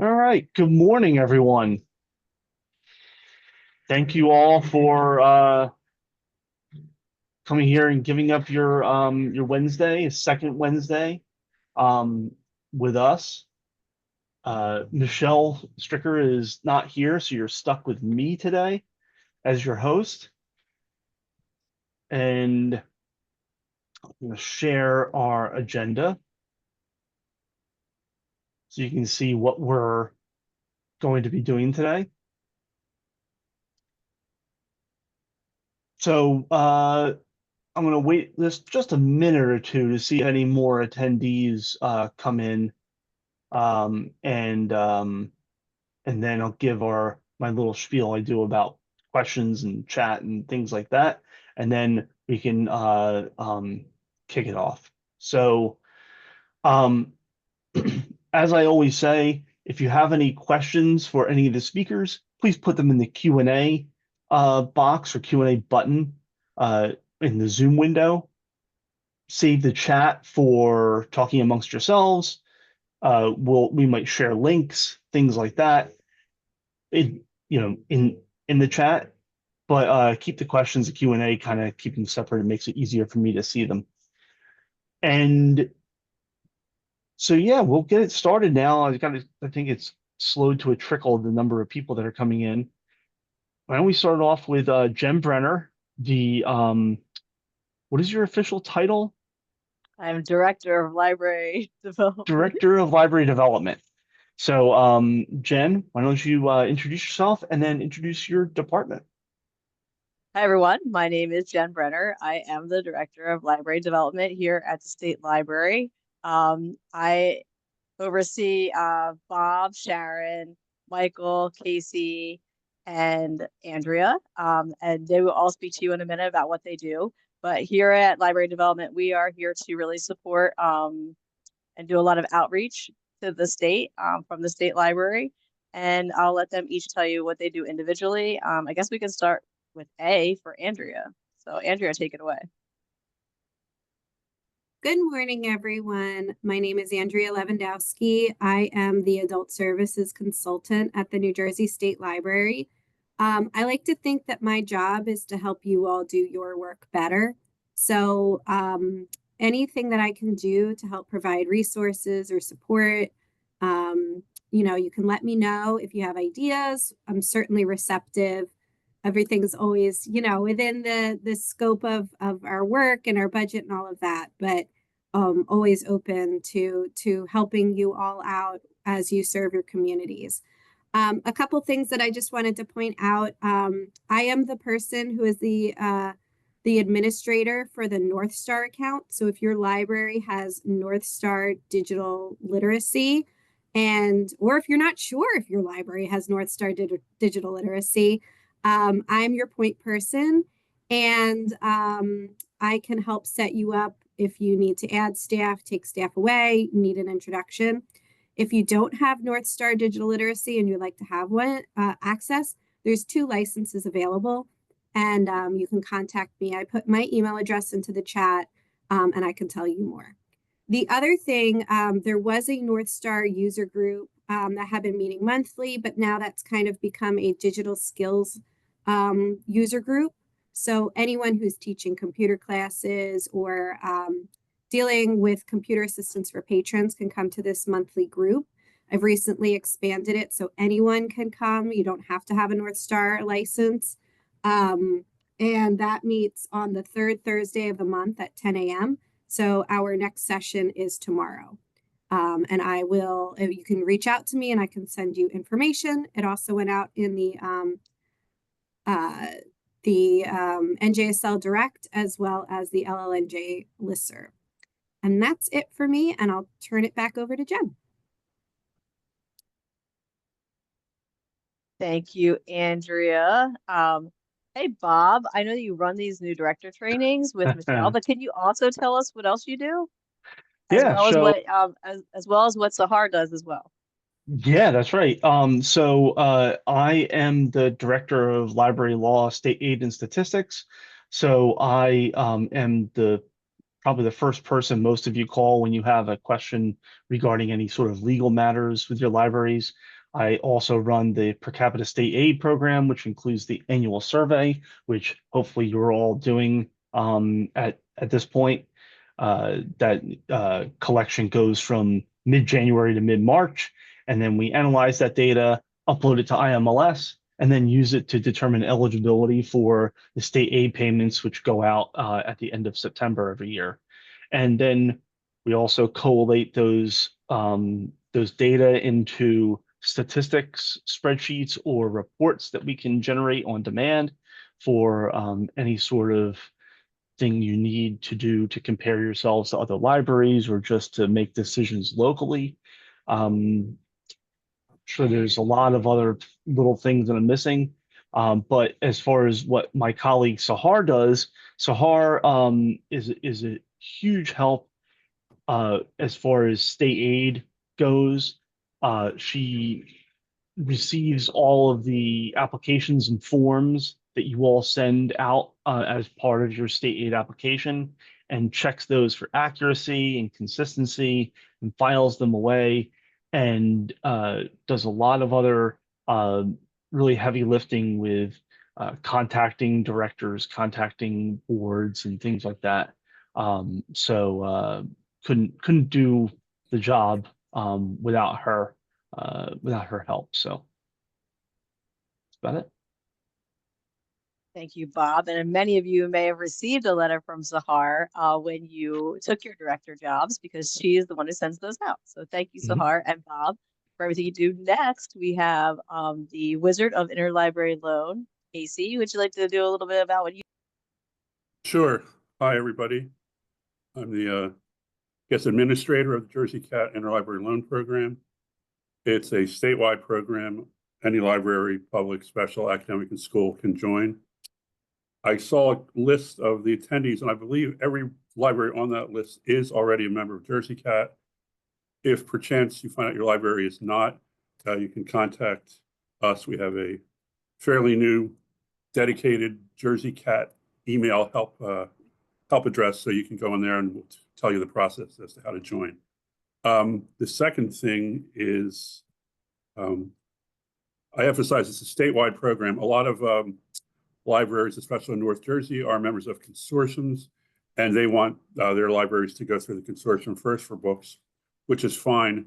All right. Good morning, everyone. Thank you all for coming here and giving up your Wednesday, a second Wednesday, um, with us. Michelle Stricker is not here, so you're stuck with me today as your host. And I'm going to share our agenda so you can see what we're going to be doing today. So I'm going to wait just a minute or two to see if any more attendees come in, um, and um, and then I'll give our my little spiel I do about questions and chat and things like that, and then we can kick it off. So, um, as I always say, if you have any questions for any of the speakers, please put them in the Q&A box or Q&A button uh, in the Zoom window. Save the chat for talking amongst yourselves. We might share links, things like that. It in the chat, but keep the questions, the Q&A, kind of keep them separate. It makes it easier for me to see them. And so yeah, we'll get it started now. I think it's slowed to a trickle the number of people that are coming in. Why don't we start off with Jen Brenner, the what is your official title? I'm Director of Library Development. Director of Library Development. So, Jen, why don't you introduce yourself and then introduce your department? Hi, everyone. My name is Jen Brenner. I am the Director of Library Development here at the State Library. I oversee Bob, Sharon, Michael, Casey, and Andrea. And they will all speak to you in a minute about what they do. But here at Library Development, we are here to really support and do a lot of outreach to the state from the state library. And I'll let them each tell you what they do individually. I guess we can start with A for Andrea. So Andrea, take it away. Good morning, everyone. My name is Andrea Lewandowski. I am the Adult Services Consultant at the New Jersey State Library. I like to think that my job is to help you all do your work better. So, anything that I can do to help provide resources or support, you can let me know if you have ideas. I'm certainly receptive. Everything's always, within the scope of our work and our budget and all of that. But always open to helping you all out as you serve your communities. A couple things that I just wanted to point out. I am the person who is the administrator for the North Star account. So if your library has North Star digital literacy, or if you're not sure if your library has North Star digital literacy, I'm your point person, and I can help set you up if you need to add staff, take staff away, need an introduction. If you don't have North Star Digital Literacy and you'd like to have one access, there's 2 licenses available, and you can contact me. I put my email address into the chat, and I can tell you more. The other thing, there was a North Star user group that had been meeting monthly, but now that's kind of become a digital skills user group. So anyone who's teaching computer classes or dealing with computer assistance for patrons can come to this monthly group. I've recently expanded it so anyone can come. You don't have to have a North Star license. And that meets on the 3rd Thursday of the month at 10 a.m. So our next session is tomorrow. And you can reach out to me and I can send you information. It also went out in the NJSL Direct as well as the LLNJ listserv. And that's it for me, and I'll turn it back over to Jen. Thank you, Andrea. Hey, Bob, I know you run these new director trainings with Michelle, but can you also tell us what else you do, as Yeah, well as so as well as what Sahar does as well? yeah, that's right. So I am the director of library law, state aid, and statistics. So I am the probably the first person most of you call when you have a question regarding any sort of legal matters with your libraries. I also run the per capita state aid program, which includes the annual survey, which hopefully you're all doing at this point. That collection goes from mid-January to mid-March, and then we analyze that data, upload it to IMLS, and then use it to determine eligibility for the state aid payments, which go out at the end of September every year. And then we also collate those data into statistics spreadsheets or reports that we can generate on demand for any sort of thing you need to do to compare yourselves to other libraries or just to make decisions locally. Sure, there's a lot of other little things that I'm missing. But as far as what my colleague Sahar does, Sahar is a huge help as far as state aid goes. She receives all of the applications and forms that you all send out as part of your state aid application and checks those for accuracy and consistency and files them away and does a lot of other really heavy lifting with contacting directors, contacting boards and things like that. So couldn't do the job without her help. So that's about it. Thank you, Bob. And many of you may have received a letter from Sahar when you took your director jobs, because she is the one who sends those out. So thank you, Sahar and Bob, for everything you do. Next, we have the Wizard of Interlibrary Loan. Casey, would you like to do a little bit about what you? Sure. Hi, everybody. I'm the administrator of the Jersey Cat Interlibrary Loan Program. It's a statewide program. Any library, public, special, academic, and school can join. I saw a list of the attendees, and I believe every library on that list is already a member of Jersey Cat. If perchance you find out your library is not, you can contact us. We have a fairly new dedicated Jersey Cat email help address, so you can go in there and we'll tell you the process as to how to join. The second thing is, I emphasize it's a statewide program. A lot of libraries, especially in North Jersey, are members of consortiums, and they want their libraries to go through the consortium first for books, which is fine.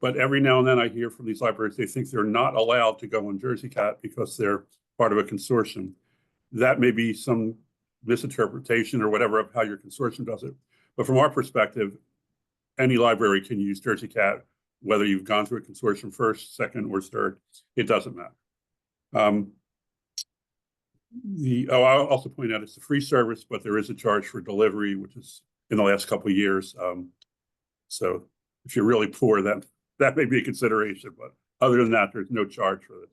But every now and then I hear from these libraries, they think they're not allowed to go on Jersey Cat because they're part of a consortium. That may be some misinterpretation or whatever of how your consortium does it. But from our perspective, any library can use Jersey Cat, whether you've gone through a consortium first, second, or third. It doesn't matter. I'll also point out it's a free service, but there is a charge for delivery, which is in the last couple of years. So if you're really poor, that may be a consideration. But other than that, there's no charge for this.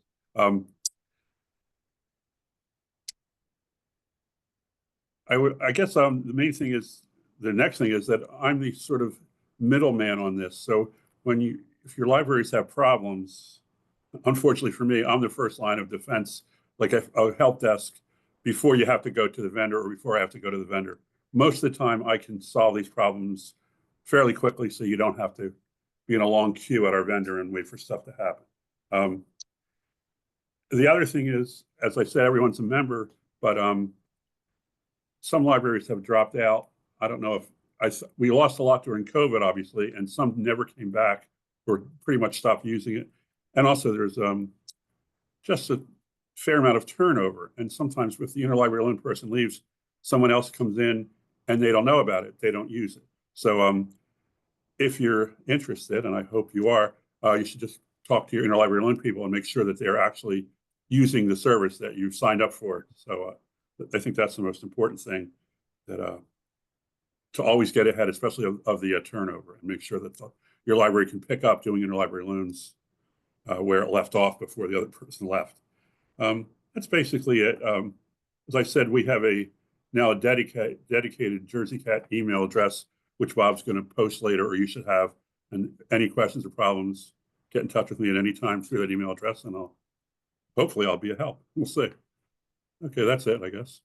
I guess the main thing is, the next thing is that I'm the sort of middleman on this. So if your libraries have problems, unfortunately for me, I'm the first line of defense, like a help desk, before you have to go to the vendor or before I have to go to the vendor. Most of the time I can solve these problems fairly quickly, so you don't have to be in a long queue at our vendor and wait for stuff to happen. The other thing is, as I said, everyone's a member, but some libraries have dropped out. I don't know if we lost a lot during COVID, obviously, and some never came back or pretty much stopped using it. And also there's just a fair amount of turnover. And sometimes with the interlibrary loan person leaves, someone else comes in and they don't know about it. They don't use it. So if you're interested, and I hope you are, you should just talk to your interlibrary loan people and make sure that they're actually using the service that you've signed up for. So I think that's the most important thing, that to always get ahead, especially of the turnover, and make sure that your library can pick up doing interlibrary loans where it left off before the other person left. That's basically it. As I said, we have now a dedicated Jersey Cat email address, which Bob's going to post later, or you should have. And any questions or problems, get in touch with me at any time through that email address, and hopefully I'll be a help. We'll see. Okay, that's it, I guess.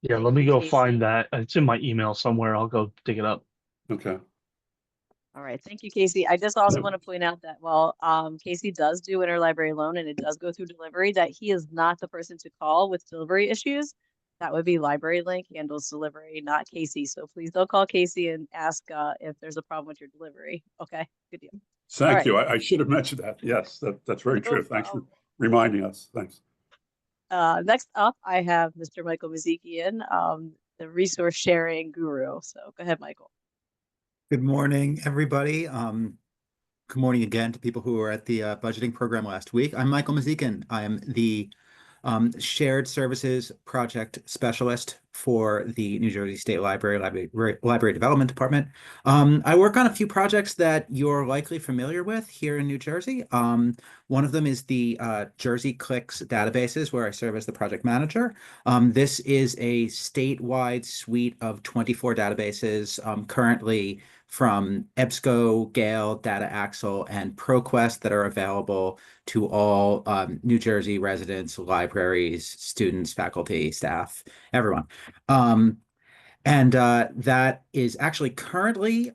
Yeah, Thank let me you, go Casey. find that. It's in my email somewhere. I'll go dig it up. Okay. All right, thank you, Casey. I just also Yep. want to point out that while Casey does do interlibrary loan and it does go through delivery, that he is not the person to call with delivery issues. That would be Library Link handles delivery, not Casey. So please don't call Casey and ask if there's a problem with your delivery. Okay, good deal. Thank right. you. I should have mentioned that. Yes, that's very No true. Thanks for problem. reminding us. Thanks. Next up, I have Mr. Michael Mazikian, the resource sharing guru. So go ahead, Michael. Good morning, everybody. Good morning again to people who were at the budgeting program last week. I'm Michael Mazikin. I am the Shared Services Project Specialist for the New Jersey State Library Development Department. I work on a few projects that you're likely familiar with here in New Jersey. One of them is the Jersey Clicks databases, where I serve as the project manager. This is a statewide suite of 24 databases currently from EBSCO, Gale, Data Axle, and ProQuest that are available to all New Jersey residents, libraries, students, faculty, staff, everyone. That is actually currently,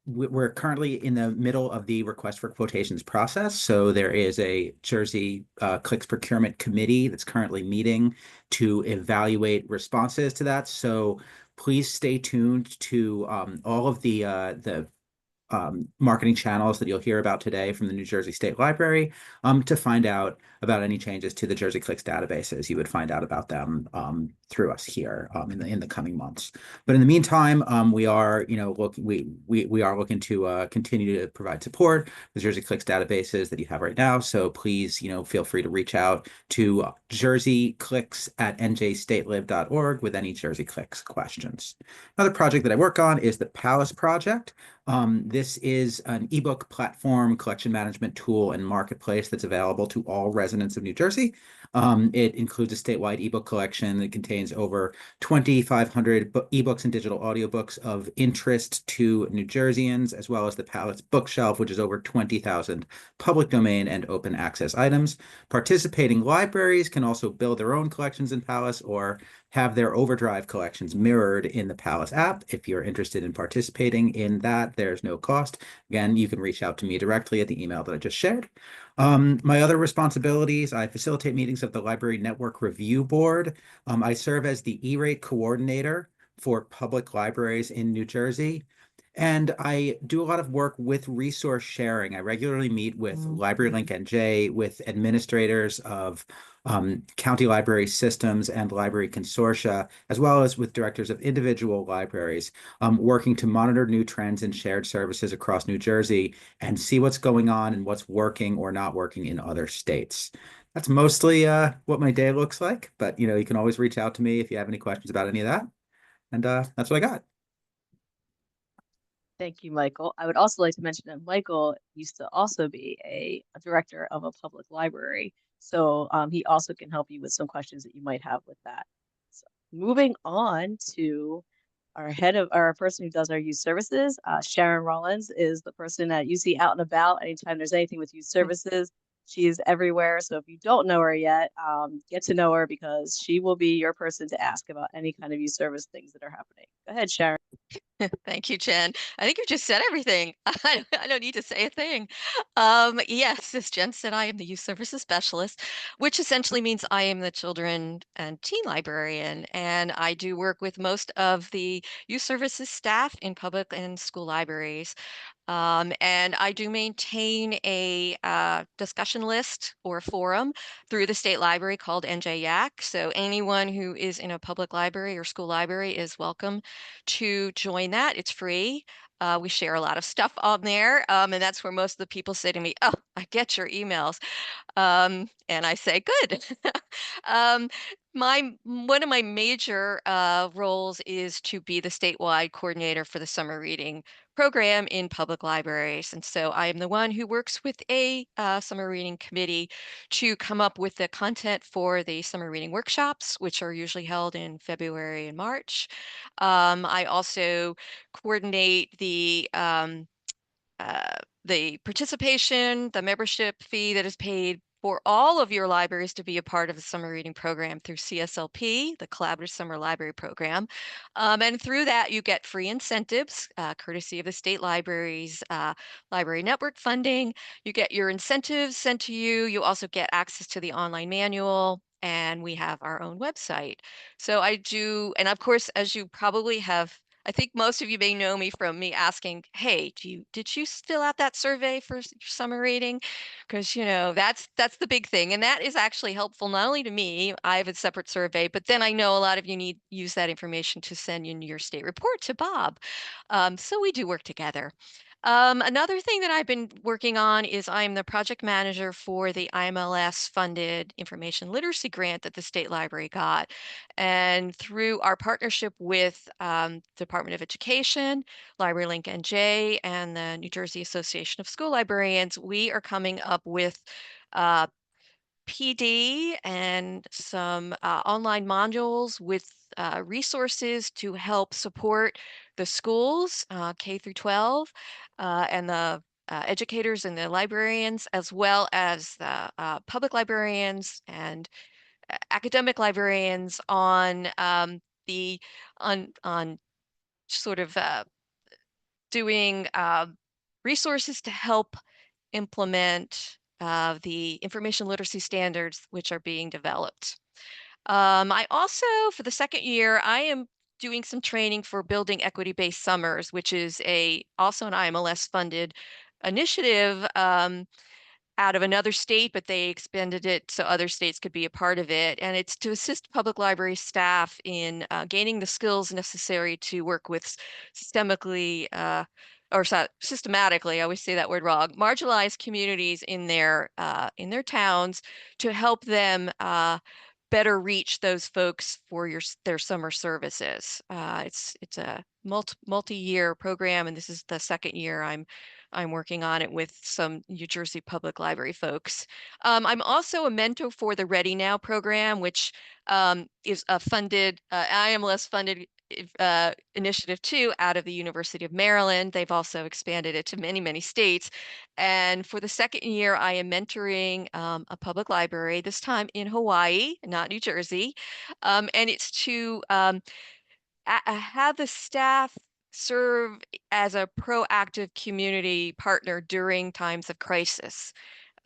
we're currently in the middle of the request for quotations process. So there is a Jersey Clicks Procurement Committee that's currently meeting to evaluate responses to that. So please stay tuned to all of the marketing channels that you'll hear about today from the New Jersey State Library to find out about any changes to the Jersey Clicks databases. You would find out about them through us here in the coming months. But in the meantime, we are we are looking to continue to provide support for the Jersey Clicks databases that you have right now. So please feel free to reach out to jerseyclicks@njstatelib.org with any Jersey Clicks questions. Another project that I work on is the Palace Project. This is an ebook platform, collection management tool, and marketplace that's available to all residents of New Jersey. It includes a statewide ebook collection that contains over 2,500 ebooks and digital audiobooks of interest to New Jerseyans, as well as the Palace Bookshelf, which is over 20,000 public domain and open access items. Participating libraries can also build their own collections in Palace or have their Overdrive collections mirrored in the Palace app. If you're interested in participating in that, there's no cost. Again, you can reach out to me directly at the email that I just shared. My other responsibilities, I facilitate meetings of the Library Network Review Board. I serve as the E-rate coordinator for public libraries in New Jersey. And I do a lot of work with resource sharing. I regularly meet with LibraryLink NJ, with administrators of county library systems and library consortia, as well as with directors of individual libraries, working to monitor new trends in shared services across New Jersey and see what's going on and what's working or not working in other states. That's mostly what my day looks like, but you can always reach out to me if you have any questions about any of that. And that's what I got. Thank you, Michael. I would also like to mention that Michael used to also be a director of a public library. So he also can help you with some questions that you might have with that. So moving on to our person who does our youth services, Sharon Rollins is the person that you see out and about anytime there's anything with youth services. She is everywhere. So if you don't know her yet, get to know her because she will be your person to ask about any kind of youth service things that are happening. Go ahead, Sharon. Thank you, Jen. I think you just said everything. I don't need to say a thing. Yes, as Jen said, I am the youth services specialist, which essentially means I am the children and teen librarian, and I do work with most of the youth services staff in public and school libraries. And I do maintain a discussion list or forum through the state library called NJYAC. So anyone who is in a public library or school library is welcome to join that. It's free. We share a lot of stuff on there. And that's where most of the people say to me, "Oh, I get your emails." And I say, good. um, one of my major roles is to be the statewide coordinator for the summer reading program in public libraries. And so I am the one who works with a summer reading committee to come up with the content for the summer reading workshops, which are usually held in February and March. I also coordinate the participation, the membership fee that is paid for all of your libraries to be a part of the summer reading program through CSLP, the Collaborative Summer Library Program. And through that, you get free incentives, courtesy of the state libraries, library network funding. You get your incentives sent to you. You also get access to the online manual, and we have our own website. So I do, and of course, as you probably have, I think most of you may know me from me asking, hey, did you fill out that survey for your summer reading? Because that's the big thing, and that is actually helpful not only to me. I have a separate survey, but then I know a lot of you use that information to send in your state report to Bob. So we do work together. Another thing that I've been working on is I'm the project manager for the IMLS funded information literacy grant that the state library got. And through our partnership with Department of Education, LibraryLink NJ, and the New Jersey Association of School Librarians, we are coming up with PD and some online modules with resources to help support the schools, K through 12, and the educators and the librarians, as well as the public librarians and academic librarians on the on sort of doing resources to help implement the information literacy standards which are being developed. I also, for the second year, I am doing some training for building equity-based summers, which is also an IMLS funded initiative out of another state, but they expanded it so other states could be a part of it. And it's to assist public library staff in gaining the skills necessary to work with systematically, I always say that word wrong, marginalized communities in their towns to help them better reach those folks for their summer services. It's a multi-year program, and this is the second year I'm working on it with some New Jersey Public Library folks. I'm also a mentor for the Ready Now program, which is a funded, IMLS funded initiative too, out of the University of Maryland. They've also expanded it to many, many states. And for the second year, I am mentoring a public library, this time in Hawaii, not New Jersey. And it's to have the staff serve as a proactive community partner during times of crisis.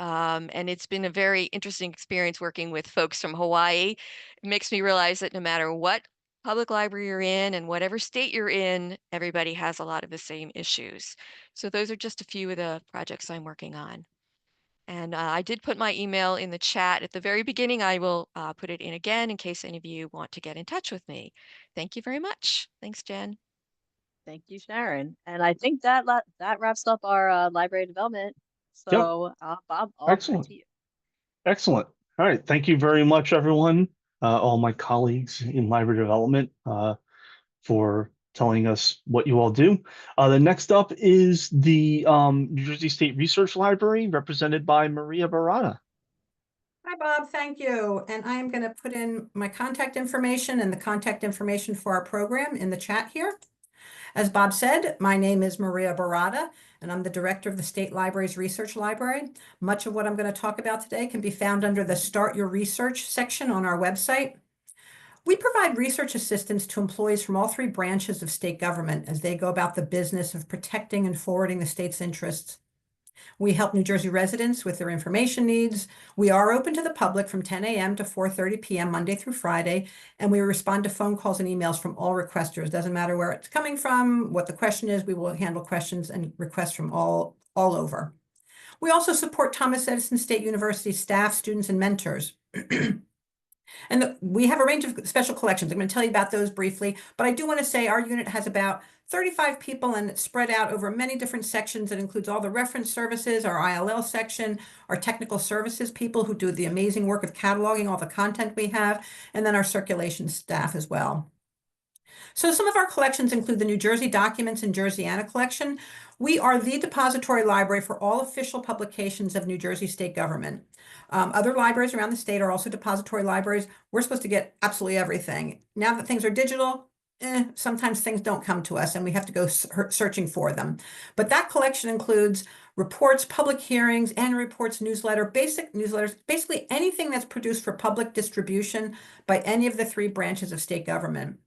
And it's been a very interesting experience working with folks from Hawaii. It makes me realize that no matter what public library you're in and whatever state you're in, everybody has a lot of the same issues. So those are just a few of the projects I'm working on. And I did put my email in the chat at the very beginning. I will put it in again in case any of you want to get in touch with me. Thank you very much. Thanks, Jen. Thank you, Sharon. And I think that wraps up our library development. So, Bob, all back Excellent. to you. Excellent. All right. Thank you very much, everyone, all my colleagues in library development, for telling us what you all do. The next up is the New Jersey State Research Library, represented by Maria Barata. Hi, Bob. Thank you. And I am going to put in my contact information and the contact information for our program in the chat here. As Bob said, my name is Maria Barata, and I'm the director of the State Library's Research Library. Much of what I'm going to talk about today can be found under the Start Your Research section on our website. We provide research assistance to employees from all three branches of state government as they go about the business of protecting and forwarding the state's interests. We help New Jersey residents with their information needs. We are open to the public from 10 a.m. to 4:30 p.m. Monday through Friday, and we respond to phone calls and emails from all requesters. Doesn't matter where it's coming from, what the question is, we will handle questions and requests from all over. We also support Thomas Edison State University staff, students, and mentors. And we have a range of special collections. I'm going to tell you about those briefly, but I do want to say our unit has about 35 people and it's spread out over many different sections. That includes all the reference services, our ILL section, our technical services people who do the amazing work of cataloging all the content we have, and then our circulation staff as well. So some of our collections include the New Jersey Documents and Jerseyana collection. We are the depository library for all official publications of New Jersey state government. Other libraries around the state are also depository libraries. We're supposed to get absolutely everything. Now that things are digital, sometimes things don't come to us and we have to go searching for them. But that collection includes reports, public hearings, annual reports, basic newsletters, basically anything that's produced for public distribution by any of the 3 branches of state government.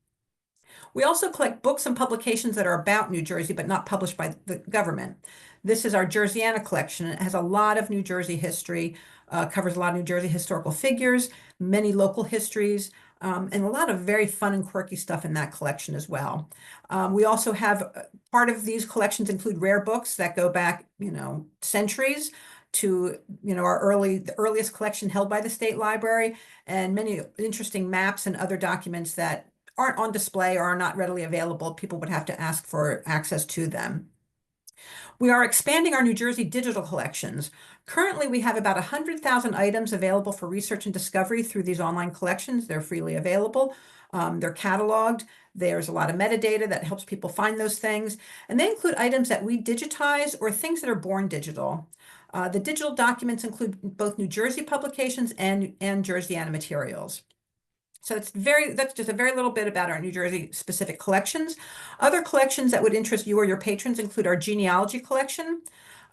We also collect books and publications that are about New Jersey, but not published by the government. This is our Jerseyana collection. It has a lot of New Jersey history, covers a lot of New Jersey historical figures, many local histories, and a lot of very fun and quirky stuff in that collection as well. We also have part of these collections include rare books that go back, centuries to, the earliest collection held by the State Library, and many interesting maps and other documents that aren't on display or are not readily available. People would have to ask for access to them. We are expanding our New Jersey digital collections. Currently, we have about 100,000 items available for research and discovery through these online collections. They're freely available. They're cataloged. There's a lot of metadata that helps people find those things. And they include items that we digitize or things that are born digital. The digital documents include both New Jersey publications and Jerseyana materials. So that's just a very little bit about our New Jersey specific collections. Other collections that would interest you or your patrons include our genealogy collection.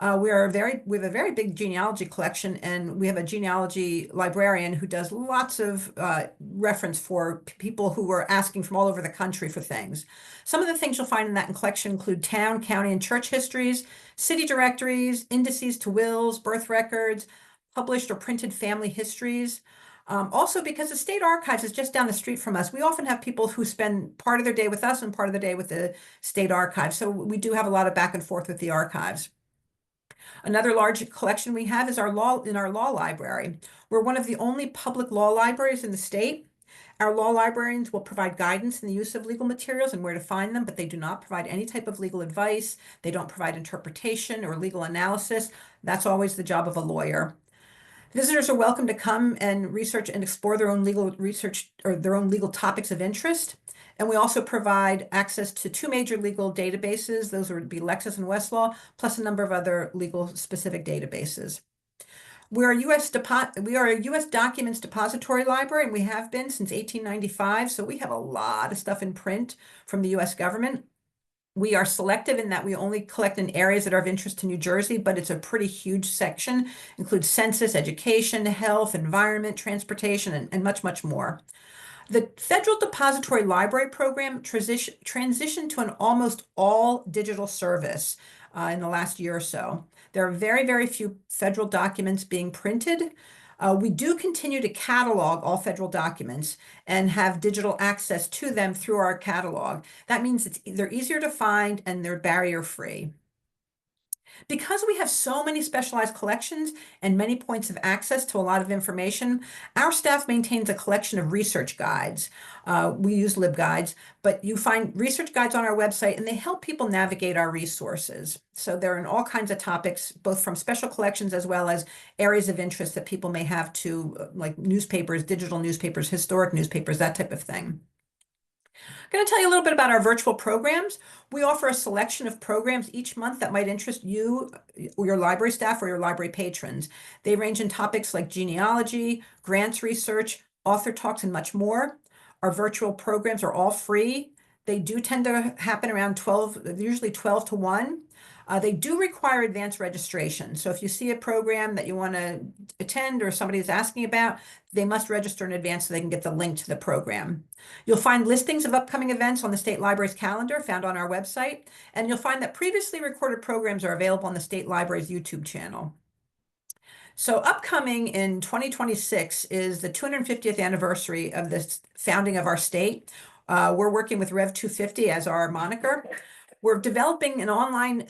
We have a very big genealogy collection, and we have a genealogy librarian who does lots of reference for people who are asking from all over the country for things. Some of the things you'll find in that collection include town, county, and church histories, city directories, indices to wills, birth records, published or printed family histories. Also, because the State Archives is just down the street from us, we often have people who spend part of their day with us and part of the day with the State Archives. So we do have a lot of back and forth with the archives. Another large collection we have is in our law library. We're one of the only public law libraries in the state. Our law librarians will provide guidance in the use of legal materials and where to find them, but they do not provide any type of legal advice. They don't provide interpretation or legal analysis. That's always the job of a lawyer. Visitors are welcome to come and research and explore their own legal research or their own legal topics of interest. And we also provide access to 2 major legal databases. Those would be Lexis and Westlaw, plus a number of other legal specific databases. We are a U.S. documents depository library, and we have been since 1895. So we have a lot of stuff in print from the U.S. government. We are selective in that we only collect in areas that are of interest to New Jersey, but it's a pretty huge section, includes census, education, health, environment, transportation, and much, much more. The Federal Depository Library Program transitioned to an almost all digital service in the last year or so. There are very, very few federal documents being printed. We do continue to catalog all federal documents and have digital access to them through our catalog. That means they're easier to find and they're barrier-free. Because we have so many specialized collections and many points of access to a lot of information, our staff maintains a collection of research guides. We use LibGuides, but you find research guides on our website and they help people navigate our resources. So they're in all kinds of topics, both from special collections as well as areas of interest that people may have to, like newspapers, digital newspapers, historic newspapers, that type of thing. I'm going to tell you a little bit about our virtual programs. We offer a selection of programs each month that might interest you or your library staff or your library patrons. They range in topics like genealogy, grants research, author talks, and much more. Our virtual programs are all free. They do tend to happen around usually 12 to 1. They do require advanced registration. So if you see a program that you want to attend or somebody is asking about, they must register in advance so they can get the link to the program. You'll find listings of upcoming events on the State Library's calendar found on our website, and you'll find that previously recorded programs are available on the State Library's YouTube channel. So upcoming in 2026 is the 250th anniversary of the founding of our state. We're working with Rev 250 as our moniker. We're developing a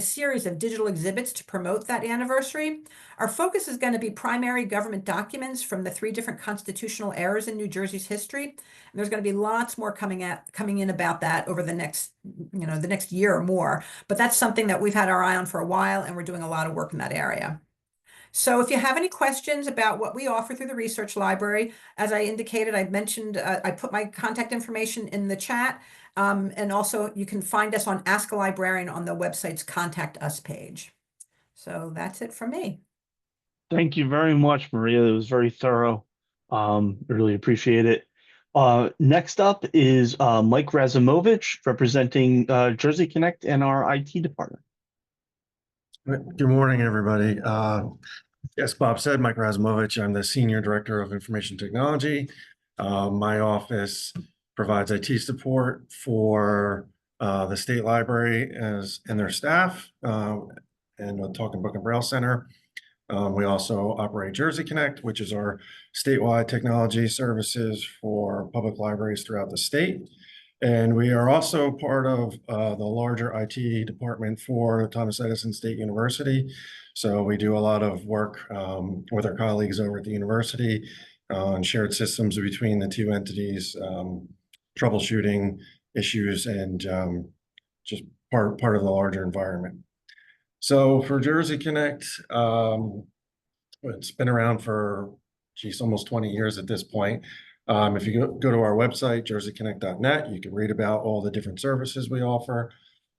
series of digital exhibits to promote that anniversary. Our focus is going to be primary government documents from the 3 different constitutional eras in New Jersey's history. And there's going to be lots more coming in about that over the next year or more. But that's something that we've had our eye on for a while, and we're doing a lot of work in that area. So if you have any questions about what we offer through the research library, as I indicated, I mentioned, I put my contact information in the chat. And also you can find us on Ask a Librarian on the website's Contact Us page. So that's it from me. Thank you very much, Maria. It was very thorough. Really appreciate it. Next up is Mike Razimovich representing Jersey Connect and our IT department. Good morning, everybody. Yes, Bob said, Mike Razimovich. I'm the Senior Director of Information Technology. My office provides IT support for the State Library and their staff and the Talking Book and Braille Center. We also operate Jersey Connect, which is our statewide technology services for public libraries throughout the state. And we are also part of the larger IT department for Thomas Edison State University. So we do a lot of work with our colleagues over at the university on shared systems between the two entities, troubleshooting issues, and just part of the larger environment. So for Jersey Connect, it's been around for, almost 20 years at this point. If you go to our website, jerseyconnect.net, you can read about all the different services we offer.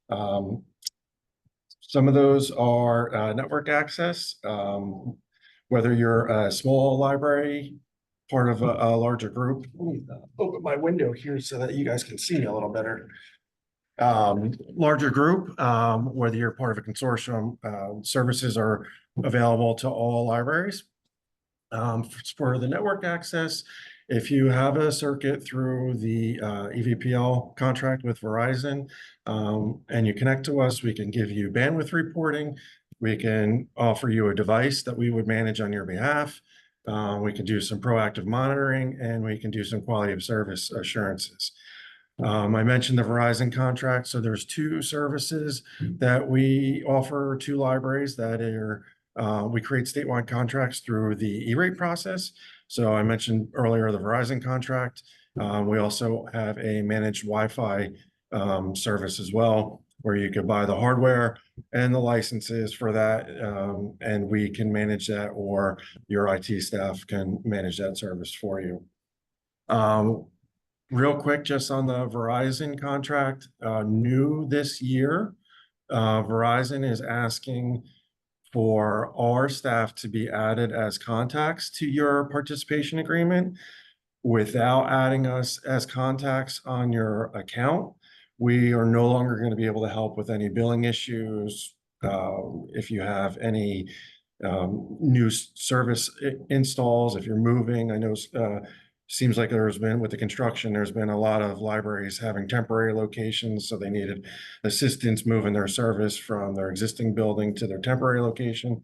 Some of those are network access. Whether you're a small library, part of a larger group. Let me open my window here so that you guys can see me a little better. Larger group, whether you're part of a consortium, services are available to all libraries. For the network access, if you have a circuit through the EVPL contract with Verizon and you connect to us, we can give you bandwidth reporting. We can offer you a device that we would manage on your behalf. We can do some proactive monitoring, and we can do some quality of service assurances. I mentioned the Verizon contract. So there's two services that we offer to libraries that are, we create statewide contracts through the E-rate process. So I mentioned earlier the Verizon contract. We also have a managed Wi-Fi service as well, where you could buy the hardware and the licenses for that, and we can manage that, or your IT staff can manage that service for you. Real quick, just on the Verizon contract, new this year, Verizon is asking for our staff to be added as contacts to your participation agreement without adding us as contacts on your account. We are no longer going to be able to help with any billing issues. If you have any new service installs, if you're moving, I know seems like there's been, with the construction, there's been a lot of libraries having temporary locations, so they needed assistance moving their service from their existing building to their temporary location.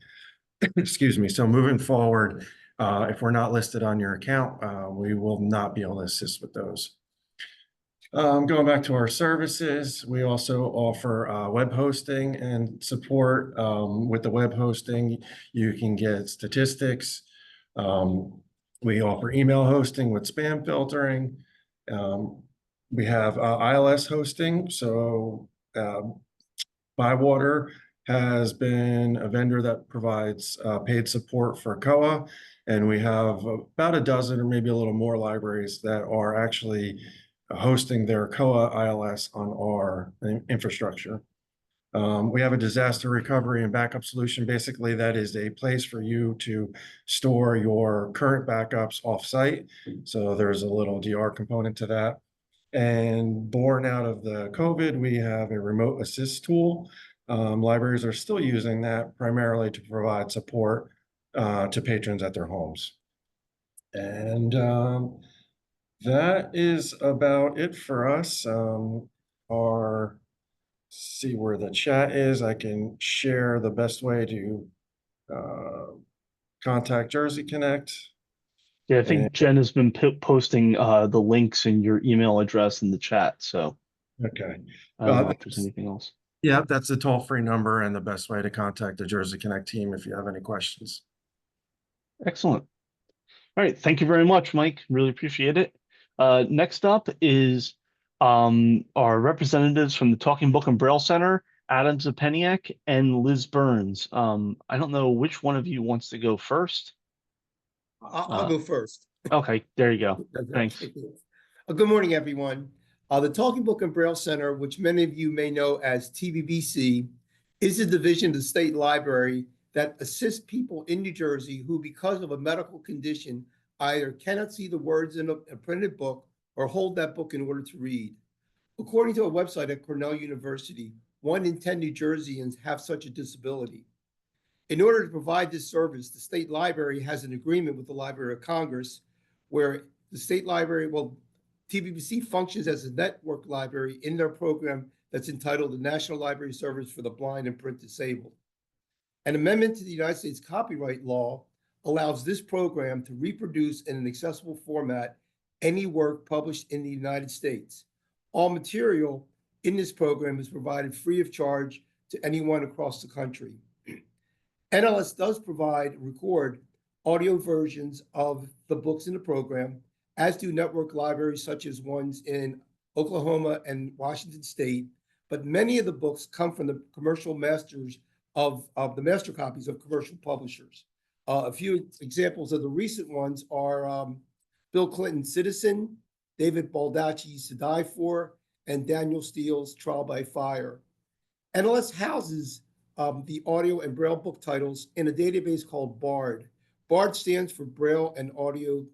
Excuse me. So moving forward, if we're not listed on your account, we will not be able to assist with those. Going back to our services, we also offer web hosting and support. With the web hosting, you can get statistics. We offer email hosting with spam filtering. We have ILS hosting. So Bywater has been a vendor that provides paid support for COA. And we have about a dozen or maybe a little more libraries that are actually hosting their COA ILS on our infrastructure. We have a disaster recovery and backup solution. Basically, that is a place for you to store your current backups offsite. So there's a little DR component to that. And born out of the COVID, we have a remote assist tool. Libraries are still using that primarily to provide support to patrons at their homes. And that is about it for us. See where the chat is. I can share the best way to contact Jersey Connect. Yeah, I think Jen has been posting the links and your email address in the chat. So okay, I don't know if there's anything else. Yeah, that's the toll-free number and the best way to contact the Jersey Connect team if you have any questions. Excellent. All right, thank you very much, Mike. Really appreciate it. Next up is our representatives from the Talking Book and Braille Center, Adam Zapeniak and Liz Burns. I don't know which one of you wants to go first. I'll go first. Okay, there you go. Thanks. Good morning, everyone. The Talking Book and Braille Center, which many of you may know as TBBC, is a division of the State Library that assists people in New Jersey who, because of a medical condition, either cannot see the words in a printed book or hold that book in order to read. According to a website at Cornell University, 1 in 10 New Jerseyans have such a disability. In order to provide this service, the State Library has an agreement with the Library of Congress where the State Library, TVBC functions as a network library in their program that's entitled the National Library Service for the Blind and Print Disabled. An amendment to the United States copyright law allows this program to reproduce in an accessible format any work published in the United States. All material in this program is provided free of charge to anyone across the country. NLS does record audio versions of the books in the program, as do network libraries such as ones in Oklahoma and Washington State, but many of the books come from the commercial masters of the master copies of commercial publishers. A few examples of the recent ones are Bill Clinton's Citizen, David Baldacci's To Die For, and Daniel Steele's Trial by Fire. NLS houses the audio and Braille book titles in a database called BARD. BARD stands for Braille and Audio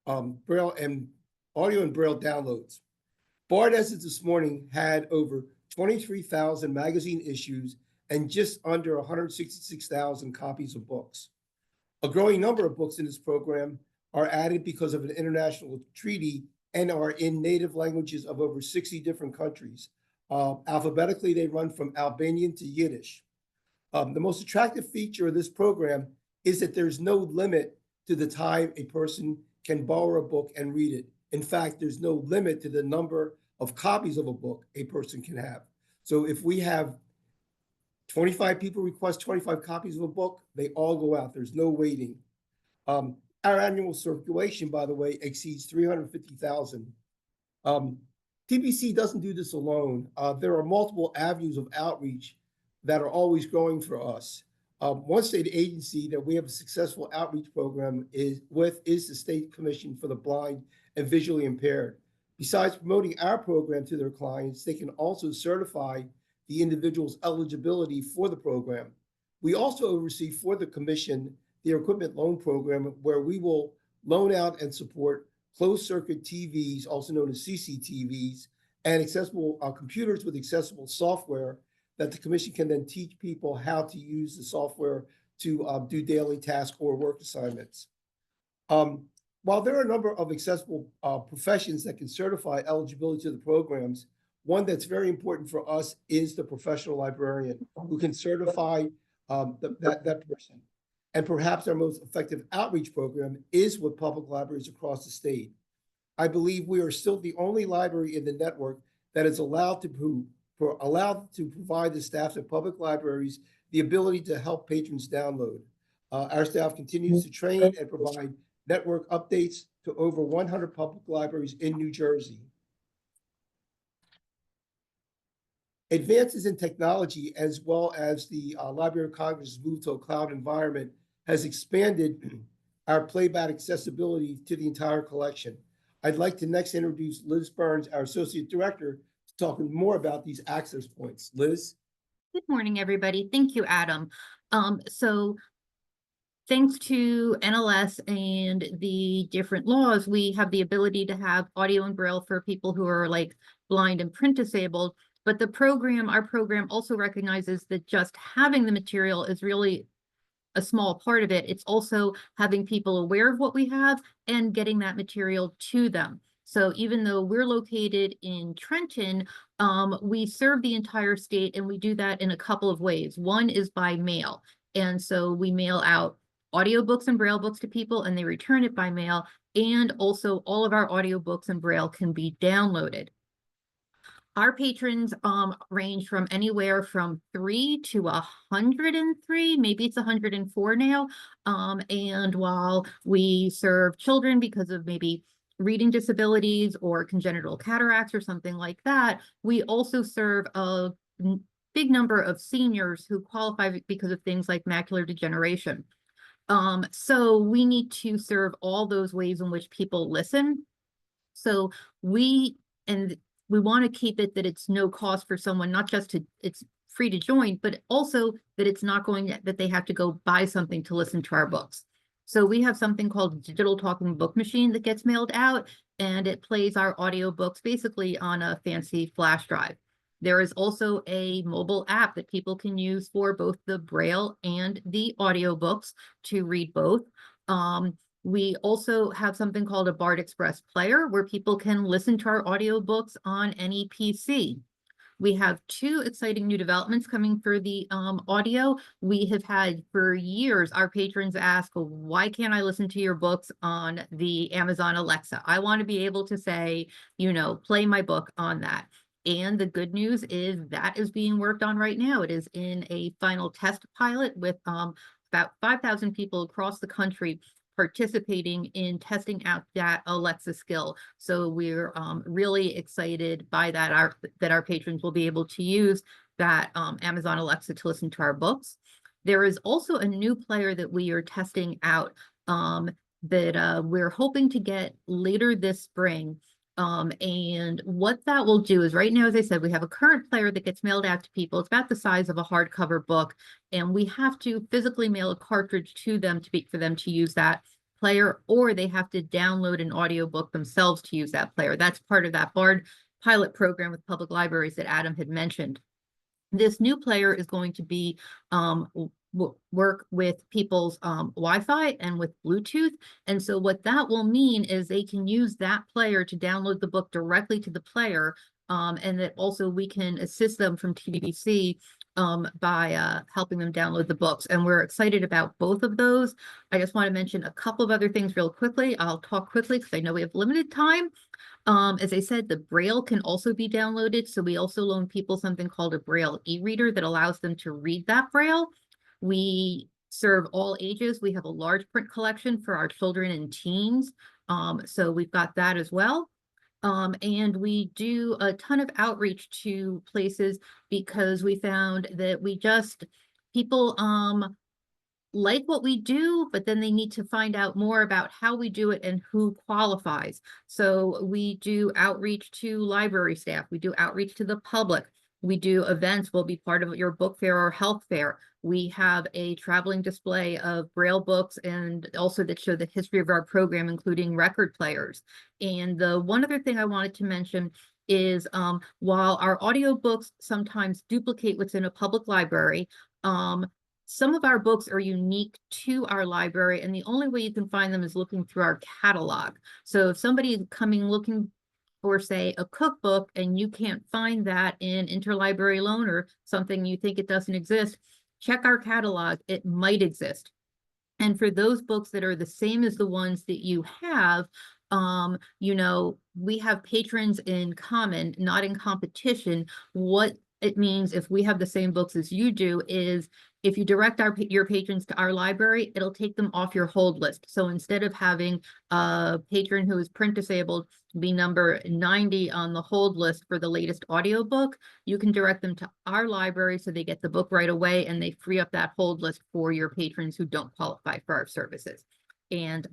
and Braille downloads. BARD, as of this morning, had over 23,000 magazine issues and just under 166,000 copies of books. A growing number of books in this program are added because of an international treaty and are in native languages of over 60 different countries. Alphabetically, they run from Albanian to Yiddish. The most attractive feature of this program is that there's no limit to the time a person can borrow a book and read it. In fact, there's no limit to the number of copies of a book a person can have. So if we have 25 people request 25 copies of a book, they all go out. There's no waiting. Our annual circulation, by the way, exceeds 350,000. TBC doesn't do this alone. There are multiple avenues of outreach that are always growing for us. One state agency that we have a successful outreach program is the State Commission for the Blind and Visually Impaired. Besides promoting our program to their clients, they can also certify the individual's eligibility for the program. We also oversee for the commission the equipment loan program, where we will loan out and support closed circuit TVs, also known as CCTVs, and accessible computers with accessible software that the commission can then teach people how to use the software to do daily tasks or work assignments. While there are a number of accessible professions that can certify eligibility to the programs, one that's very important for us is the professional librarian who can certify that person. And perhaps our most effective outreach program is with public libraries across the state. I believe we are still the only library in the network that is allowed to provide the staff at public libraries the ability to help patrons download. Our staff continues to train and provide network updates to over 100 public libraries in New Jersey. Advances in technology, as well as the Library of Congress's move to a cloud environment, has expanded our playback accessibility to the entire collection. I'd like to next introduce Liz Burns, our Associate Director, to talk more about these access points. Liz? Good morning, everybody. Thank you, Adam. So thanks to NLS and the different laws, we have the ability to have audio and Braille for people who are like blind and print disabled. But the program, our program also recognizes that just having the material is really a small part of it. It's also having people aware of what we have and getting that material to them. So even though we're located in Trenton, we serve the entire state, and we do that in a couple of ways. One is by mail. And so we mail out audiobooks and Braille books to people, and they return it by mail. And also all of our audiobooks and Braille can be downloaded. Our patrons range from anywhere from 3 to 103, maybe it's 104 now. And while we serve children because of maybe reading disabilities or congenital cataracts or something like that, we also serve a big number of seniors who qualify because of things like macular degeneration. So we need to serve all those ways in which people listen. So we want to keep it that it's no cost for someone, not just it's free to join, but also that it's not that they have to go buy something to listen to our books. So we have something called Digital Talking Book Machine that gets mailed out, and it plays our audiobooks basically on a fancy flash drive. There is also a mobile app that people can use for both the Braille and the audiobooks to read both. We also have something called a Bard Express player where people can listen to our audiobooks on any PC. We have 2 exciting new developments coming for the audio. We have had for years, our patrons ask, why can't I listen to your books on the Amazon Alexa? I want to be able to say, you know, play my book on that. And the good news is that is being worked on right now. It is in a final test pilot with about 5,000 people across the country participating in testing out that Alexa skill. So we're really excited by that, that our patrons will be able to use that Amazon Alexa to listen to our books. There is also a new player that we are testing out that we're hoping to get later this spring. And what that will do is right now, as I said, we have a current player that gets mailed out to people. It's about the size of a hardcover book, and we have to physically mail a cartridge to them for them to use that player, or they have to download an audiobook themselves to use that player. That's part of that BARD pilot program with public libraries that Adam had mentioned. This new player is going to be work with people's Wi-Fi and with Bluetooth. And so what that will mean is they can use that player to download the book directly to the player. And that also we can assist them from TBBC by helping them download the books. And we're excited about both of those. I just want to mention a couple of other things real quickly. I'll talk quickly because I know we have limited time. As I said, the Braille can also be downloaded. So we also loan people something called a Braille e-reader that allows them to read that Braille. We serve all ages. We have a large print collection for our children and teens. So we've got that as well. And we do a ton of outreach to places because we found that people like what we do, but then they need to find out more about how we do it and who qualifies. So we do outreach to library staff. We do outreach to the public. We do events. We'll be part of your book fair or health fair. We have a traveling display of Braille books and also that show the history of our program, including record players. And the one other thing I wanted to mention is while our audiobooks sometimes duplicate what's in a public library, some of our books are unique to our library, and the only way you can find them is looking through our catalog. So if somebody is coming looking for, say, a cookbook, and you can't find that in interlibrary loan or something you think it doesn't exist, check our catalog. It might exist. And for those books that are the same as the ones that you have, you know, we have patrons in common, not in competition. What it means if we have the same books as you do is if you direct your patrons to our library, it'll take them off your hold list. So instead of having a patron who is print disabled be number 90 on the hold list for the latest audiobook, you can direct them to our library so they get the book right away and they free up that hold list for your patrons who don't qualify for our services. And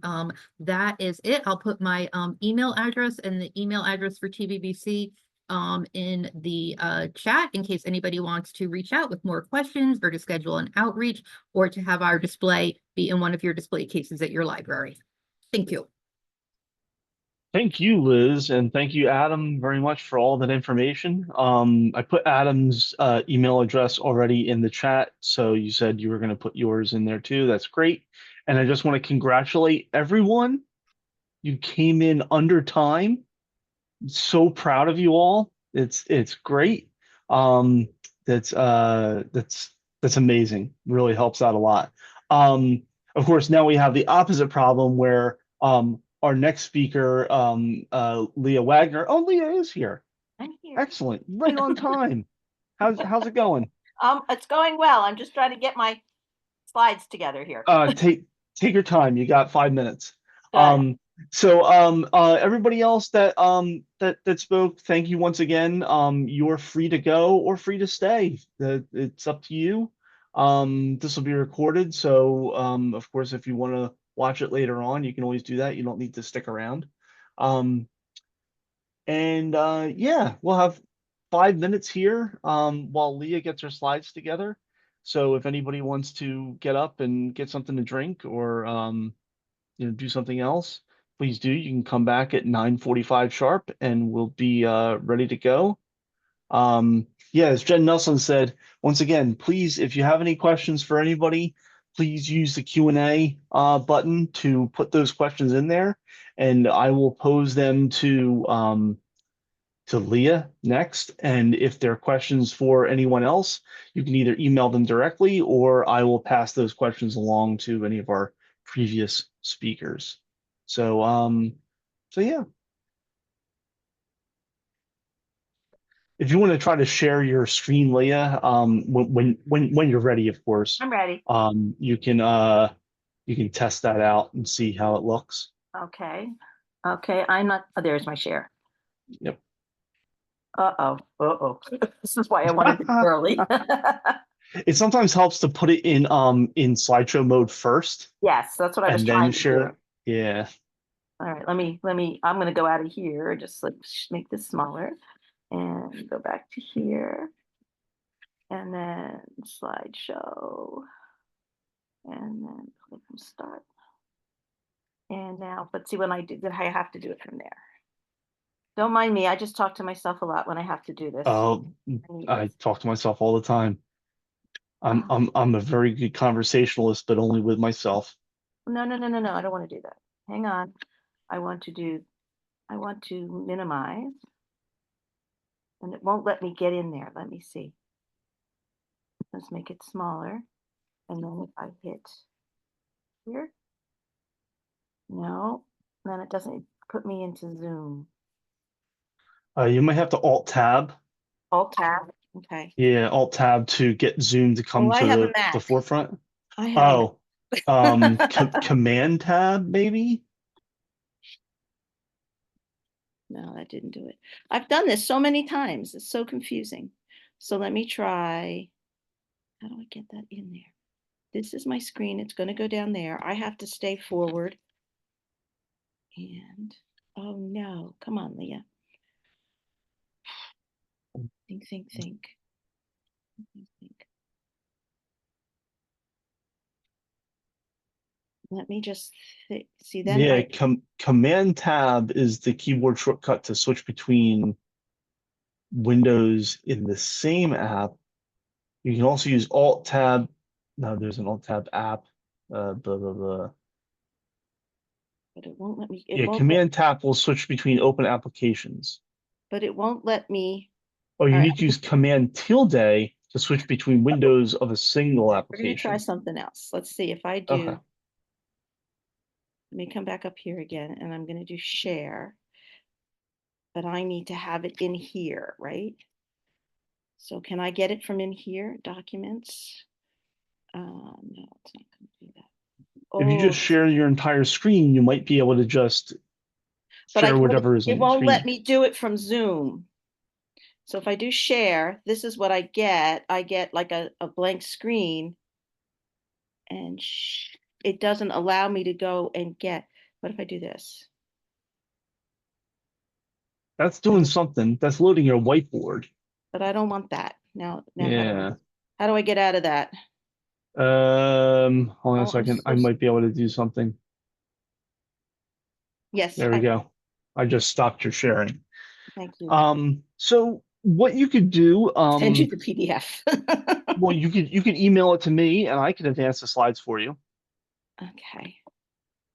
that is it. I'll put my email address and the email address for TBBC in the chat in case anybody wants to reach out with more questions or to schedule an outreach or to have our display be in one of your display cases at your library. Thank you. Thank you, Liz, and thank you, Adam, very much for all that information. I put Adam's email address already in the chat, so you said you were going to put yours in there too. That's great. And I just want to congratulate everyone. You came in under time. So proud of you all. It's great. That's amazing. Really helps out a lot. Of course, now we have the opposite problem where our next speaker, Leah Wagner. Oh, Leah is here. I'm here. Excellent. Right on time. How's it going? It's going well. I'm just trying to get my slides together here. Take your time. You got 5 minutes. So everybody else that that spoke, thank you once again. You're free to go or free to stay. It's up to you. This will be recorded, so of course, if you want to watch it later on, you can always do that. You don't need to stick around. Yeah, we'll have 5 minutes here while Leah gets her slides together. So if anybody wants to get up and get something to drink or do something else, please do. You can come back at 9:45 sharp and we'll be ready to go. Yeah, as Jen Nelson said, once again, please, if you have any questions for anybody, please use the Q&A button to put those questions in there, and I will pose them to Leah next. And if there are questions for anyone else, you can either email them directly or I will pass those questions along to any of our previous speakers. So yeah. If you want to try to share your screen, Leah, when you're ready, of course, I'm ready. you can test that out and see how it looks. Okay. Okay, I'm not, oh, there's my share. Yep. Uh-oh. This is why I wanted it early. It sometimes helps to put it in slideshow mode first Yes, that's what I was and trying then to share do. it. Yeah. All right, I'm gonna go out of here, just like make this smaller and go back to here. And then slideshow. And then click on start. And now, but see, when I do that, I have to do it from there. Don't mind me, I just talk to myself a lot when I have to do this. Oh, I talk to myself all the time. I'm a very good conversationalist, but only with myself. No, I don't want to do that. Hang on. I want to minimize. And it won't let me get in there. Let me see. Let's make it smaller. And then if I hit here, no, then it doesn't put me into Zoom. You might have to Alt Tab. Alt Tab, okay. Yeah, Alt Tab to get Zoom to come Oh, I to have a the Mac. forefront. I have Command Tab maybe. No, that didn't do it. I've done this so many times. It's so confusing. So let me try. How do I get that in there? This is my screen. It's going to go down there. I have to stay forward. And, oh no, come on, Leah. Think. Let me just see then. Yeah, Command Tab is the keyboard shortcut to switch between windows in the same app. You can also use Alt Tab. No, there's an Alt Tab app. Blah blah blah. But it won't let me. Command Tab will switch between open applications. But it won't let me. Oh, you need to use Command tilde to switch between windows of a single We're application. going to try something else. Let's see if I do. Okay. Let me come back up here again, and I'm going to do share. But I need to have it in here, right? So can I get it from in here? Documents? No, it's not going to do that. If you just share your entire screen, you might be able to just share whatever is on it the won't screen. let me do it from Zoom. So if I do share, this is what I get. I get like a blank screen, and it doesn't allow me to go and get. What if I do this? That's doing something. That's loading your whiteboard. But I don't want that. Now Yeah. how do I get out of that? Hold on a I'm second. so I might be able to do something. Yes. There we go. I just stopped your sharing. Thank you. So what you could do, Send you the PDF. well, you could email it to me and I can advance the slides for you. Okay.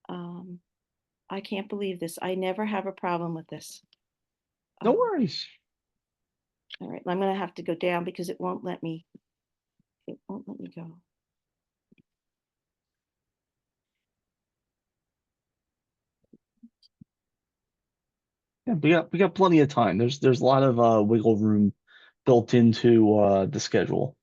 I can't believe this. I never have a problem with this. No worries. All right, I'm gonna have to go down because it won't let me. It won't let me go. Yeah, we got plenty of time. There's a lot of wiggle room built into the schedule.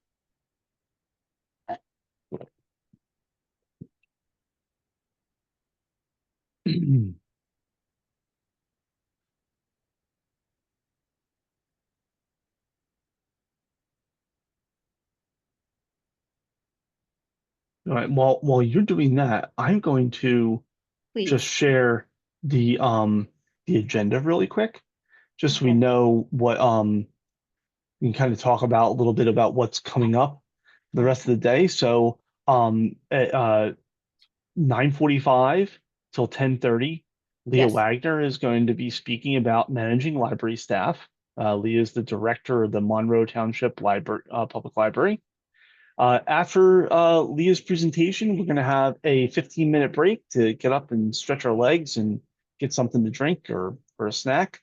All right, while you're doing that, I'm going to just share the agenda really quick, just so we know what we can kind of talk about a little bit about what's coming up the rest of the day. So at 9:45 till 10:30, Leah Yes. Wagner is going to be speaking about managing library staff. Leah is the director of the Monroe Township Library, Public Library. After Leah's presentation, we're going to have a 15-minute break to get up and stretch our legs and get something to drink or a snack.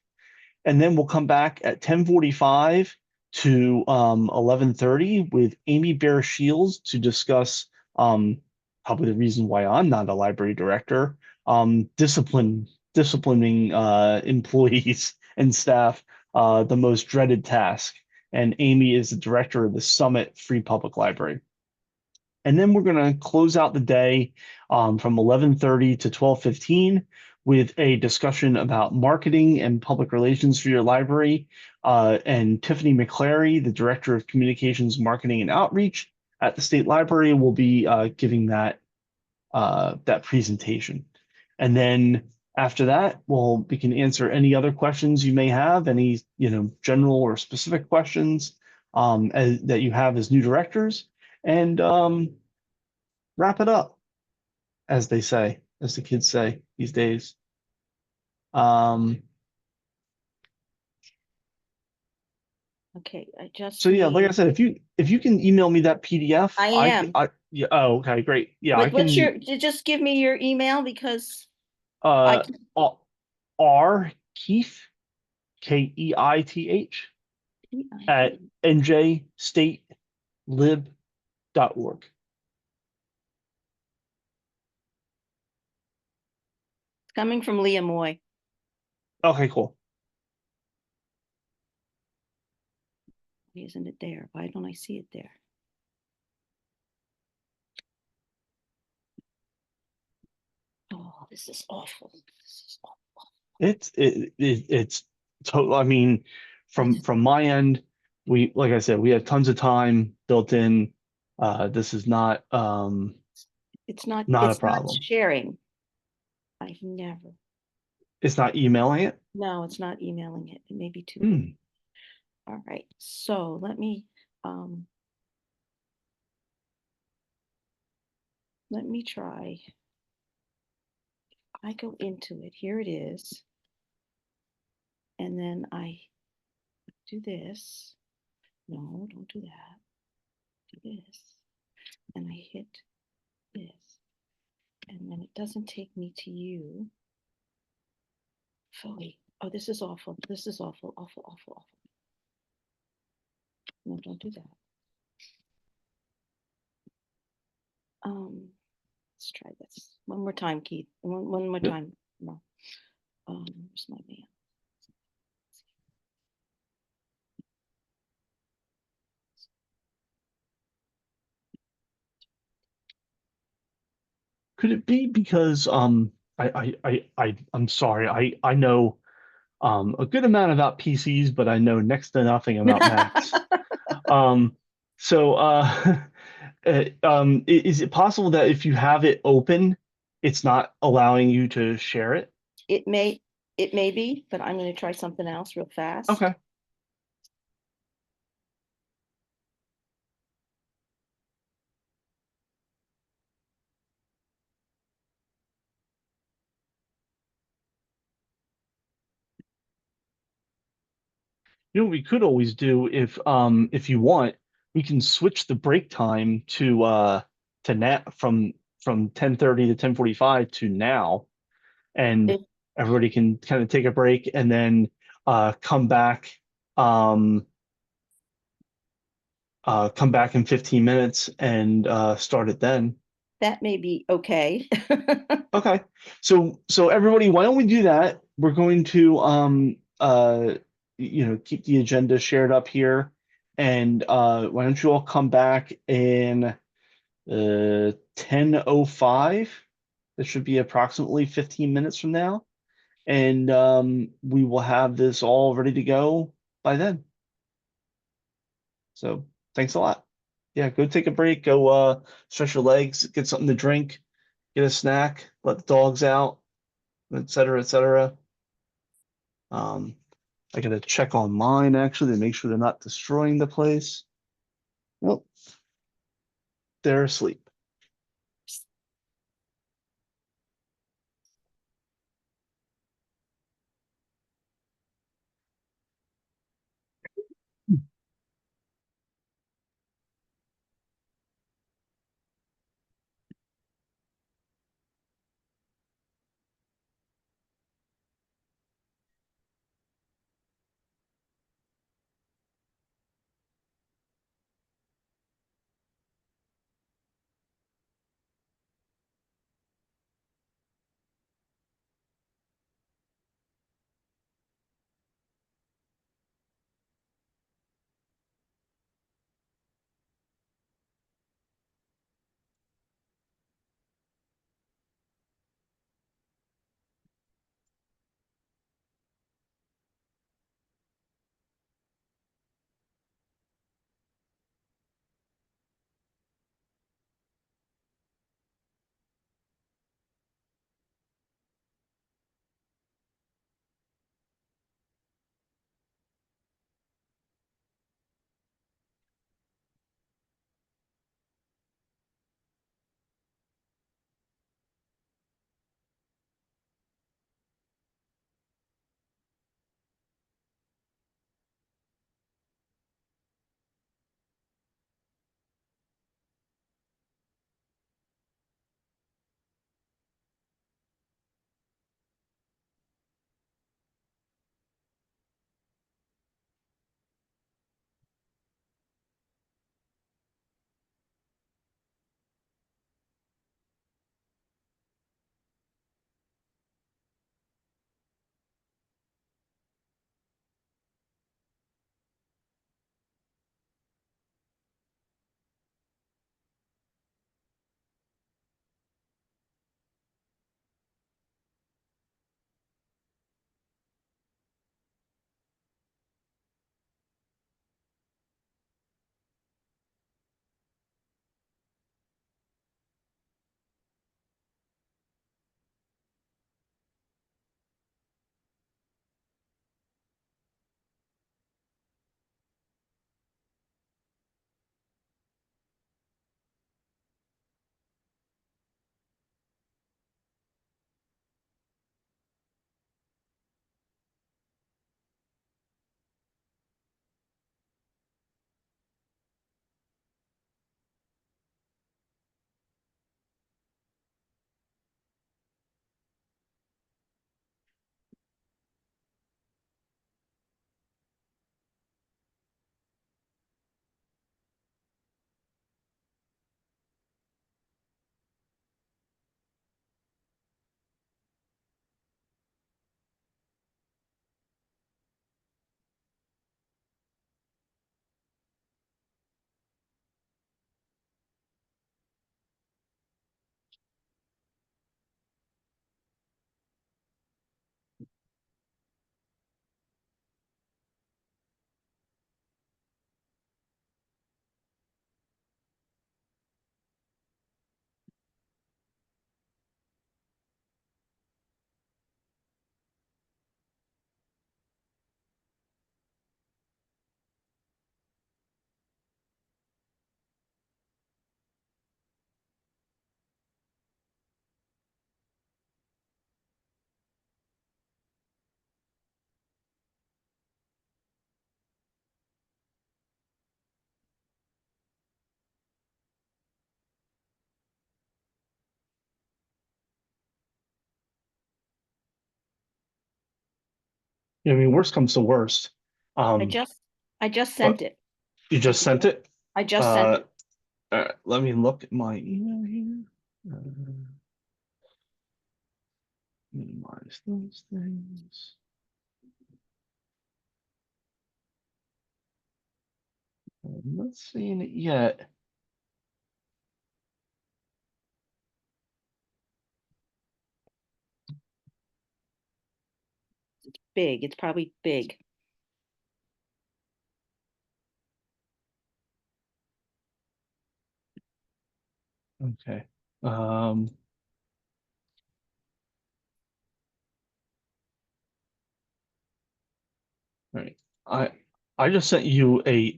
And then we'll come back at 10:45 to 11:30 with Amy Bear Shields to discuss probably the reason why I'm not a library director, disciplining employees and staff, the most dreaded task. And Amy is the director of the Summit Free Public Library. And then we're going to close out the day from 11:30 to 12:15 with a discussion about marketing and public relations for your library. And Tiffany McClary, the Director of Communications, Marketing, and Outreach at the State Library, will be giving that presentation. And then after that, we can answer any other questions you may have, any general or specific questions that you have as new directors, and wrap it up, as they say, as the kids say these days. Okay, I just So yeah, like I need- said, if you can email me that PDF, I am. Yeah. Oh, okay, great. Yeah, I What's can. just give me your email because R Keith, KEITH at njstatelib.org. It's coming from Leah Moy. Okay, cool. Why isn't it there? Why don't I see it there? Oh, this is awful. This is awful. It's total. I mean, from my end, like I said, we have tons of time built in. This is not It's not a problem. sharing. I've never. It's not emailing it. No, it's not emailing it. It may be too. Hmm. All right. So let me try. I go into it. Here it is. And then I do this. No, don't do that. Do this. And I hit this. And then it doesn't take me to you. Fully. Oh, this is awful. This is awful, awful, awful, awful. No, don't do that. Let's try this. One more time, Keith. One more time. No. Where's my man? Could it be because I'm sorry, I know a good amount about PCs, but I know next to nothing about Macs. Is it possible that if you have it open, it's not allowing you to share it? It may be, but I'm going to try something else real fast. Okay. You know what we could always do if you want, we can switch the break time to from 10:30 to 10:45 to now, and If- everybody can kind of take a break and then come back in 15 minutes and start it then. That may be okay. Okay. So everybody, why don't we do that? We're going to keep the agenda shared up here, and why don't you all come back in 10:05? That should be approximately 15 minutes from now, and we will have this all ready to go by then. So thanks a lot. Yeah, go take a break, go stretch your legs, get something to drink, get a snack, let the dogs out, et cetera, et cetera. I gotta check on mine actually to make sure they're not destroying the place. Nope. They're asleep. I mean, worst comes to worst. I just sent it. You just sent it? I just sent it. Let me look at my email here. Minimize those things. I'm not seeing it yet. Big. It's probably big. Okay. Right. I just sent you a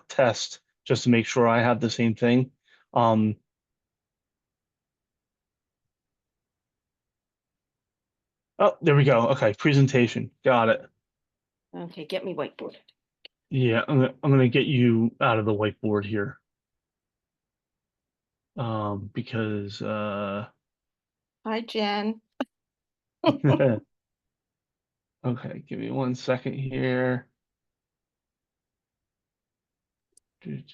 test just to make sure I have the same thing. Oh, there we go. Okay, presentation. Got it. Okay, get me whiteboard. Yeah, I'm gonna get you out of the whiteboard here. Because Hi, Jen. okay, give me 1 second here.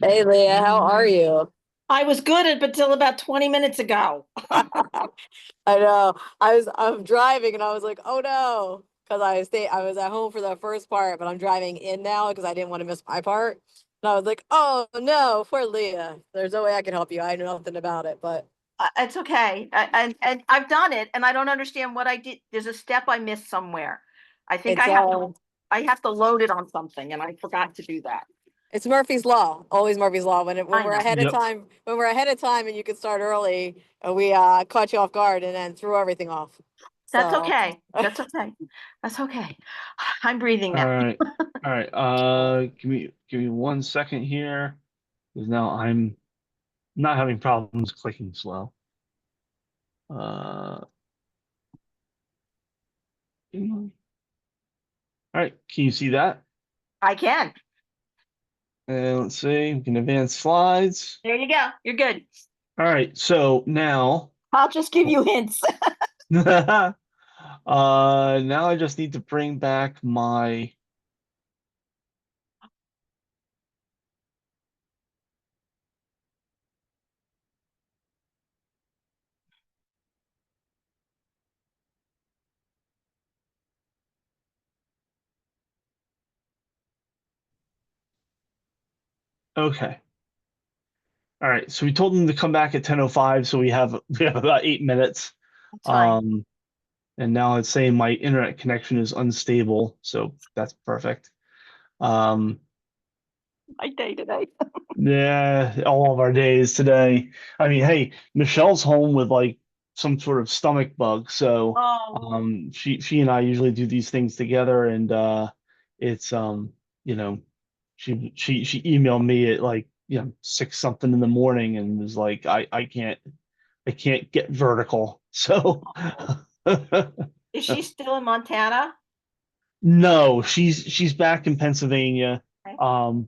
Hey Leah, how are you? I was good up until about 20 minutes ago. I know. I'm driving and I was like, oh no. Because I was at home for the first part, but I'm driving in now because I didn't want to miss my part. And I was like, oh no, poor Leah. There's no way I can help you. I know nothing about it, but It's okay. And I've done it and I don't understand what I did. There's a step I missed somewhere. I think it's I have to load it on something and I forgot to do that. it's Murphy's Law. Always Murphy's Law. When I we're know. ahead Yep. of time, when we're ahead of time and you can start early, we caught you off guard and then threw everything off. That's So- okay. That's okay. That's okay. I'm breathing All now. right. All right. Give me 1 second here. Because now I'm not having problems clicking slow. All right, can you see that? I can. And let's see, we can advance slides. There you go. You're good. All right, so now I'll just give you hints. now I just need to bring back my okay. All right, so we told them to come back at 10:05, so we have about 8 minutes. That's fine. And now it's saying my internet connection is unstable, so that's perfect. My day today. Yeah, all of our days today. I mean, hey, Michelle's home with like some sort of stomach bug, so Oh, she and I usually do these things together, and it's you know, she emailed me at like 6 something in the morning and was like, I can't get vertical. So is she still in Montana? no, she's back in Pennsylvania. Okay.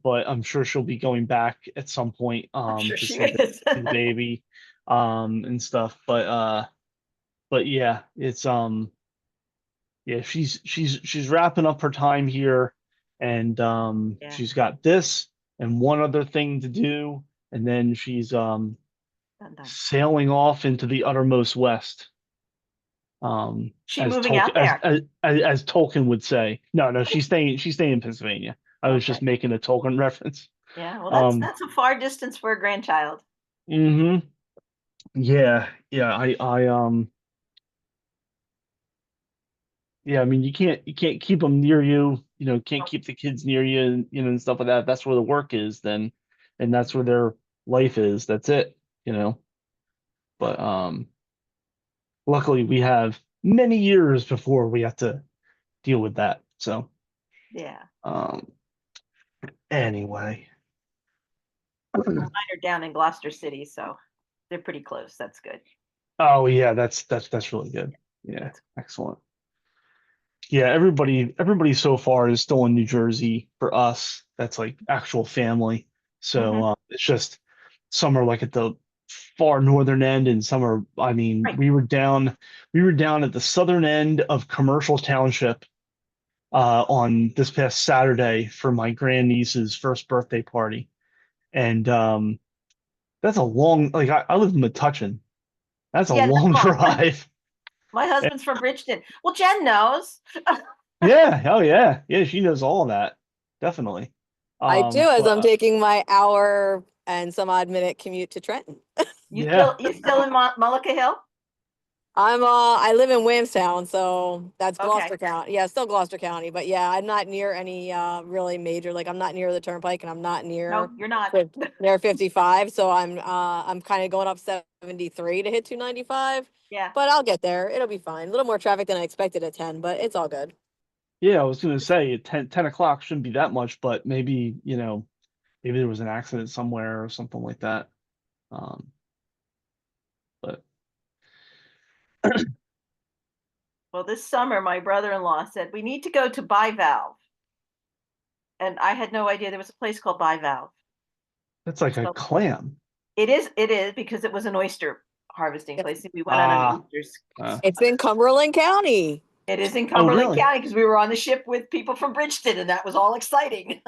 But I'm sure she'll be going back at some point I'm sure to she see is. the baby and stuff. But yeah, it's yeah, she's wrapping up her time here, and Yeah. she's got this and one other thing to do, and then she's Done, done. sailing off into the uttermost west. She As moving out Tolkien, there? as Tolkien would say. No, she's staying in Pennsylvania. I was just Okay. making a Tolkien reference. Yeah, well, that's a far distance for a grandchild. Mm-hmm. Yeah. Yeah, I mean, you can't keep them near you, can't keep the kids near you, and stuff like that. If that's where the work is, then, and that's where their life is. That's it. But luckily we have many years before we have to deal with that. So Yeah. anyway. Mine are down in Gloucester City, so they're pretty close. That's good. Oh yeah, that's really good. Yeah, excellent. Yeah, everybody so far is still in New Jersey for us. That's like actual family. So it's just some are like at the far northern end, and some are. I mean, Right. we were down at the southern end of Commercial Township, on this past Saturday for my grandniece's first birthday party. And that's a long, like I live in Metuchen. That's a Yeah, that's long long. drive. My husband's from Bridgeton. Well, Jen knows. Yeah, oh yeah. Yeah, she knows all of that. Definitely. I do, as But, I'm taking my hour and some odd minute commute to Trenton. yeah. You still in Mullica Hill? I live in Williamstown, so that's Okay. Gloucester County. Yeah, still Gloucester County, but yeah, I'm not near any really major, like I'm not near the turnpike and I'm not near No, you're not. near 55, so I'm kind of going up 73 to hit 295, Yeah. but I'll get there. It'll be fine. A little more traffic than I expected at 10, but it's all good. Yeah, I was gonna say 10 o'clock shouldn't be that much, but maybe, maybe there was an accident somewhere or something like that. But Well, this summer, my brother-in-law said, we need to go to Bivalve. And I had no idea there was a place called Bivalve. that's like a So- clam. It is because it was an oyster harvesting place. We went on Ah. an oysters. It's in Cumberland County. It is in Cumberland really? County because we were on the ship with people from Bridgeton, and that was all exciting.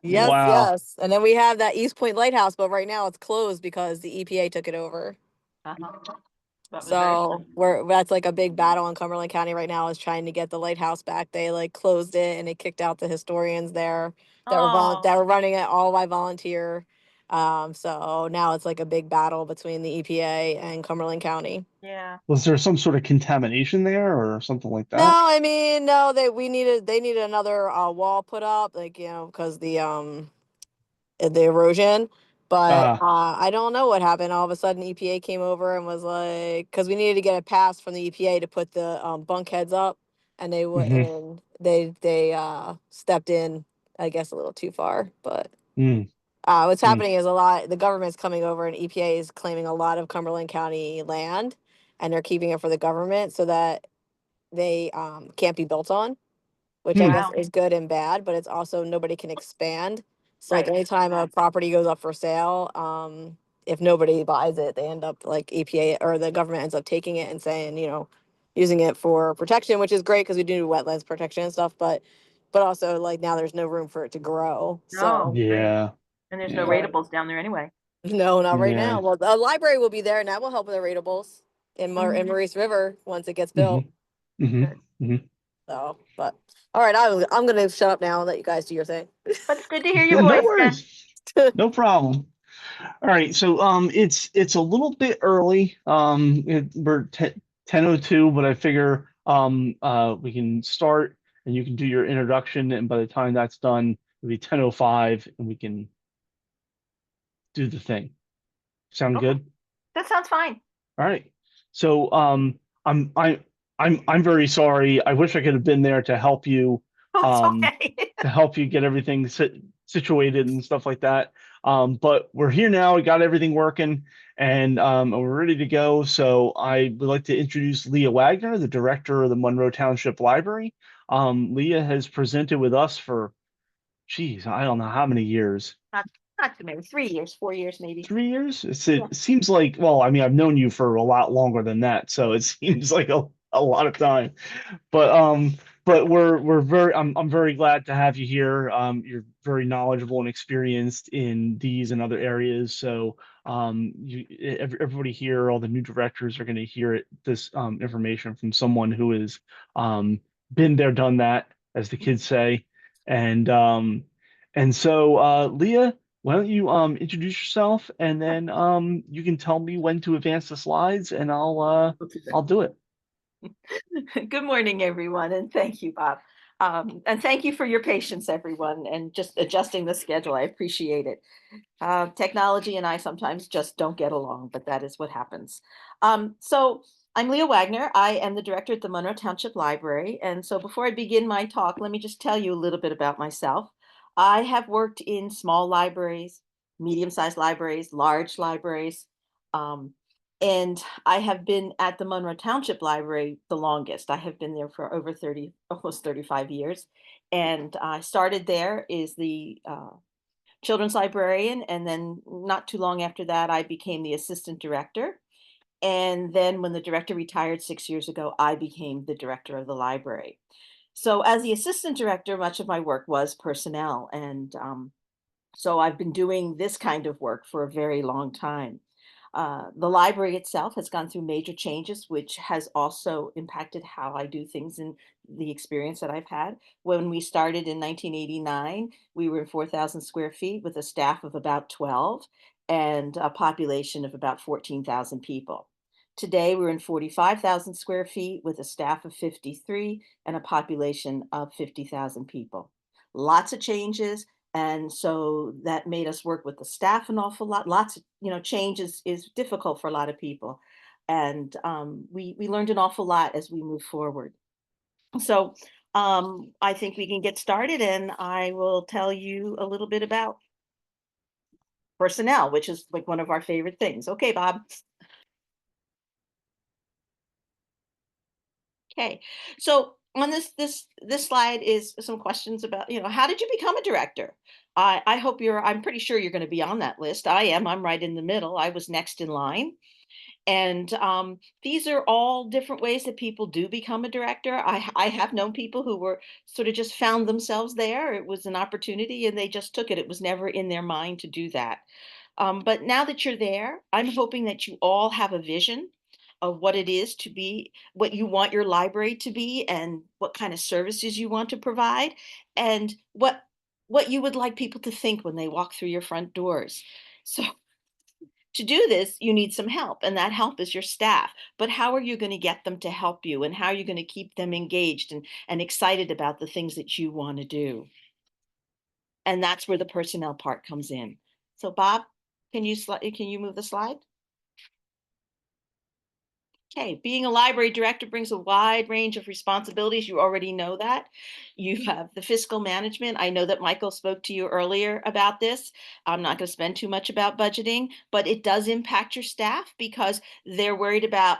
Yes, Wow. yes. And then we have that East Point Lighthouse, but right now it's closed because the EPA took it over. That was very So that's like a big battle in Cumberland County right now, is trying to get the lighthouse back. They like closed it and they kicked out the historians there that were running it all by volunteer. So now it's like a big battle between the EPA and Cumberland County. Yeah. Was there some sort of contamination there or something like No, that? I mean, no, they needed another wall put up, like, because the erosion. But I don't know what happened. All of a sudden, EPA came over and was like, because we needed to get a pass from the EPA to put the bulkheads up, and they would and they stepped in, I guess, a little too far. But what's happening is the government's coming over, and EPA is claiming a lot of Cumberland County land, and they're keeping it for the government so that they can't be built on, which I guess Wow. is good and bad, but it's also nobody can expand. So like Right. anytime a property goes up for sale, if nobody buys it, they end up like EPA or the government ends up taking it and saying, using it for protection, which is great because we do wetlands protection and stuff, but also like now there's no room for it to grow. So Yeah. And there's no Yeah. ratables down there anyway. no, not right Yeah. now. Well, the library will be there and that will help with the ratables in in Maurice River once it gets built. So, but all right, I'm gonna shut up now and let you guys do your thing. But it's good to hear your No voice, Jen. worries. No problem. All right, so it's a little bit early. We're 10:02, but I figure we can start and you can do your introduction, and by the time that's done, it'll be 10:05 and we can do the thing. Sound Okay. good? That sounds fine. All right. So I'm very sorry. I wish I could have been there to help you Oh, it's okay. to help you get everything situated and stuff like that. But we're here now. We got everything working, and we're ready to go. So I would like to introduce Leah Wagner, the director of the Monroe Township Library. Leah has presented with us for, geez, I don't know how many years. Not too many. 3 years, 4 years, maybe. 3 years? It seems like, well, I mean, I've known you for a lot longer than that, so it seems like a lot of time. But we're very I'm very glad to have you here. You're very knowledgeable and experienced in these and other areas. So everybody here, all the new directors are going to hear this information from someone who has been there, done that, as the kids say. And so Leah, why don't you introduce yourself, and then you can tell me when to advance the slides, and I'll do it. Good morning, everyone, and thank you, Bob. And thank you for your patience, everyone, and just adjusting the schedule. I appreciate it. Technology and I sometimes just don't get along, but that is what happens. So I'm Leah Wagner. I am the director at the Monroe Township Library. And so before I begin my talk, let me just tell you a little bit about myself. I have worked in small libraries, medium-sized libraries, large libraries, and I have been at the Monroe Township Library the longest. I have been there for over almost 35 years. And I started there as the children's librarian. And then not too long after that, I became the assistant director. And then when the director retired 6 years ago, I became the director of the library. So as the assistant director, much of my work was personnel. And so I've been doing this kind of work for a very long time. The library itself has gone through major changes, which has also impacted how I do things and the experience that I've had. When we started in 1989, we were in 4,000 square feet with a staff of about 12 and a population of about 14,000 people. Today, we're in 45,000 square feet with a staff of 53 and a population of 50,000 people. Lots of changes. And so that made us work with the staff an awful lot. Lots of, change is difficult for a lot of people. And we learned an awful lot as we move forward. So I think we can get started, and I will tell you a little bit about personnel, which is like one of our favorite things. Okay, Bob. Okay, so on this slide is some questions about, how did you become a director? I hope I'm pretty sure you're going to be on that list. I am. I'm right in the middle. I was next in line. And these are all different ways that people do become a director. I have known people who were sort of just found themselves there. It was an opportunity and they just took it. It was never in their mind to do that. But now that you're there, I'm hoping that you all have a vision of what it is to be, what you want your library to be, and what kind of services you want to provide, and what you would like people to think when they walk through your front doors. So to do this, you need some help, and that help is your staff. But how are you going to get them to help you, and how are you going to keep them engaged and excited about the things that you want to do? And that's where the personnel part comes in. So Bob, can you move the slide? Okay, being a library director brings a wide range of responsibilities. You already know that. You have the fiscal management. I know that Michael spoke to you earlier about this. I'm not going to spend too much about budgeting, but it does impact your staff because they're worried about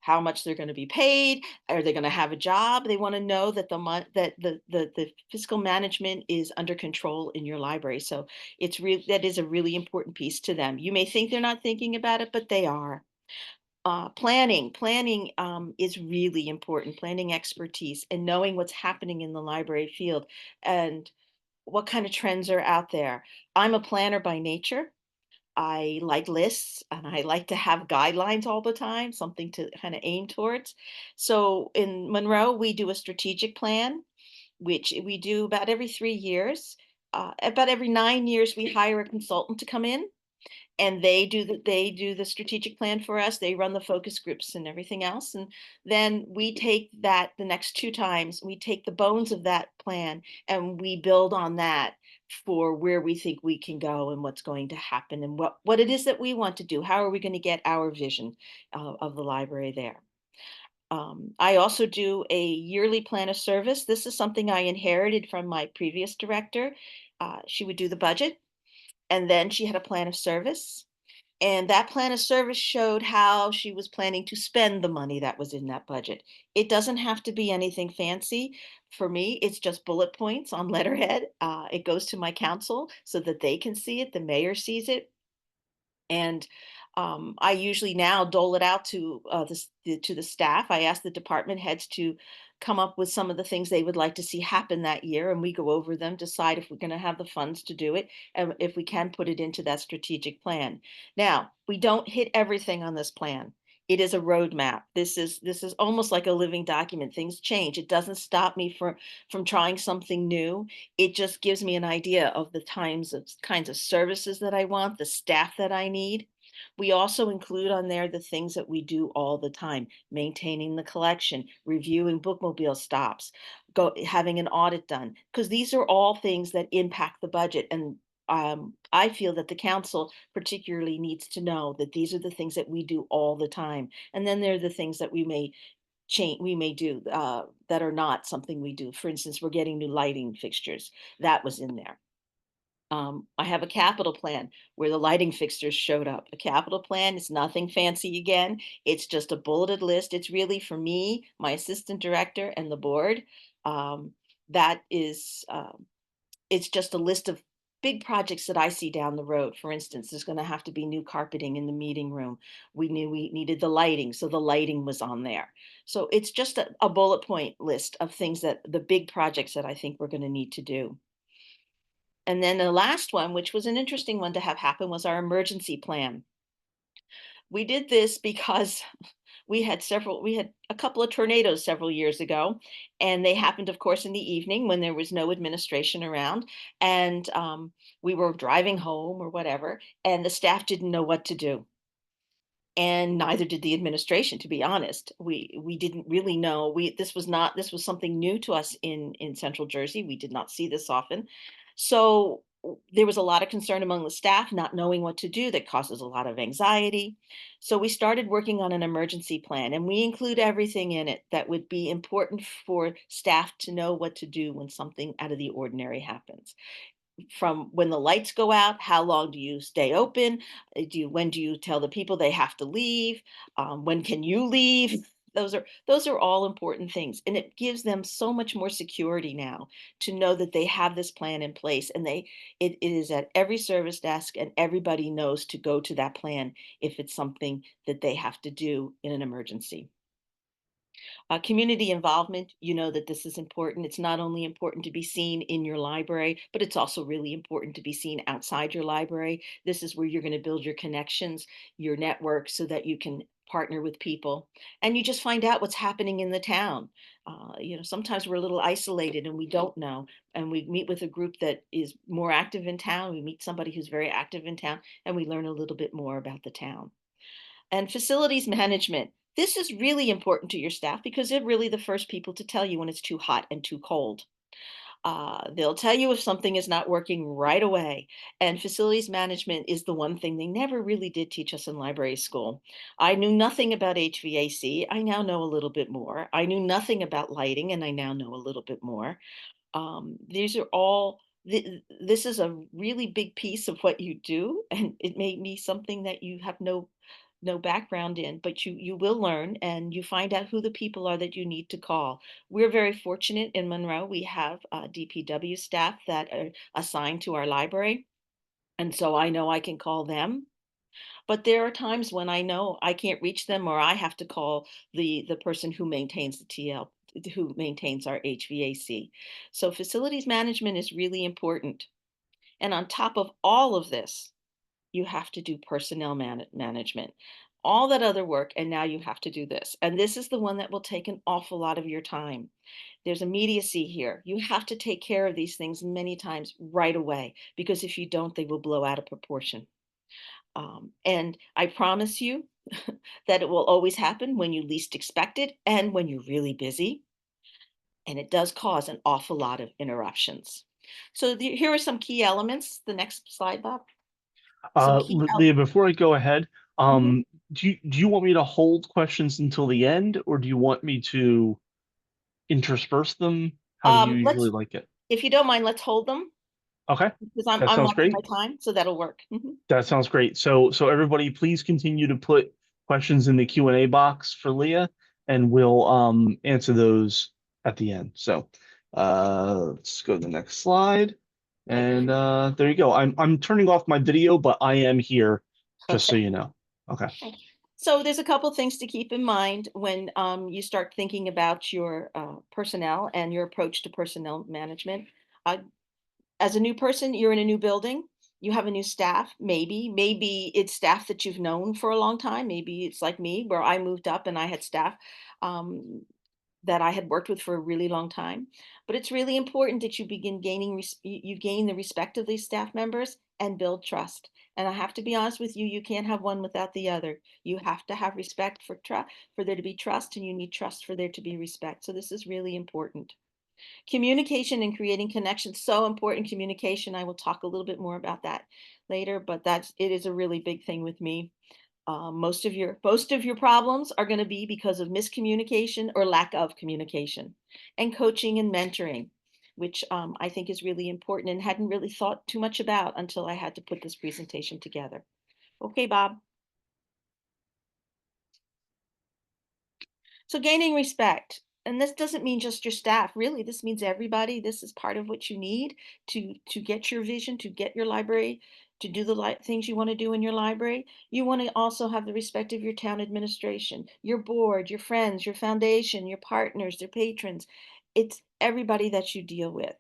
how much they're going to be paid. Are they going to have a job? They want to know that the fiscal management is under control in your library. So that is a really important piece to them. You may think they're not thinking about it, but they are. Planning is really important. Planning expertise and knowing what's happening in the library field and what kind of trends are out there. I'm a planner by nature. I like lists and I like to have guidelines all the time, something to kind of aim towards. So in Monroe, we do a strategic plan, which we do about every 3 years. About every 9 years, we hire a consultant to come in and they do the strategic plan for us. They run the focus groups and everything else. And then we take that the next 2 times, we take the bones of that plan and we build on that for where we think we can go and what's going to happen and what it is that we want to do. How are we going to get our vision of the library there? I also do a yearly plan of service. This is something I inherited from my previous director. She would do the budget, and then she had a plan of service. And that plan of service showed how she was planning to spend the money that was in that budget. It doesn't have to be anything fancy. For me, it's just bullet points on letterhead. It goes to my council so that they can see it. The mayor sees it. And I usually now dole it out to the staff. I ask the department heads to come up with some of the things they would like to see happen that year, and we go over them, decide if we're going to have the funds to do it, and if we can put it into that strategic plan. Now, we don't hit everything on this plan. It is a roadmap. This is almost like a living document. Things change. It doesn't stop me from trying something new. It just gives me an idea of the kinds of services that I want, the staff that I need. We also include on there the things that we do all the time: maintaining the collection, reviewing bookmobile stops, having an audit done, because these are all things that impact the budget. And I feel that the council particularly needs to know that these are the things that we do all the time. And then there are the things that we may do that are not something we do. For instance, we're getting new lighting fixtures. That was in there. I have a capital plan where the lighting fixtures showed up. A capital plan is nothing fancy again. It's just a bulleted list. It's really for me, my assistant director, and the board. That is, it's just a list of big projects that I see down the road. For instance, there's going to have to be new carpeting in the meeting room. We knew we needed the lighting, so the lighting was on there. So it's just a bullet point list of things that the big projects that I think we're going to need to do. And then the last one, which was an interesting one to have happen, was our emergency plan. We did this because we had a couple of tornadoes several years ago, and they happened, of course, in the evening when there was no administration around, and we were driving home or whatever, and the staff didn't know what to do. And neither did the administration, to be honest. We didn't really know. This was something new to us in Central Jersey. We did not see this often. So there was a lot of concern among the staff not knowing what to do. That causes a lot of anxiety. So we started working on an emergency plan, and we include everything in it that would be important for staff to know what to do when something out of the ordinary happens. From when the lights go out, how long do you stay open? When do you tell the people they have to leave? When can you leave? Those are all important things, and it gives them so much more security now to know that they have this plan in place, and it is at every service desk, and everybody knows to go to that plan if it's something that they have to do in an emergency. Community involvement, you know that this is important. It's not only important to be seen in your library, but it's also really important to be seen outside your library. This is where you're going to build your connections, your network, so that you can partner with people, and you just find out what's happening in the town. Sometimes we're a little isolated and we don't know, and we meet with a group that is more active in town. We meet somebody who's very active in town, and we learn a little bit more about the town. And facilities management. This is really important to your staff because they're really the first people to tell you when it's too hot and too cold. They'll tell you if something is not working right away. And facilities management is the one thing they never really did teach us in library school. I knew nothing about HVAC. I now know a little bit more. I knew nothing about lighting, and I now know a little bit more. These are all, this is a really big piece of what you do, and it may be something that you have no background in, but you will learn, and you find out who the people are that you need to call. We're very fortunate in Monroe. We have DPW staff that are assigned to our library, and so I know I can call them. But there are times when I know I can't reach them, or I have to call the person who maintains the TL, who maintains our HVAC. So facilities management is really important. And on top of all of this, you have to do personnel management, all that other work, and now you have to do this. And this is the one that will take an awful lot of your time. There's immediacy here. You have to take care of these things many times right away, because if you don't, they will blow out of proportion. And I promise you that it will always happen when you least expect it and when you're really busy. And it does cause an awful lot of interruptions. So here are some key elements. The next slide, Bob. Leah, before I go ahead, Mhm. do you want me to hold questions until the end, or do you want me to intersperse them? How do you usually like it? If you don't mind, let's hold them, Okay, because that I'm sounds watching great. my time, so that'll work. That sounds great. So everybody, please continue to put questions in the Q&A box for Leah, and we'll answer those at the end. So let's go to the next slide. And there you go. I'm turning off my video, but I am here, just so Okay. you know. Okay. So there's a couple things to keep in mind when you start thinking about your personnel and your approach to personnel management. As a new person, you're in a new building, you have a new staff, maybe it's staff that you've known for a long time. Maybe it's like me, where I moved up and I had staff that I had worked with for a really long time. But it's really important that you begin gaining, you gain the respect of these staff members and build trust. And I have to be honest with you, you can't have one without the other. You have to have respect for there to be trust, and you need trust for there to be respect. So this is really important. Communication and creating connections, so important. Communication, I will talk a little bit more about that later, but it is a really big thing with me. Most of your problems are going to be because of miscommunication or lack of communication. And coaching and mentoring, which I think is really important and hadn't really thought too much about until I had to put this presentation together. Okay, Bob. So gaining respect. and this doesn't mean just your staff, really, this means everybody. This is part of what you need to get your vision, to get your library, to do the things you want to do in your library. You want to also have the respect of your town administration, your board, your friends, your foundation, your partners, their patrons. It's everybody that you deal with.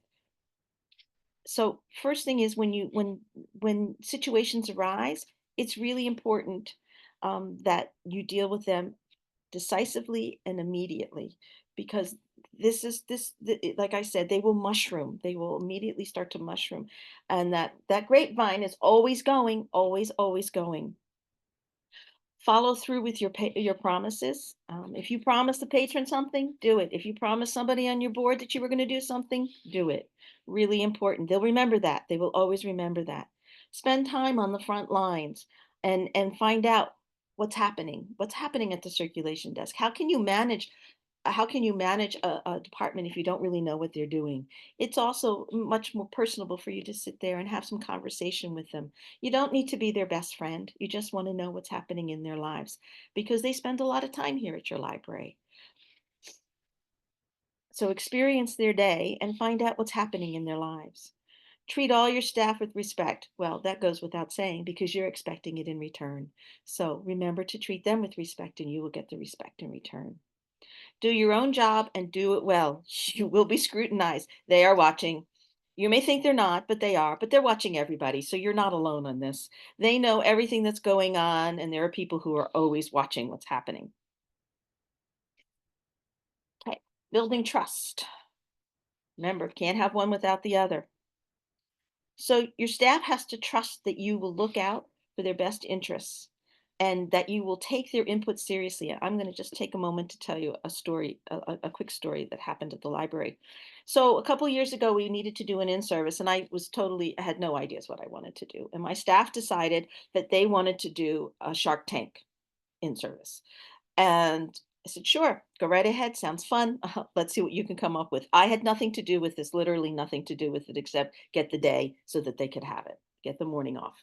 So first thing is when situations arise, it's really important that you deal with them decisively and immediately, because like I said, they will mushroom. They will immediately start to mushroom, and that grapevine is always going, always going. Follow through with your promises. If you promise the patron something, do it. If you promise somebody on your board that you were going to do something, do it. Really important. They'll remember that. They will always remember that. Spend time on the front lines and find out what's happening at the circulation desk. How can you manage a department if you don't really know what they're doing? It's also much more personable for you to sit there and have some conversation with them. You don't need to be their best friend. You just want to know what's happening in their lives, because they spend a lot of time here at your library. So experience their day and find out what's happening in their lives. Treat all your staff with respect. Well, that goes without saying because you're expecting it in return. So remember to treat them with respect and you will get the respect in return. Do your own job and do it well. You will be scrutinized. They are watching. You may think they're not, but they are. But they're watching everybody, so you're not alone on this. They know everything that's going on, and there are people who are always watching what's happening. Okay, building trust. Remember, can't have one without the other. So your staff has to trust that you will look out for their best interests and that you will take their input seriously. I'm going to just take a moment to tell you a story, a quick story that happened at the library. So a couple of years ago, we needed to do an in-service, and I had no ideas what I wanted to do. And my staff decided that they wanted to do a Shark Tank in-service. And I said, sure, go right ahead. Sounds fun. Let's see what you can come up with. I had nothing to do with this, literally nothing to do with it, except get the day so that they could have it, get the morning off.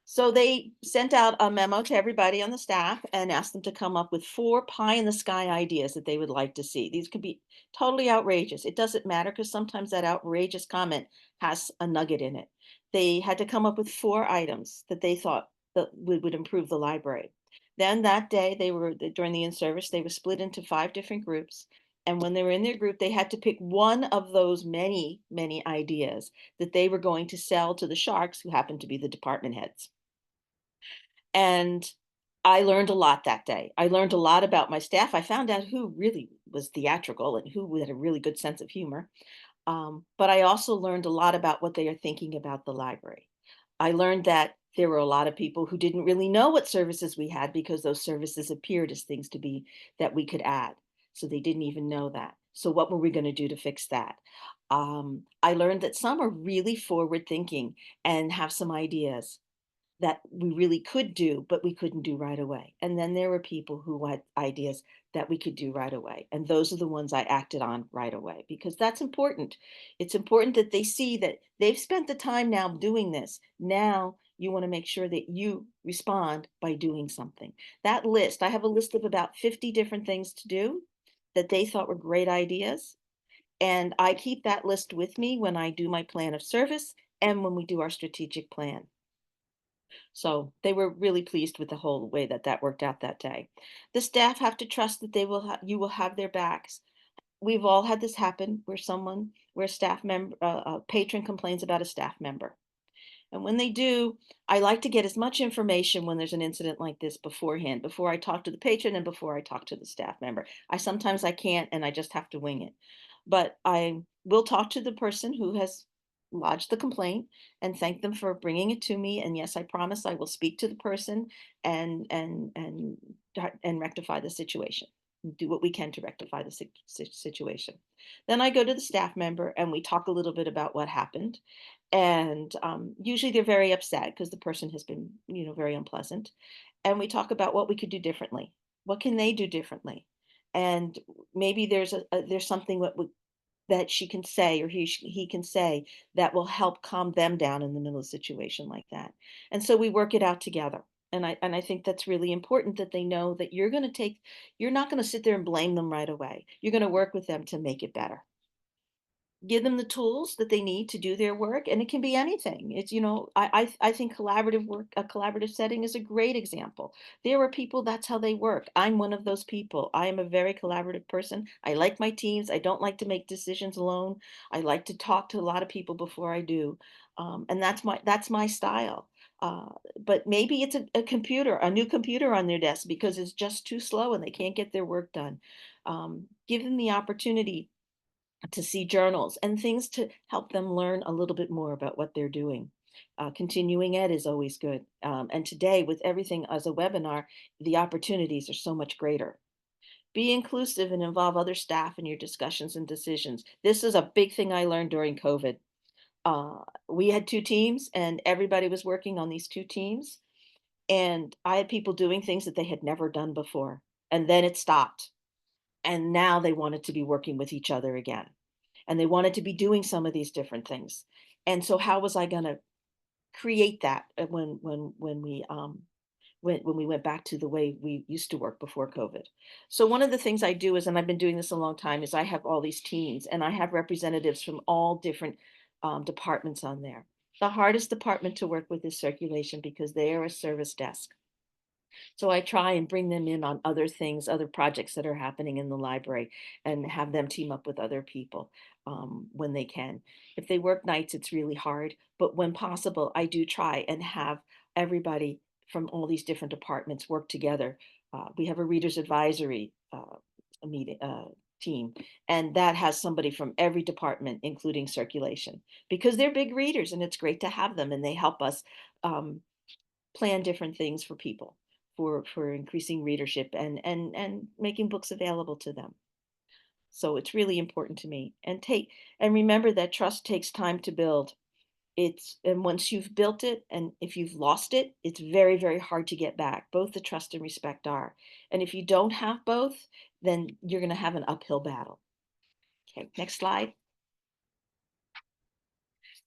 So they sent out a memo to everybody on the staff and asked them to come up with 4 pie in the sky ideas that they would like to see. These could be totally outrageous. It doesn't matter because sometimes that outrageous comment has a nugget in it. They had to come up with 4 items that they thought that would improve the library. Then that day, during the in-service, they were split into 5 different groups. And when they were in their group, they had to pick one of those many, many ideas that they were going to sell to the sharks, who happened to be the department heads. And I learned a lot that day. I learned a lot about my staff. I found out who really was theatrical and who had a really good sense of humor. But I also learned a lot about what they are thinking about the library. I learned that there were a lot of people who didn't really know what services we had because those services appeared as things to be that we could add. So they didn't even know that. So what were we going to do to fix that? I learned that some are really forward thinking and have some ideas that we really could do, but we couldn't do right away. And then there were people who had ideas that we could do right away. And those are the ones I acted on right away because that's important. It's important that they see that they've spent the time now doing this. Now you want to make sure that you respond by doing something. That list, I have a list of about 50 different things to do that they thought were great ideas. And I keep that list with me when I do my plan of service and when we do our strategic plan. So they were really pleased with the whole way that worked out that day. The staff have to trust that you will have their backs. We've all had this happen where a staff member, a patron complains about a staff member. And when they do, I like to get as much information when there's an incident like this beforehand, before I talk to the patron and before I talk to the staff member. Sometimes I can't and I just have to wing it. But I will talk to the person who has lodged the complaint and thank them for bringing it to me. And yes, I promise I will speak to the person and rectify the situation. Do what we can to rectify the situation. Then I go to the staff member and we talk a little bit about what happened. And usually they're very upset because the person has been, very unpleasant. And we talk about what we could do differently. What can they do differently? And maybe there's something that she can say or he can say that will help calm them down in the middle of a situation like that. And so we work it out together. And I think that's really important that they know that you're not going to sit there and blame them right away. You're going to work with them to make it better. Give them the tools that they need to do their work, and it can be anything. It's, I think collaborative work, a collaborative setting is a great example. There are people, that's how they work. I'm one of those people. I am a very collaborative person. I like my teams. I don't like to make decisions alone. I like to talk to a lot of people before I do. And that's my style. But maybe it's a new computer on their desk because it's just too slow and they can't get their work done. Give them the opportunity to see journals and things to help them learn a little bit more about what they're doing. Continuing ed is always good. And today, with everything as a webinar, the opportunities are so much greater. Be inclusive and involve other staff in your discussions and decisions. This is a big thing I learned during COVID. We had 2 teams and everybody was working on these 2 teams. And I had people doing things that they had never done before. And then it stopped. And now they wanted to be working with each other again. And they wanted to be doing some of these different things. And so how was I going to create that when we went back to the way we used to work before COVID? So one of the things I do is, and I've been doing this a long time, is I have all these teams and I have representatives from all different departments on there. The hardest department to work with is circulation because they are a service desk. So I try and bring them in on other things, other projects that are happening in the library, and have them team up with other people when they can. If they work nights, it's really hard, but when possible, I do try and have everybody from all these different departments work together. We have a readers advisory team, and that has somebody from every department, including circulation, because they're big readers, and it's great to have them, and they help us plan different things for people, for increasing readership and making books available to them. So it's really important to me. And remember that trust takes time to build. And once you've built it, and if you've lost it, it's very, very hard to get back. Both the trust and respect are. And if you don't have both, then you're going to have an uphill battle. Okay, next slide.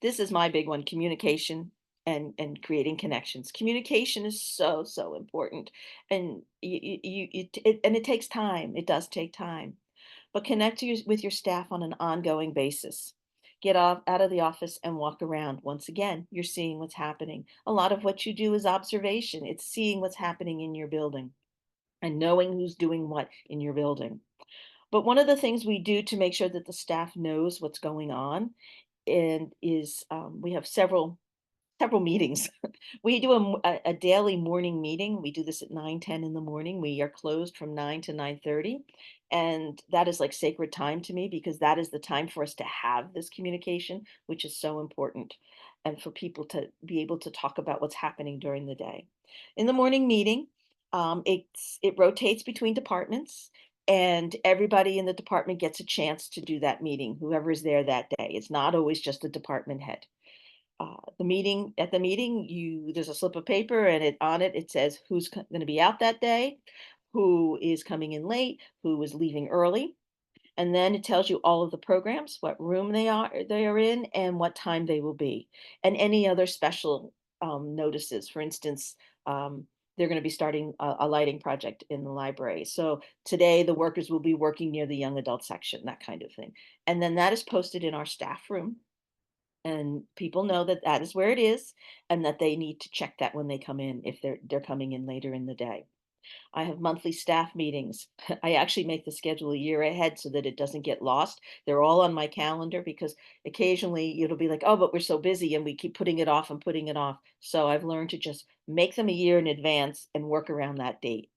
This is my big one: communication and creating connections. Communication is so, so important. And it takes time. It does take time. But connect with your staff on an ongoing basis. Get out of the office and walk around. Once again, you're seeing what's happening. A lot of what you do is observation. It's seeing what's happening in your building and knowing who's doing what in your building. But one of the things we do to make sure that the staff knows what's going on is we have several meetings. We do a daily morning meeting. We do this at 9:10 in the morning. We are closed from 9 to 9:30. And that is like sacred time to me because that is the time for us to have this communication, which is so important. And for people to be able to talk about what's happening during the day. In the morning meeting, it rotates between departments. And everybody in the department gets a chance to do that meeting, whoever is there that day. It's not always just the department head. At the meeting, there's a slip of paper, and on it says who's going to be out that day, who is coming in late, who is leaving early, and then it tells you all of the programs, what room they are in, and what time they will be, and any other special notices. For instance, they're going to be starting a lighting project in the library. So today the workers will be working near the young adult section, that kind of thing. And then that is posted in our staff room. And people know that that is where it is and that they need to check that when they come in, if they're coming in later in the day. I have monthly staff meetings. I actually make the schedule a year ahead so that it doesn't get lost. They're all on my calendar because occasionally it'll be like, oh, but we're so busy and we keep putting it off and putting it off. So I've learned to just make them a year in advance and work around that date.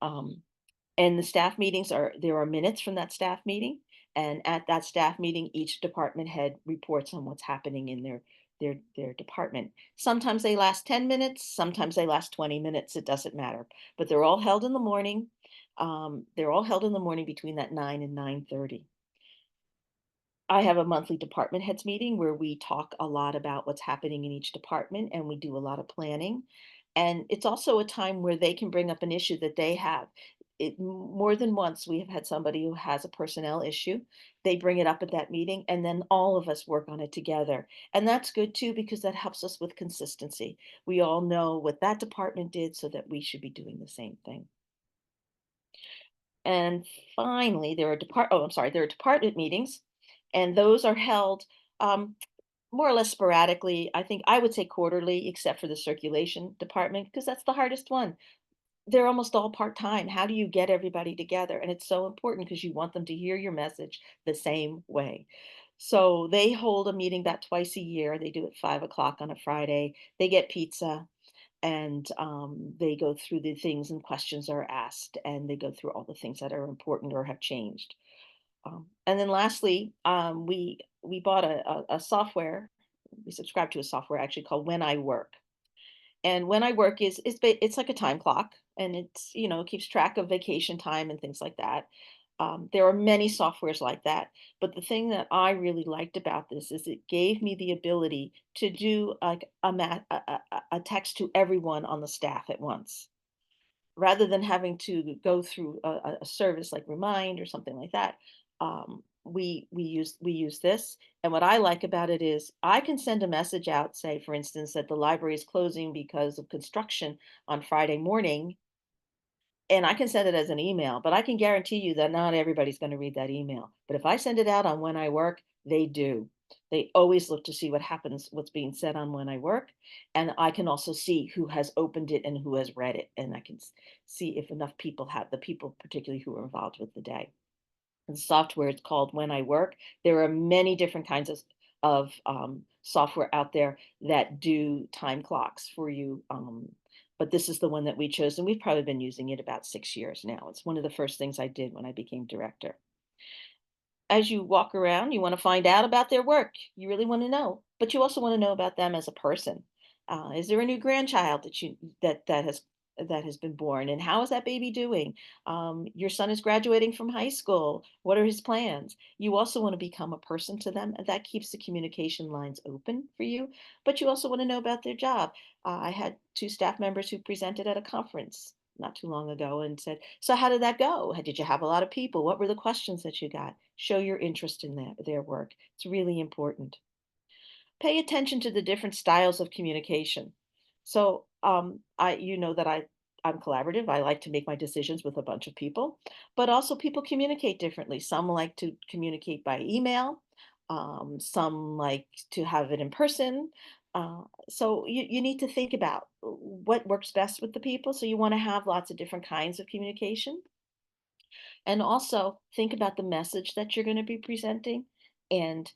And the staff meetings there are minutes from that staff meeting. And at that staff meeting, each department head reports on what's happening in their department. Sometimes they last 10 minutes, sometimes they last 20 minutes, it doesn't matter. But they're all held in the morning. They're all held in the morning between that 9 and 9:30. I have a monthly department heads meeting where we talk a lot about what's happening in each department and we do a lot of planning. And it's also a time where they can bring up an issue that they have. more than once, we have had somebody who has a personnel issue. They bring it up at that meeting, and then all of us work on it together. And that's good too, because that helps us with consistency. We all know what that department did, so that we should be doing the same thing. And finally, there are department meetings, and those are held more or less sporadically. I think I would say quarterly, except for the circulation department, because that's the hardest one. They're almost all part-time. How do you get everybody together? And it's so important because you want them to hear your message the same way. So they hold a meeting about twice a year. They do it 5 o'clock on a Friday. They get pizza, and they go through the things, and questions are asked, and they go through all the things that are important or have changed. And then lastly, we bought a software. We subscribed to a software actually called When I Work. And When I Work it's like a time clock, and it's, it keeps track of vacation time and things like that. There are many softwares like that, but the thing that I really liked about this is it gave me the ability to do like a text to everyone on the staff at once, rather than having to go through a service like Remind or something like that. We use this, and what I like about it is I can send a message out, say for instance that the library is closing because of construction on Friday morning, and I can send it as an email, but I can guarantee you that not everybody's going to read that email. But if I send it out on When I Work, they do. They always look to see what's being said on When I Work. And I can also see who has opened it and who has read it. And I can see if enough people have, the people particularly who are involved with the day. And the software is called When I Work. There are many different kinds of software out there that do time clocks for you. But this is the one that we chose, and we've probably been using it about 6 years now. It's one of the first things I did when I became director. As you walk around, you want to find out about their work. You really want to know, but you also want to know about them as a person. Is there a new grandchild that has been born, and how is that baby doing? Your son is graduating from high school. What are his plans? You also want to become a person to them, and that keeps the communication lines open for you. But you also want to know about their job. I had 2 staff members who presented at a conference not too long ago and said, so how did that go? Did you have a lot of people? What were the questions that you got? Show your interest in their work. It's really important. Pay attention to the different styles of communication. So I'm collaborative. I like to make my decisions with a bunch of people, but also people communicate differently. Some like to communicate by email. Some like to have it in person. So you need to think about what works best with the people. So you want to have lots of different kinds of communication. And also think about the message that you're going to be presenting, and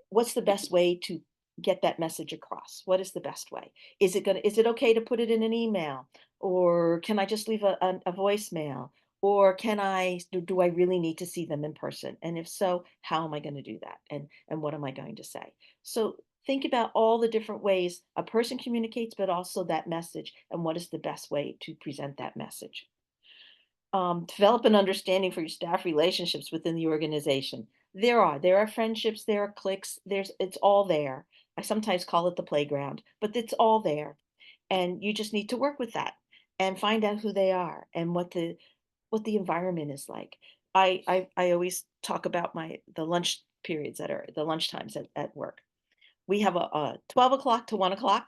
what's the best way to get that message across? What is the best way? Is it okay to put it in an email, or can I just leave a voicemail, or do I really need to see them in person? And if so, how am I going to do that? And what am I going to say? So think about all the different ways a person communicates, but also that message, and what is the best way to present that message. Develop an understanding for your staff relationships within the organization. There are friendships, there are cliques, it's all there. I sometimes call it the playground, but it's all there. And you just need to work with that and find out who they are and what the environment is like. I always talk about the lunch periods that are the lunch times at work. We have a 12 o'clock to 1 o'clock,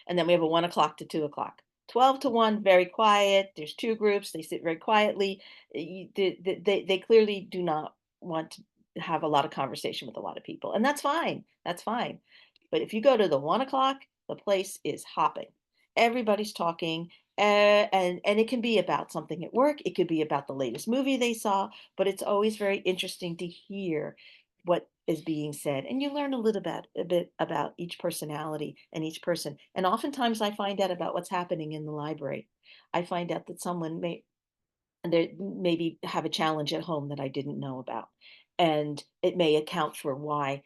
and then we have a 1 o'clock to 2 o'clock. 12 to 1, very quiet. There's 2 groups. They sit very quietly. They clearly do not want to have a lot of conversation with a lot of people. And that's fine. That's fine. But if you go to the 1 o'clock, the place is hopping. Everybody's talking. And it can be about something at work. It could be about the latest movie they saw. But it's always very interesting to hear what is being said, and you learn a bit about each personality and each person. And oftentimes I find out about what's happening in the library. I find out that someone maybe have a challenge at home that I didn't know about, and it may account for why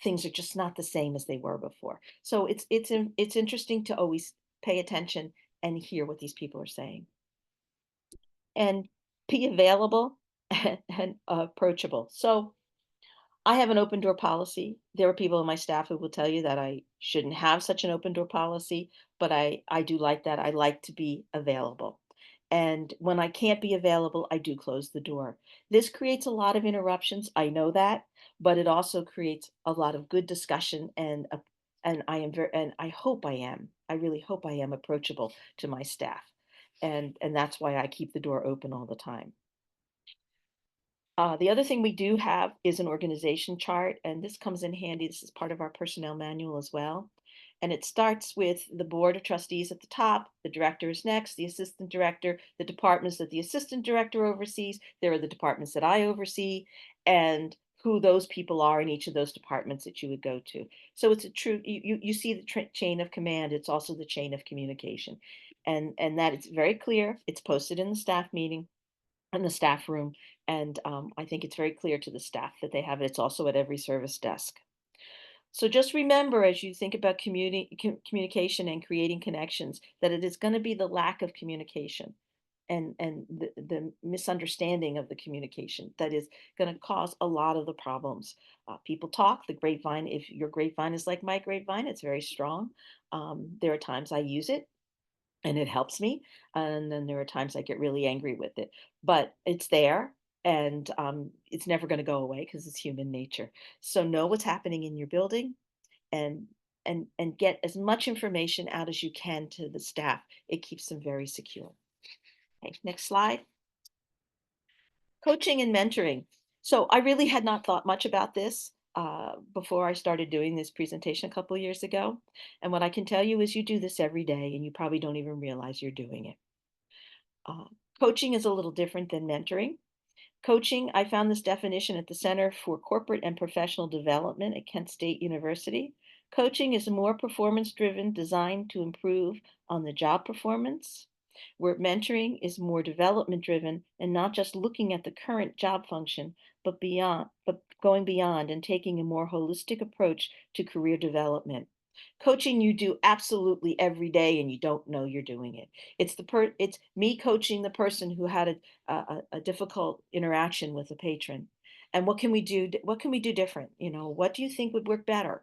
things are just not the same as they were before. So it's interesting to always pay attention and hear what these people are saying, and be available and approachable. So I have an open door policy. There are people in my staff who will tell you that I shouldn't have such an open door policy, but I do like that. I like to be available. And when I can't be available, I do close the door. This creates a lot of interruptions. I know that, but it also creates a lot of good discussion and I am very, and I hope I really hope I am approachable to my staff. And that's why I keep the door open all the time. The other thing we do have is an organization chart, and this comes in handy. This is part of our personnel manual as well. And it starts with the board of trustees at the top, the director is next, the assistant director, the departments that the assistant director oversees. There are the departments that I oversee, and who those people are in each of those departments that you would go to. So it's a true, you see the chain of command, it's also the chain of communication. And that it's very clear, it's posted in the staff meeting, in the staff room. And I think it's very clear to the staff that they have it. It's also at every service desk. So just remember, as you think about communication and creating connections, that it is going to be the lack of communication and the misunderstanding of the communication that is going to cause a lot of the problems. People talk, the grapevine, if your grapevine is like my grapevine, it's very strong. There are times I use it and it helps me. And then there are times I get really angry with it, but it's there and it's never going to go away because it's human nature. So know what's happening in your building and and get as much information out as you can to the staff. It keeps them very secure. Okay, next slide. Coaching and mentoring. So I really had not thought much about this before I started doing this presentation a couple of years ago. And what I can tell you is you do this every day and you probably don't even realize you're doing it. Coaching is a little different than mentoring. Coaching, I found this definition at the Center for Corporate and Professional Development at Kent State University. Coaching is more performance-driven, designed to improve on the job performance, where mentoring is more development-driven and not just looking at the current job function, but going beyond and taking a more holistic approach to career development. Coaching you do absolutely every day and you don't know you're doing it. It's me coaching the person who had a difficult interaction with a patron. And what can we do? What can we do different? You know, what do you think would work better?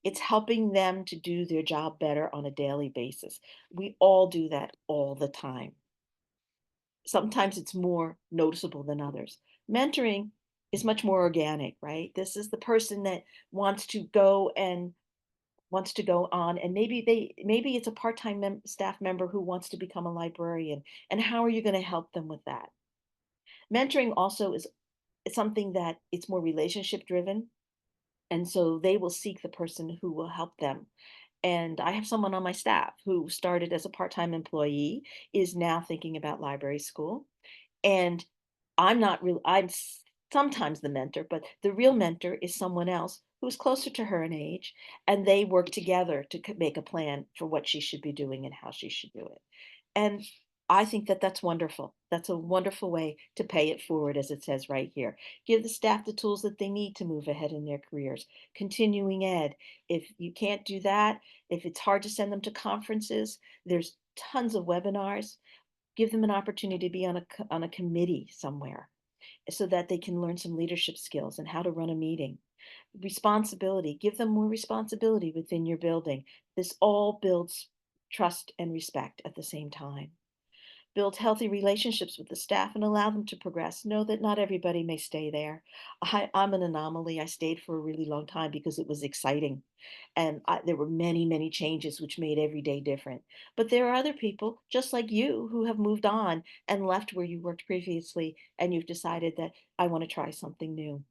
It's helping them to do their job better on a daily basis. We all do that all the time. Sometimes it's more noticeable than others. Mentoring is much more organic, right? This is the person that wants to go on and maybe it's a part-time staff member who wants to become a librarian, and how are you going to help them with that? Mentoring also is something that it's more relationship driven, and so they will seek the person who will help them. And I have someone on my staff who started as a part-time employee, is now thinking about library school, and I'm sometimes the mentor, but the real mentor is someone else who's closer to her in age, and they work together to make a plan for what she should be doing and how she should do it. And I think that that's wonderful. That's a wonderful way to pay it forward, as it says right here. Give the staff the tools that they need to move ahead in their careers. Continuing ed, if you can't do that, if it's hard to send them to conferences, there's tons of webinars. Give them an opportunity to be on a committee somewhere so that they can learn some leadership skills and how to run a meeting. Responsibility, give them more responsibility within your building. This all builds trust and respect at the same time. Build healthy relationships with the staff and allow them to progress. Know that not everybody may stay there. I'm an anomaly. I stayed for a really long time because it was exciting. And there were many, many changes which made every day different. But there are other people just like you who have moved on and left where you worked previously, and you've decided that I want to try something new.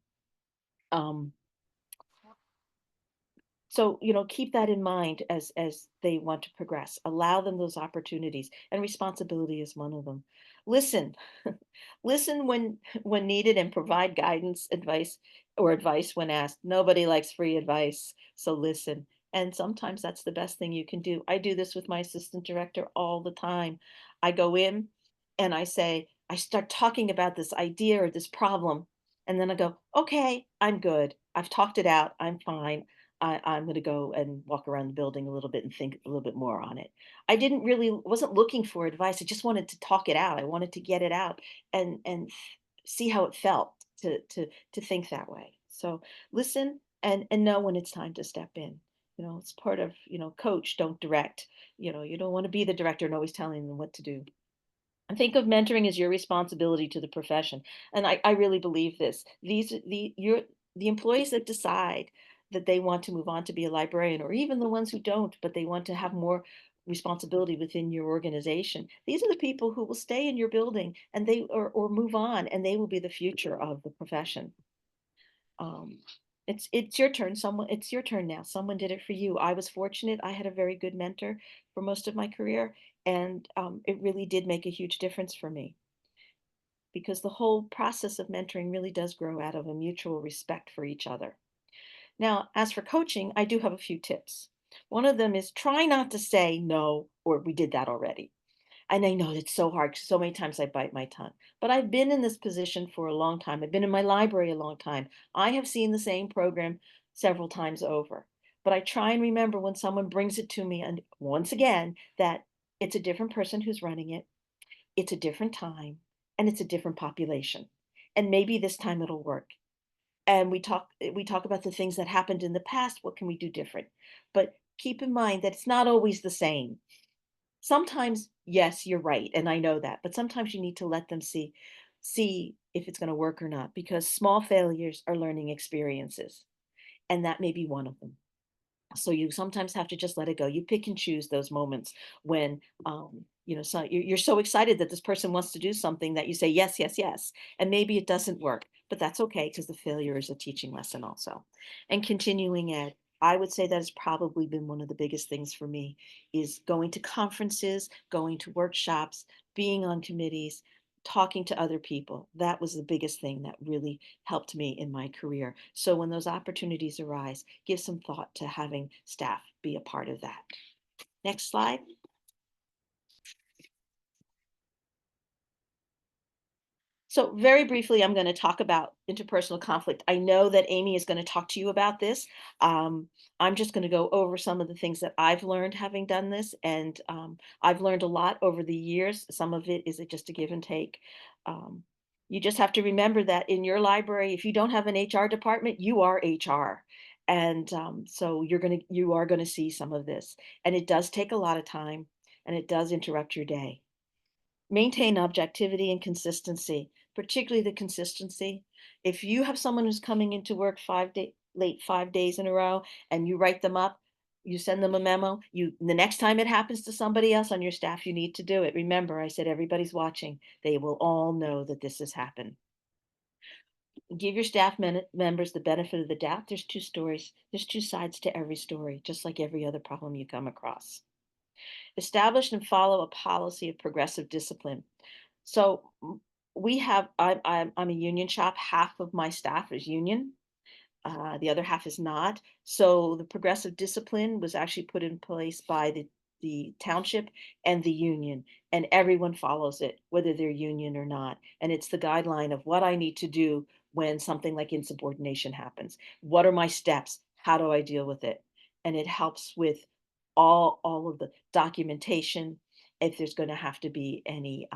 So, you know, keep that in mind as they want to progress. Allow them those opportunities, and responsibility is one of them. Listen, listen when needed, and provide guidance, advice when asked. Nobody likes free advice, so listen. And sometimes that's the best thing you can do. I do this with my assistant director all the time. I go in and I start talking about this idea or this problem, and then I go, okay, I'm good. I've talked it out. I'm fine. I'm going to go and walk around the building a little bit and think a little bit more on it. I wasn't looking for advice. I just wanted to talk it out. I wanted to get it out and see how it felt to think that way. So listen and know when it's time to step in. You know, it's part of, you know, coach, don't direct. You know, you don't want to be the director and always telling them what to do. Think of mentoring as your responsibility to the profession. And I really believe this. The employees that decide that they want to move on to be a librarian, or even the ones who don't, but they want to have more responsibility within your organization. These are the people who will stay in your building and or move on, and they will be the future of the profession. It's your turn. It's your turn now. Someone did it for you. I was fortunate. I had a very good mentor for most of my career, and it really did make a huge difference for me, because the whole process of mentoring really does grow out of a mutual respect for each other. Now, as for coaching, I do have a few tips. One of them is try not to say no, or we did that already. And I know it's so hard. So many times I bite my tongue, but I've been in this position for a long time. I've been in my library a long time. I have seen the same program several times over, but I try and remember when someone brings it to me, and once again, that it's a different person who's running it. It's a different time, and it's a different population. And maybe this time it'll work. And we talk about the things that happened in the past. What can we do different? But keep in mind that it's not always the same. Sometimes, yes, you're right, and I know that, but sometimes you need to let them see if it's going to work or not, because small failures are learning experiences, and that may be one of them. So you sometimes have to just let it go. You pick and choose those moments when so you're so excited that this person wants to do something that you say yes, yes, yes, and maybe it doesn't work, but that's okay, because the failure is a teaching lesson also. And continuing ed, I would say that has probably been one of the biggest things for me, is going to conferences, going to workshops, being on committees, talking to other people. That was the biggest thing that really helped me in my career. So when those opportunities arise, give some thought to having staff be a part of that. Next slide. So very briefly, I'm going to talk about interpersonal conflict. I know that Amy is going to talk to you about this. I'm just going to go over some of the things that I've learned having done this. And I've learned a lot over the years. Some of it is just a give and take. You just have to remember that in your library, if you don't have an HR department, you are HR. And so you are going to see some of this. And it does take a lot of time, and it does interrupt your day. Maintain objectivity and consistency, particularly the consistency. If you have someone who's coming into work late 5 days in a row, and you write them up, you send them a memo, the next time it happens to somebody else on your staff, you need to do it. Remember, I said everybody's watching. They will all know that this has happened. Give your staff members the benefit of the doubt. There's two stories. There's two sides to every story, just like every other problem you come across. Establish and follow a policy of progressive discipline. So I'm a union shop. Half of my staff is union. The other half is not. So the progressive discipline was actually put in place by the township and the union, and everyone follows it, whether they're union or not. And it's the guideline of what I need to do when something like insubordination happens. What are my steps? How do I deal with it? And it helps with all of the documentation. If there's going to have to be any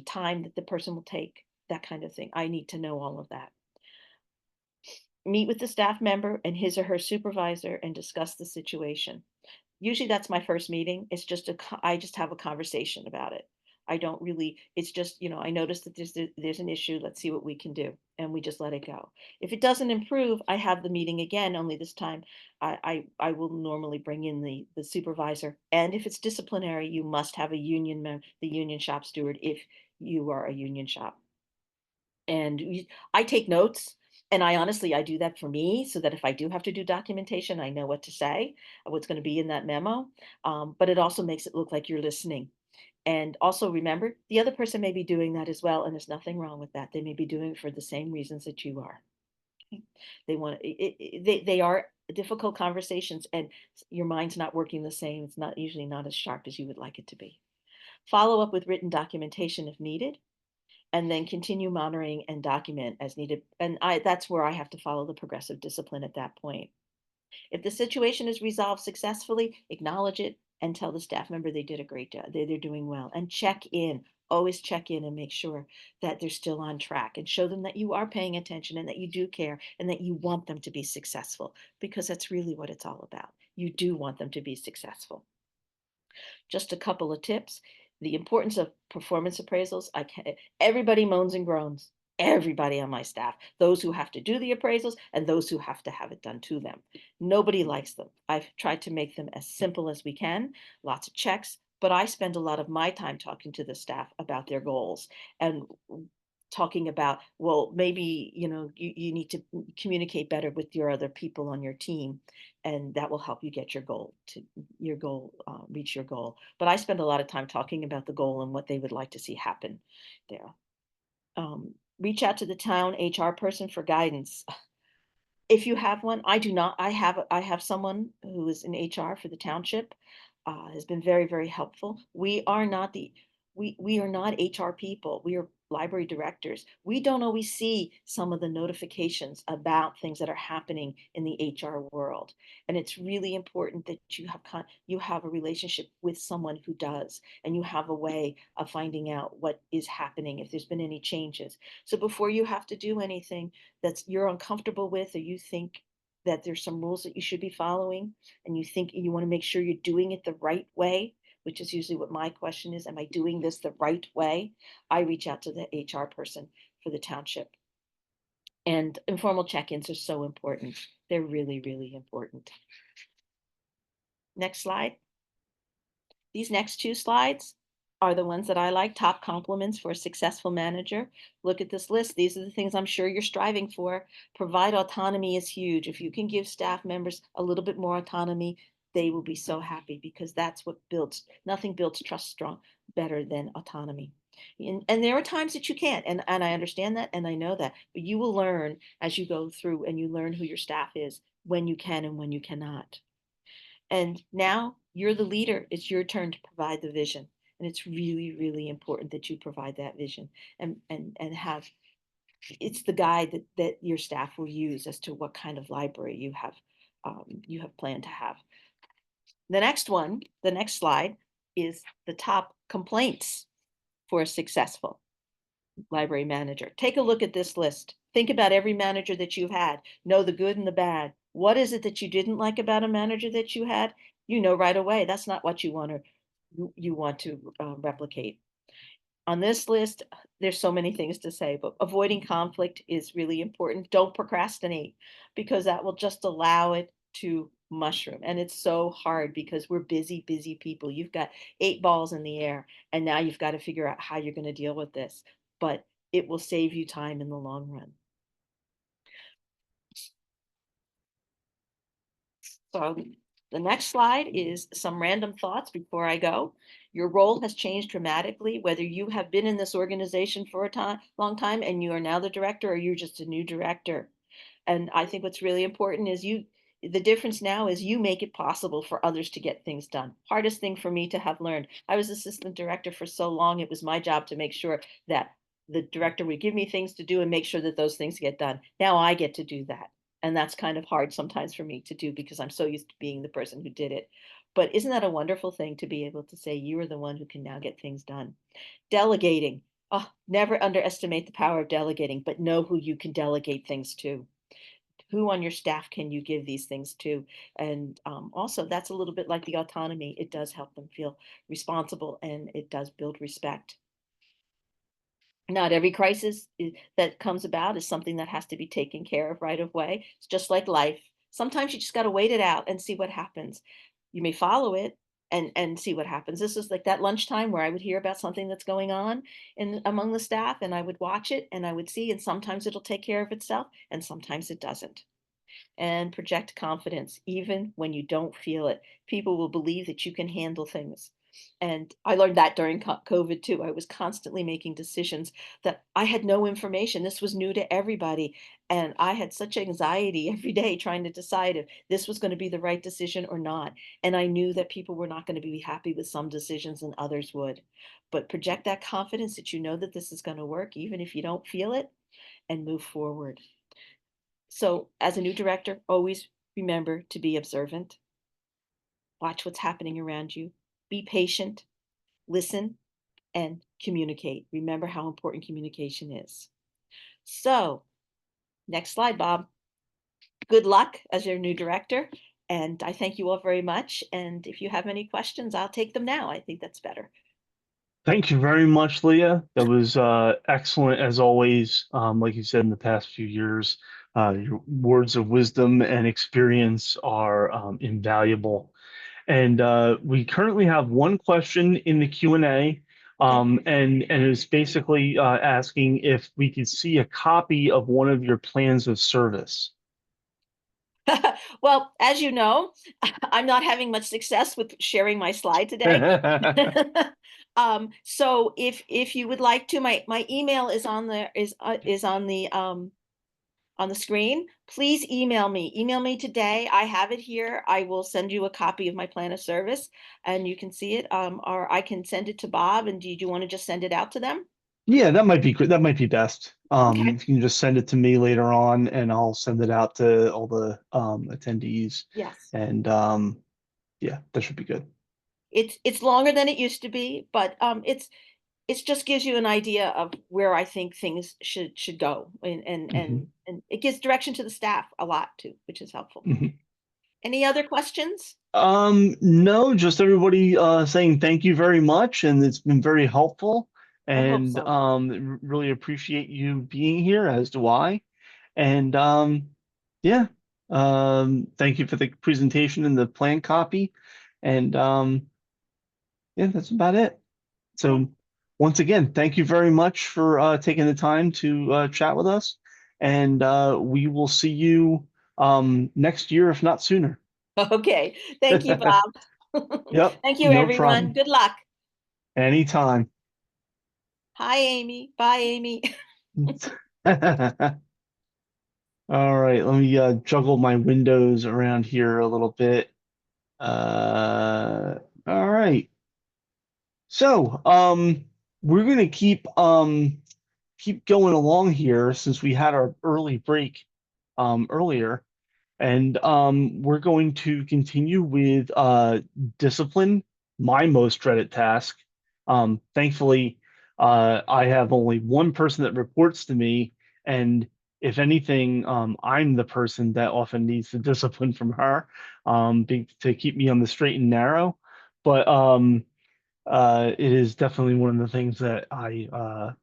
time that the person will take, that kind of thing. I need to know all of that. Meet with the staff member and his or her supervisor and discuss the situation. Usually that's my first meeting. It's just I just have a conversation about it. I don't really, it's just, I noticed that there's an issue. Let's see what we can do. And we just let it go. If it doesn't improve, I have the meeting again, only this time I will normally bring in the supervisor. And if it's disciplinary, you must have the union shop steward if you are a union shop. And I take notes. And I do that for me, so that if I do have to do documentation, I know what to say, what's going to be in that memo. But it also makes it look like you're listening. And also remember, the other person may be doing that as well, and there's nothing wrong with that. They may be doing it for the same reasons that you are. They are difficult conversations, and your mind's not working the same. It's usually not as sharp as you would like it to be. Follow up with written documentation if needed, and then continue monitoring and document as needed. And that's where I have to follow the progressive discipline at that point. If the situation is resolved successfully, acknowledge it and tell the staff member they did a great job. They're doing well. And check in. Always check in and make sure that they're still on track, and show them that you are paying attention and that you do care and that you want them to be successful, because that's really what it's all about. You do want them to be successful. Just a couple of tips. the importance of performance appraisals, everybody moans and groans. Everybody on my staff, those who have to do the appraisals and those who have to have it done to them. Nobody likes them. I've tried to make them as simple as we can, lots of checks, but I spend a lot of my time talking to the staff about their goals and talking about, well, maybe, you need to communicate better with your other people on your team, and that will help you get reach your goal. But I spend a lot of time talking about the goal and what they would like to see happen there. Reach out to the town HR person for guidance. If you have one, I do not. I have someone who is in HR for the township, has been very, very helpful. We are not HR people. We are library directors. We don't always see some of the notifications about things that are happening in the HR world. And it's really important that you have a relationship with someone who does, and you have a way of finding out what is happening, if there's been any changes. So before you have to do anything that's you're uncomfortable with, or you think that there's some rules that you should be following, and you think you want to make sure you're doing it the right way, which is usually what my question is, am I doing this the right way? I reach out to the HR person for the township. And informal check-ins are so important. They're really, really important. Next slide. These next two slides are the ones that I like. Top compliments for a successful manager. Look at this list. These are the things I'm sure you're striving for. Provide autonomy is huge. If you can give staff members a little bit more autonomy, they will be so happy, because that's what nothing builds trust better than autonomy. And there are times that you can't, and I understand that, and I know that, but you will learn as you go through, and you learn who your staff is, when you can and when you cannot. And now you're the leader. It's your turn to provide the vision. And it's really, really important that you provide that vision and have, it's the guide that your staff will use as to what kind of library you have planned to have. The next slide is the top complaints for a successful library manager. Take a look at this list. Think about every manager that you've had. Know the good and the bad. What is it that you didn't like about a manager that you had? You know right away that's not what you want to replicate. On this list, there's so many things to say, but avoiding conflict is really important. Don't procrastinate, because that will just allow it to mushroom. And it's so hard because we're busy people. You've got 8 balls in the air, and now you've got to figure out how you're going to deal with this, but it will save you time in the long run. So the next slide is some random thoughts before I go. Your role has changed dramatically, whether you have been in this organization for a long time and you are now the director, or you're just a new director. And I think what's really important is the difference now is you make it possible for others to get things done. Hardest thing for me to have learned. I was assistant director for so long. It was my job to make sure that the director would give me things to do and make sure that those things get done. Now I get to do that. And that's kind of hard sometimes for me to do, because I'm so used to being the person who did it. But isn't that a wonderful thing to be able to say you are the one who can now get things done? Delegating. Oh, never underestimate the power of delegating, but know who you can delegate things to. Who on your staff can you give these things to? And also, that's a little bit like the autonomy. It does help them feel responsible, and it does build respect. Not every crisis that comes about is something that has to be taken care of right away. It's just like life. Sometimes you just got to wait it out and see what happens. You may follow it and see what happens. This is like that lunchtime where I would hear about something that's going on among the staff, and I would watch it and I would see, and sometimes it'll take care of itself and sometimes it doesn't. And project confidence, even when you don't feel it. People will believe that you can handle things. And I learned that during COVID too. I was constantly making decisions that I had no information. This was new to everybody. And I had such anxiety every day trying to decide if this was going to be the right decision or not. And I knew that people were not going to be happy with some decisions and others would. But project that confidence that you know that this is going to work, even if you don't feel it, and move forward. So as a new director, always remember to be observant. Watch what's happening around you. Be patient, listen, and communicate. Remember how important communication is. So, next slide, Bob. Good luck as your new director. And I thank you all very much. And if you have any questions, I'll take them now. I think that's better. Thank you very much, Leah. That was excellent as always. Like you said, in the past few years, your words of wisdom and experience are invaluable. And we currently have one question in the Q&A, and it's basically asking if we could see a copy of one of your plans of service. Well, as you know, I'm not having much success with sharing my slide today. So if you would like to, my email is on the on the screen. Please email me. Email me today. I have it here. I will send you a copy of my plan of service, and you can see it. Or I can send it to Bob. And do you want to just send it out to them? Yeah, that might be good. That might be best. Okay. If you can just send it to me later on, and I'll send it out to all the attendees. Yes. And yeah, that should be good. It's longer than it used to be, but it's just gives you an idea of where I think things should go, and it gives direction to the staff a lot too, which is helpful. Any other questions? No, just everybody saying thank you very much, and it's been very helpful. I hope And so. really appreciate you being here, as do I. And yeah, thank you for the presentation and the plan copy. And yeah, that's about it. So once again, thank you very much for taking the time to chat with us. And we will see you next year, if not sooner. Okay. Thank you, Bob. Yep, Thank you, no everyone. problem. Good luck. Anytime. Hi, Amy. Bye, Amy. All right, let me juggle my windows around here a little bit. All right. So, we're gonna keep going along here since we had our early break earlier, and we're going to continue with discipline, my most dreaded task. Thankfully, I have only one person that reports to me, and if anything, I'm the person that often needs the discipline from her to keep me on the straight and narrow. But it is definitely one of the things that I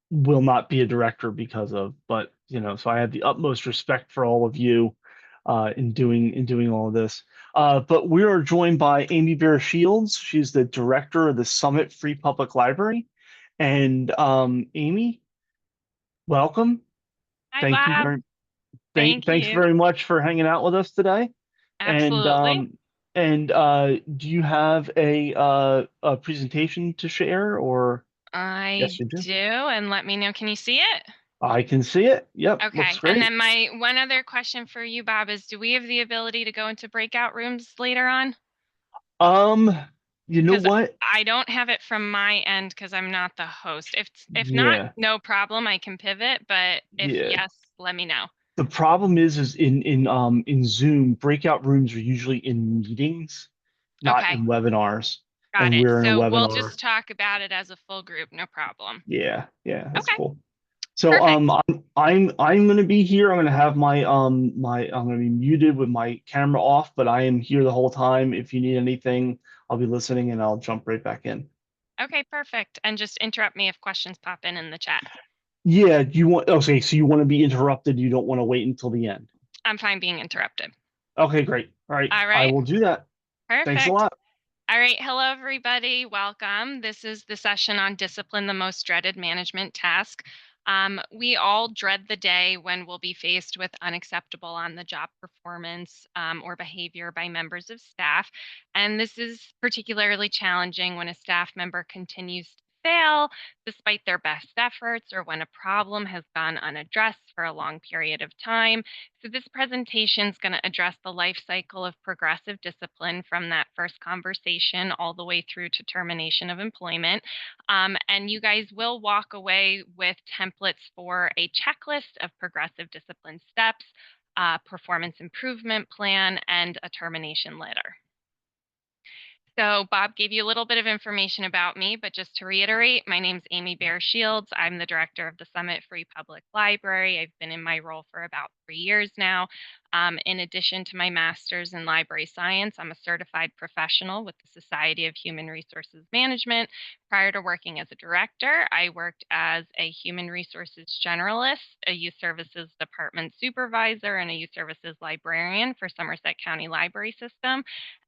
will not be a director because of. But so I have the utmost respect for all of you in doing all of this. But we are joined by Amy Bear Shields. She's the director of the Summit Free Public Library. And Amy, welcome. Hi, Thank you Bob. very Thank thanks you. very much for hanging out with us today. And Absolutely. do you have a presentation to share, or? I Yes, you do. do, and let me know. Can you see it? I can see it. Yep, looks Okay. And great. then my one other question for you, Bob, is do we have the ability to go into breakout rooms later on? Um, you know Because what? I don't have it from my end because I'm not the host. If not, Yeah, no problem. I can pivot, but if yeah. yes, let me know. The problem is in Zoom, breakout rooms are usually in meetings, not Okay. in webinars. Got And it. we're in a So we'll webinar. just talk about it as a full group. No problem. Yeah, that's Okay. cool. So Perfect. I'm gonna be here. I'm gonna have I'm gonna be muted with my camera off, but I am here the whole time. If you need anything, I'll be listening and I'll jump right back in. Okay, perfect. And just interrupt me if questions pop in the chat. Yeah, okay, so you want to be interrupted, you don't want to wait until the end. I'm fine being interrupted. Okay, great. All right. All I right. will do that. Thanks a Perfect. lot. All right. Hello, everybody. Welcome. This is the session on discipline, the most dreaded management task. We all dread the day when we'll be faced with unacceptable on the job performance or behavior by members of staff. And this is particularly challenging when a staff member continues to fail despite their best efforts or when a problem has gone unaddressed for a long period of time. So this presentation is going to address the life cycle of progressive discipline from that first conversation all the way through to termination of employment. And you guys will walk away with templates for a checklist of progressive discipline steps, performance improvement plan, and a termination letter. So Bob gave you a little bit of information about me, but just to reiterate, my name's Amy Bear Shields. I'm the director of the Summit Free Public Library. I've been in my role for about 3 years now. In addition to my master's in library science, I'm a certified professional with the Society of Human Resources Management. Prior to working as a director, I worked as a human resources generalist, a youth services department supervisor, and a youth services librarian for Somerset County Library System.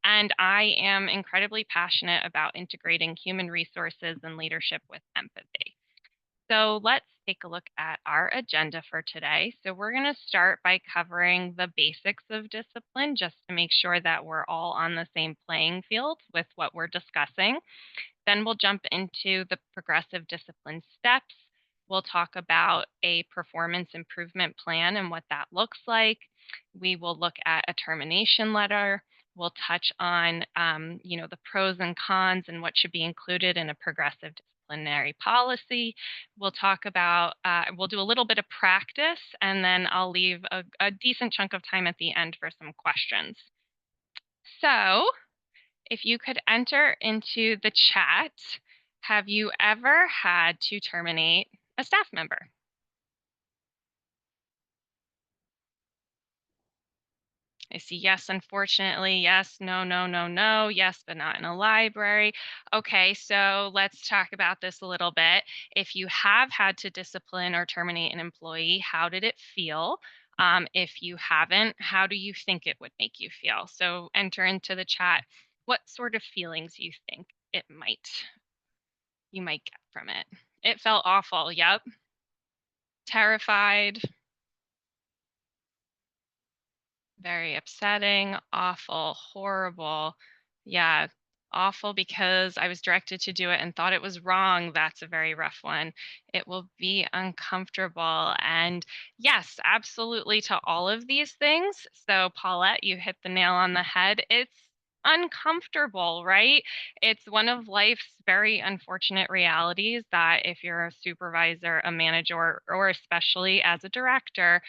And I am incredibly passionate about integrating human resources and leadership with empathy. So let's take a look at our agenda for today. So we're going to start by covering the basics of discipline just to make sure that we're all on the same playing field with what we're discussing. Then we'll jump into the progressive discipline steps. We'll talk about a performance improvement plan and what that looks like. We will look at a termination letter. We'll touch on, the pros and cons and what should be included in a progressive disciplinary policy. We'll talk about, we'll do a little bit of practice, and then I'll leave a decent chunk of time at the end for some questions. So if you could enter into the chat, have you ever had to terminate a staff member? I see yes, unfortunately, yes, no, no, no, no, yes, but not in a library. Okay, so let's talk about this a little bit. If you have had to discipline or terminate an employee, how did it feel? If you haven't, how do you think it would make you feel? So enter into the chat what sort of feelings you think you might get from it. It felt awful, yep. Terrified. Very upsetting, awful, horrible. Yeah, awful because I was directed to do it and thought it was wrong. That's a very rough one. It will be uncomfortable. And yes, absolutely to all of these things. So, Paulette, you hit the nail on the head. It's uncomfortable, right? It's one of life's very unfortunate realities that if you're a supervisor, a manager, or especially as a director,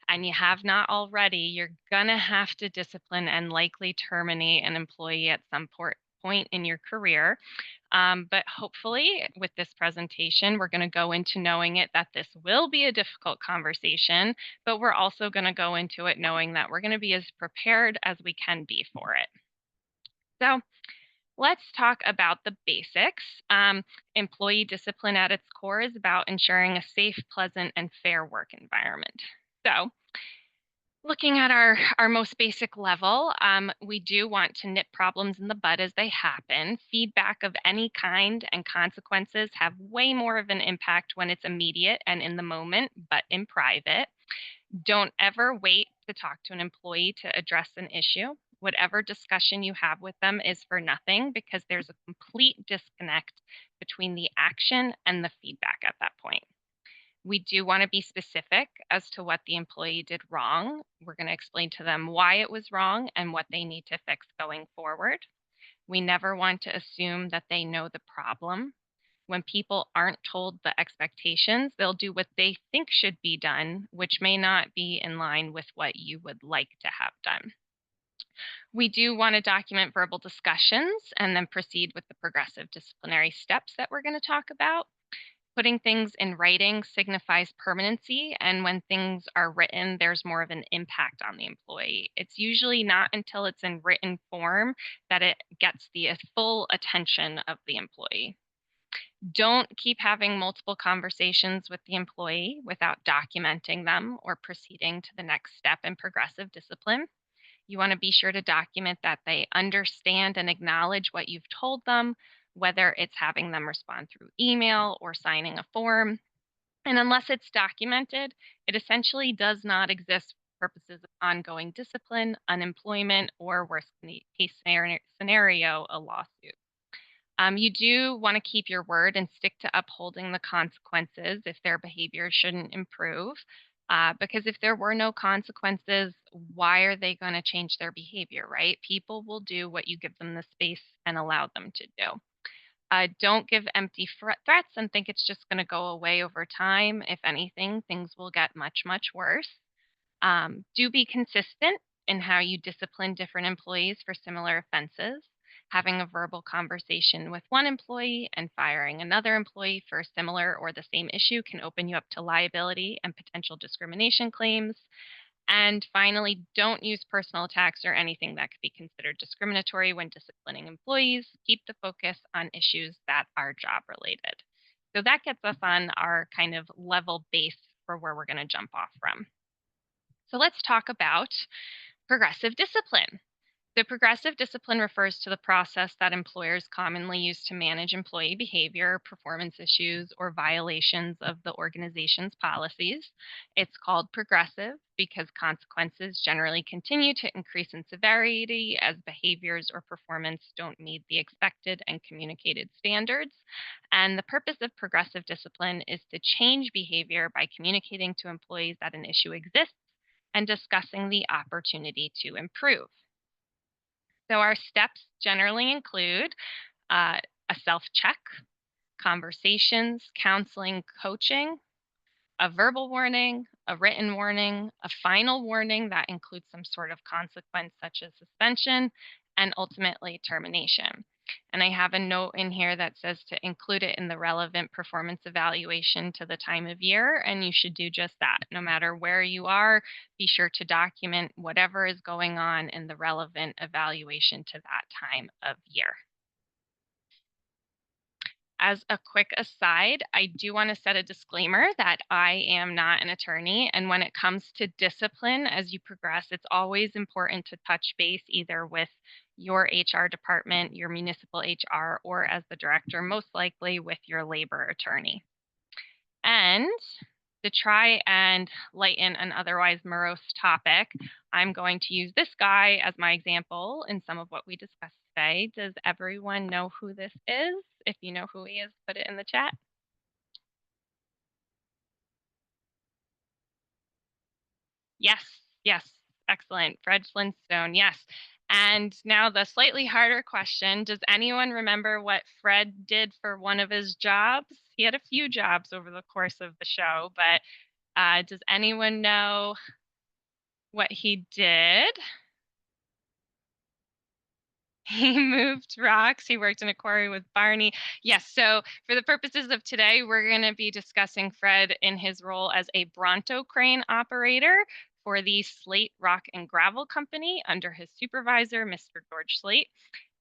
and you have not already, you're going to have to discipline and likely terminate an employee at some point in your career. But hopefully, with this presentation, we're going to go into knowing it that this will be a difficult conversation, but we're also going to go into it knowing that we're going to be as prepared as we can be for it. So let's talk about the basics. Employee discipline at its core is about ensuring a safe, pleasant, and fair work environment. So looking at our most basic level, we do want to nip problems in the bud as they happen. Feedback of any kind and consequences have way more of an impact when it's immediate and in the moment, but in private. Don't ever wait to talk to an employee to address an issue. Whatever discussion you have with them is for nothing because there's a complete disconnect between the action and the feedback at that point. We do want to be specific as to what the employee did wrong. We're going to explain to them why it was wrong and what they need to fix going forward. We never want to assume that they know the problem. When people aren't told the expectations, they'll do what they think should be done, which may not be in line with what you would like to have done. We do want to document verbal discussions and then proceed with the progressive disciplinary steps that we're going to talk about. Putting things in writing signifies permanency, and when things are written, there's more of an impact on the employee. It's usually not until it's in written form that it gets the full attention of the employee. Don't keep having multiple conversations with the employee without documenting them or proceeding to the next step in progressive discipline. You want to be sure to document that they understand and acknowledge what you've told them, whether it's having them respond through email or signing a form. And unless it's documented, it essentially does not exist for purposes of ongoing discipline, unemployment, or worst case scenario, a lawsuit. You do want to keep your word and stick to upholding the consequences if their behavior shouldn't improve. Because if there were no consequences, why are they going to change their behavior, right? People will do what you give them the space and allow them to do. Don't give empty threats and think it's just going to go away over time. If anything, things will get much, much worse. Do be consistent in how you discipline different employees for similar offenses. Having a verbal conversation with one employee and firing another employee for a similar or the same issue can open you up to liability and potential discrimination claims. And finally, don't use personal attacks or anything that could be considered discriminatory when disciplining employees. Keep the focus on issues that are job related. So that gets us on our kind of level base for where we're going to jump off from. So let's talk about progressive discipline. The progressive discipline refers to the process that employers commonly use to manage employee behavior, performance issues, or violations of the organization's policies. It's called progressive because consequences generally continue to increase in severity as behaviors or performance don't meet the expected and communicated standards. And the purpose of progressive discipline is to change behavior by communicating to employees that an issue exists and discussing the opportunity to improve. So our steps generally include a self-check, conversations, counseling, coaching, a verbal warning, a written warning, a final warning that includes some sort of consequence such as suspension, and ultimately termination. And I have a note in here that says to include it in the relevant performance evaluation to the time of year, and you should do just that. No matter where you are, be sure to document whatever is going on in the relevant evaluation to that time of year. As a quick aside, I do want to set a disclaimer that I am not an attorney. And when it comes to discipline, as you progress, it's always important to touch base either with your HR department, your municipal HR, or as the director, most likely with your labor attorney. And to try and lighten an otherwise morose topic, I'm going to use this guy as my example in some of what we discussed today. Does everyone know who this is? If you know who he is, put it in the chat. Yes, yes, excellent. Fred Flintstone, yes. And now the slightly harder question, does anyone remember what Fred did for one of his jobs? He had a few jobs over the course of the show, but does anyone know what he did? He moved rocks. He worked in a quarry with Barney. Yes, so for the purposes of today, we're going to be discussing Fred in his role as a Bronto crane operator for the Slate Rock and Gravel Company under his supervisor, Mr. George Slate.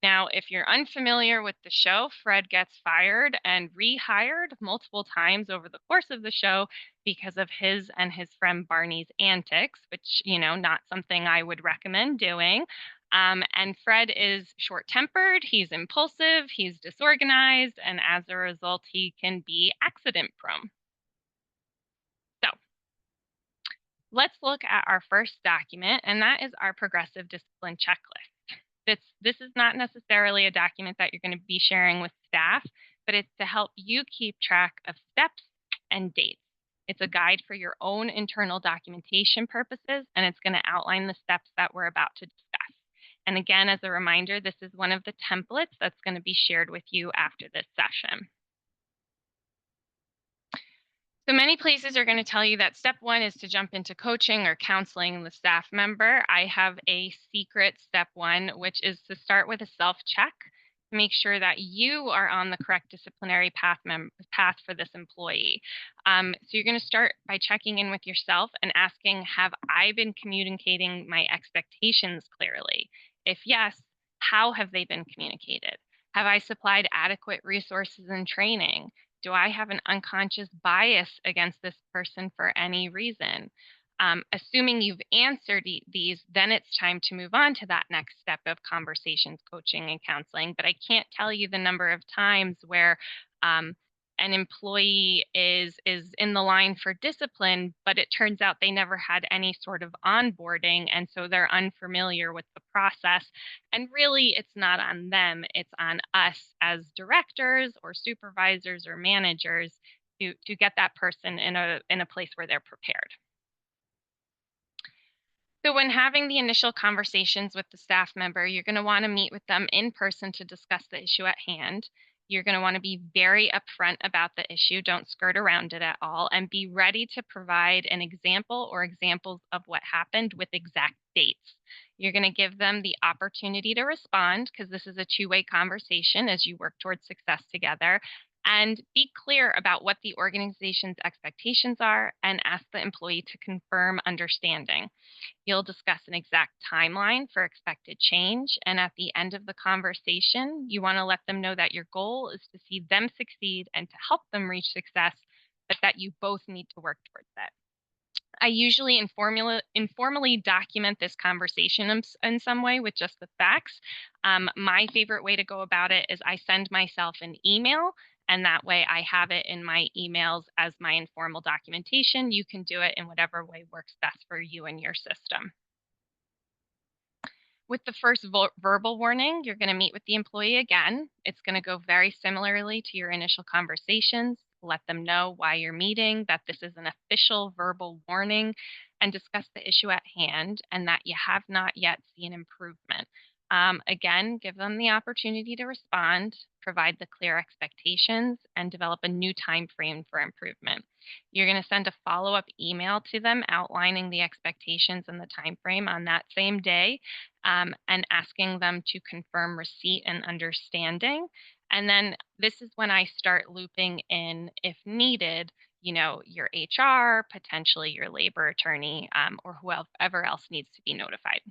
Now, if you're unfamiliar with the show, Fred gets fired and rehired multiple times over the course of the show because of his and his friend Barney's antics, which, you know, not something I would recommend doing. And Fred is short-tempered, he's impulsive, he's disorganized, and as a result, he can be accident-prone. So let's look at our first document, and that is our progressive discipline checklist. This is not necessarily a document that you're going to be sharing with staff, but it's to help you keep track of steps and dates. It's a guide for your own internal documentation purposes, and it's going to outline the steps that we're about to discuss. And again, as a reminder, this is one of the templates that's going to be shared with you after this session. So many places are going to tell you that step one is to jump into coaching or counseling the staff member. I have a secret step one, which is to start with a self-check to make sure that you are on the correct disciplinary path for this employee. So you're going to start by checking in with yourself and asking, have I been communicating my expectations clearly? If yes, how have they been communicated? Have I supplied adequate resources and training? Do I have an unconscious bias against this person for any reason? Assuming you've answered these, then it's time to move on to that next step of conversations, coaching, and counseling. But I can't tell you the number of times where an employee is in the line for discipline, but it turns out they never had any sort of onboarding, and so they're unfamiliar with the process. And really, it's not on them, it's on us as directors or supervisors or managers to get that person in a place where they're prepared. So when having the initial conversations with the staff member, you're going to want to meet with them in person to discuss the issue at hand. You're going to want to be very upfront about the issue. Don't skirt around it at all, and be ready to provide an example or examples of what happened with exact dates. You're going to give them the opportunity to respond because this is a two-way conversation as you work towards success together. And be clear about what the organization's expectations are and ask the employee to confirm understanding. You'll discuss an exact timeline for expected change, and at the end of the conversation, you want to let them know that your goal is to see them succeed and to help them reach success, but that you both need to work towards that. I usually informally document this conversation in some way with just the facts. My favorite way to go about it is I send myself an email, and that way I have it in my emails as my informal documentation. You can do it in whatever way works best for you and your system. With the first verbal warning, you're going to meet with the employee again. It's going to go very similarly to your initial conversations. Let them know why you're meeting, that this is an official verbal warning, and discuss the issue at hand and that you have not yet seen improvement. Again, give them the opportunity to respond, provide the clear expectations, and develop a new time frame for improvement. You're going to send a follow-up email to them outlining the expectations and the time frame on that same day, and asking them to confirm receipt and understanding. And then this is when I start looping in, if needed, your HR, potentially your labor attorney, or whoever else needs to be notified.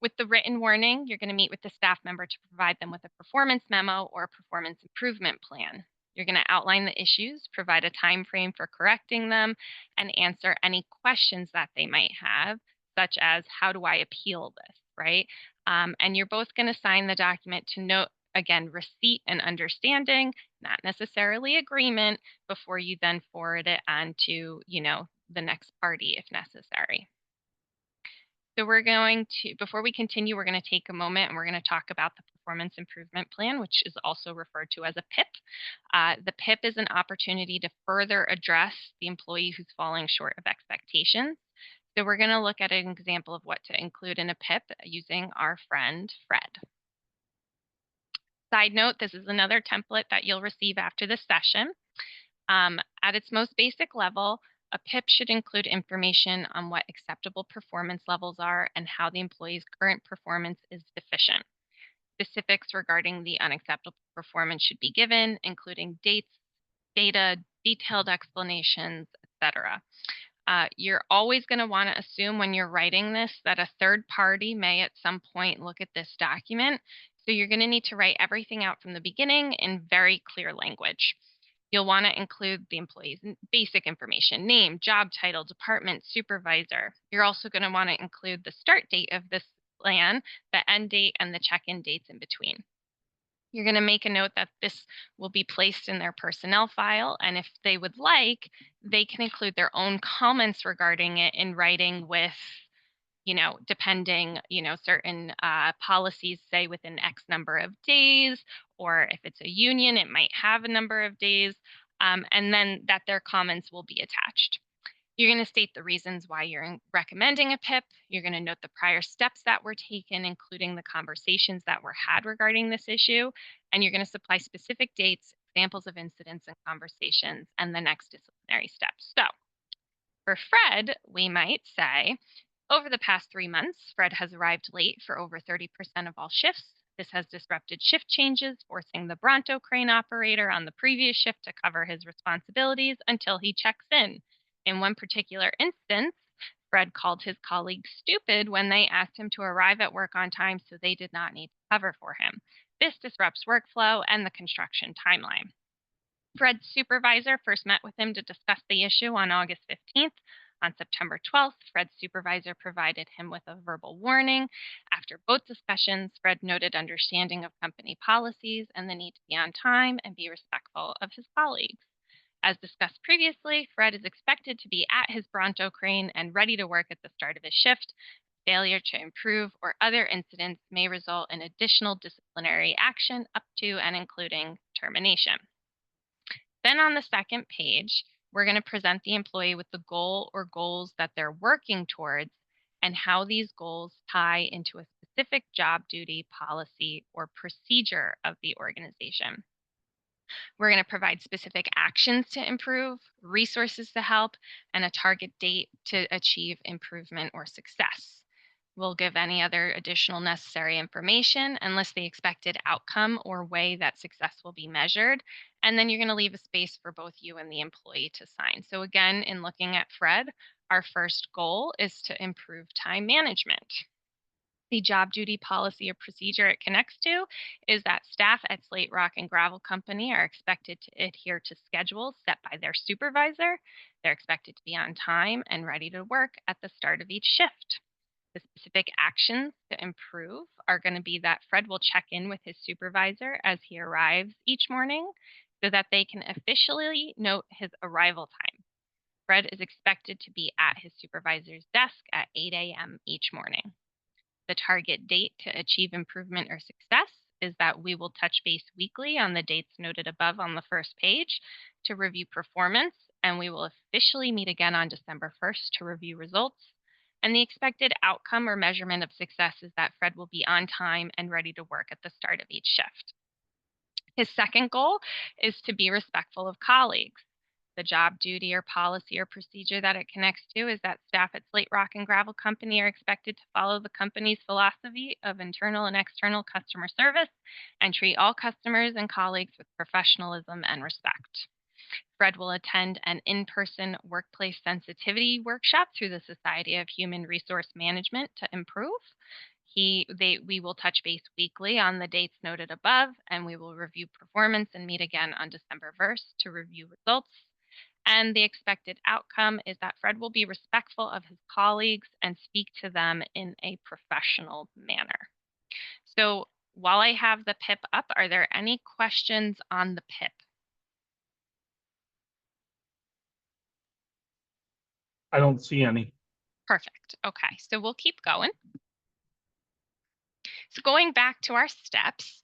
With the written warning, you're going to meet with the staff member to provide them with a performance memo or a performance improvement plan. You're going to outline the issues, provide a time frame for correcting them, and answer any questions that they might have, such as, how do I appeal this, right? And you're both going to sign the document to note, again, receipt and understanding, not necessarily agreement, before you then forward it on to, the next party if necessary. So we're going to, before we continue, we're going to take a moment and we're going to talk about the Performance Improvement Plan, which is also referred to as a PIP. The PIP is an opportunity to further address the employee who's falling short of expectations. So we're going to look at an example of what to include in a PIP using our friend Fred. Side note, this is another template that you'll receive after this session. At its most basic level, a PIP should include information on what acceptable performance levels are and how the employee's current performance is deficient. Specifics regarding the unacceptable performance should be given, including dates, data, detailed explanations, etc. You're always going to want to assume when you're writing this that a third party may at some point look at this document. So you're going to need to write everything out from the beginning in very clear language. You'll want to include the employee's basic information, name, job title, department, supervisor. You're also going to want to include the start date of this plan, the end date, and the check-in dates in between. You're going to make a note that this will be placed in their personnel file, and if they would like, they can include their own comments regarding it in writing with, depending, certain policies say within X number of days, or if it's a union, it might have a number of days, and then that their comments will be attached. You're going to state the reasons why you're recommending a PIP. You're going to note the prior steps that were taken, including the conversations that were had regarding this issue, and you're going to supply specific dates, examples of incidents and conversations, and the next disciplinary steps. So for Fred, we might say, over the past 3 months, Fred has arrived late for over 30% of all shifts. This has disrupted shift changes, forcing the Bronto crane operator on the previous shift to cover his responsibilities until he checks in. In one particular instance, Fred called his colleagues stupid when they asked him to arrive at work on time, so they did not need to cover for him. This disrupts workflow and the construction timeline. Fred's supervisor first met with him to discuss the issue on August 15th. On September 12th, Fred's supervisor provided him with a verbal warning. After both discussions, Fred noted understanding of company policies and the need to be on time and be respectful of his colleagues. As discussed previously, Fred is expected to be at his Bronto crane and ready to work at the start of his shift. Failure to improve or other incidents may result in additional disciplinary action up to and including termination. Then on the second page, we're going to present the employee with the goal or goals that they're working towards and how these goals tie into a specific job duty, policy, or procedure of the organization. We're going to provide specific actions to improve, resources to help, and a target date to achieve improvement or success. We'll give any other additional necessary information unless the expected outcome or way that success will be measured. And then you're going to leave a space for both you and the employee to sign. So again, in looking at Fred, our first goal is to improve time management. The job duty policy or procedure it connects to is that staff at Slate Rock and Gravel Company are expected to adhere to schedules set by their supervisor. They're expected to be on time and ready to work at the start of each shift. The specific actions to improve are going to be that Fred will check in with his supervisor as he arrives each morning so that they can officially note his arrival time. Fred is expected to be at his supervisor's desk at 8 a.m. each morning. The target date to achieve improvement or success is that we will touch base weekly on the dates noted above on the first page to review performance, and we will officially meet again on December 1st to review results. And the expected outcome or measurement of success is that Fred will be on time and ready to work at the start of each shift. His second goal is to be respectful of colleagues. The job duty or policy or procedure that it connects to is that staff at Slate Rock and Gravel Company are expected to follow the company's philosophy of internal and external customer service and treat all customers and colleagues with professionalism and respect. Fred will attend an in-person workplace sensitivity workshop through the Society of Human Resource Management to improve. We will touch base weekly on the dates noted above, and we will review performance and meet again on December 1st to review results. And the expected outcome is that Fred will be respectful of his colleagues and speak to them in a professional manner. So while I have the PIP up, are there any questions on the PIP? I don't see any. Perfect. Okay, so we'll keep going. So going back to our steps,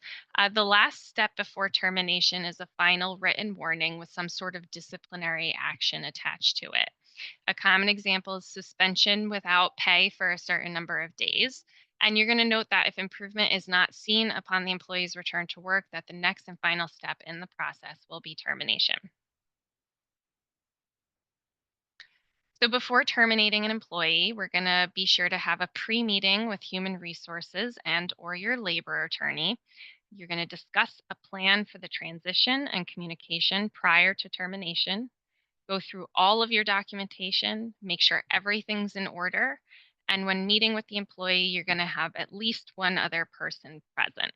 the last step before termination is a final written warning with some sort of disciplinary action attached to it. A common example is suspension without pay for a certain number of days. And you're going to note that if improvement is not seen upon the employee's return to work, that the next and final step in the process will be termination. So before terminating an employee, we're going to be sure to have a pre-meeting with human resources and or your labor attorney. You're going to discuss a plan for the transition and communication prior to termination. Go through all of your documentation, make sure everything's in order. And when meeting with the employee, you're going to have at least one other person present.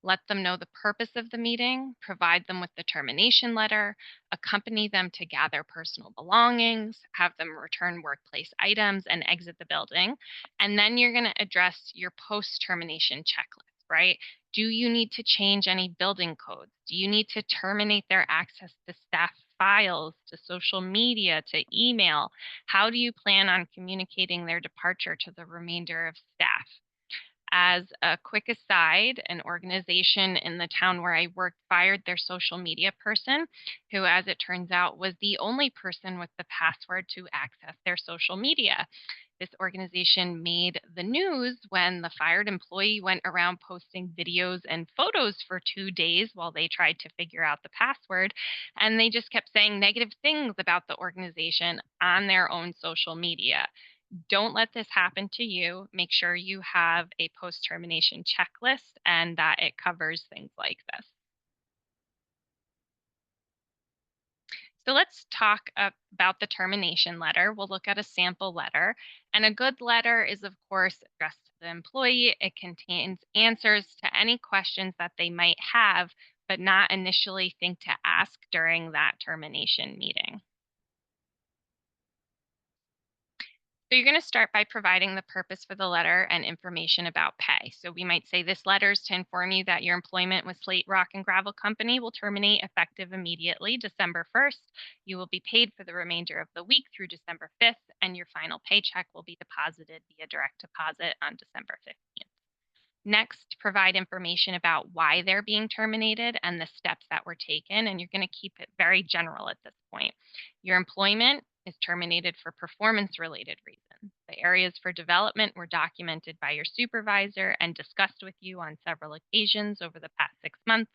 Let them know the purpose of the meeting, provide them with the termination letter, accompany them to gather personal belongings, have them return workplace items and exit the building. And then you're going to address your post-termination checklist, right? Do you need to change any building codes? Do you need to terminate their access to staff files, to social media, to email? How do you plan on communicating their departure to the remainder of staff? As a quick aside, an organization in the town where I worked fired their social media person, who, as it turns out, was the only person with the password to access their social media. This organization made the news when the fired employee went around posting videos and photos for 2 days while they tried to figure out the password. And they just kept saying negative things about the organization on their own social media. Don't let this happen to you. Make sure you have a post-termination checklist and that it covers things like this. So let's talk about the termination letter. We'll look at a sample letter. And a good letter is, of course, addressed to the employee. It contains answers to any questions that they might have, but not initially think to ask during that termination meeting. So you're going to start by providing the purpose for the letter and information about pay. So we might say this letter is to inform you that your employment with Slate Rock and Gravel Company will terminate effective immediately, December 1st. You will be paid for the remainder of the week through December 5th, and your final paycheck will be deposited via direct deposit on December 15th. Next, provide information about why they're being terminated and the steps that were taken, and you're going to keep it very general at this point. Your employment is terminated for performance-related reasons. The areas for development were documented by your supervisor and discussed with you on several occasions over the past 6 months.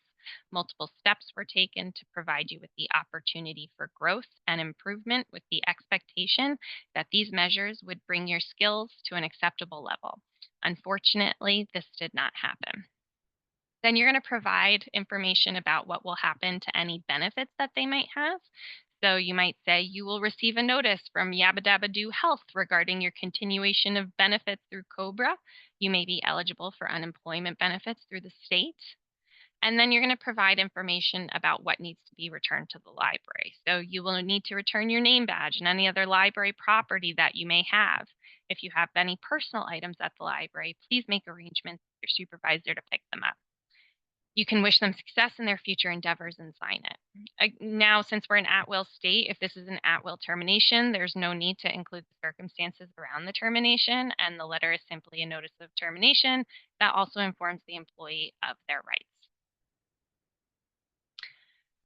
Multiple steps were taken to provide you with the opportunity for growth and improvement with the expectation that these measures would bring your skills to an acceptable level. Unfortunately, this did not happen. Then you're going to provide information about what will happen to any benefits that they might have. So you might say you will receive a notice from Yabba Dabba Doo Health regarding your continuation of benefits through COBRA. You may be eligible for unemployment benefits through the state. And then you're going to provide information about what needs to be returned to the library. So you will need to return your name badge and any other library property that you may have. If you have any personal items at the library, please make arrangements with your supervisor to pick them up. You can wish them success in their future endeavors and sign it. Now, since we're an at-will state, if this is an at-will termination, there's no need to include the circumstances around the termination, and the letter is simply a notice of termination that also informs the employee of their rights.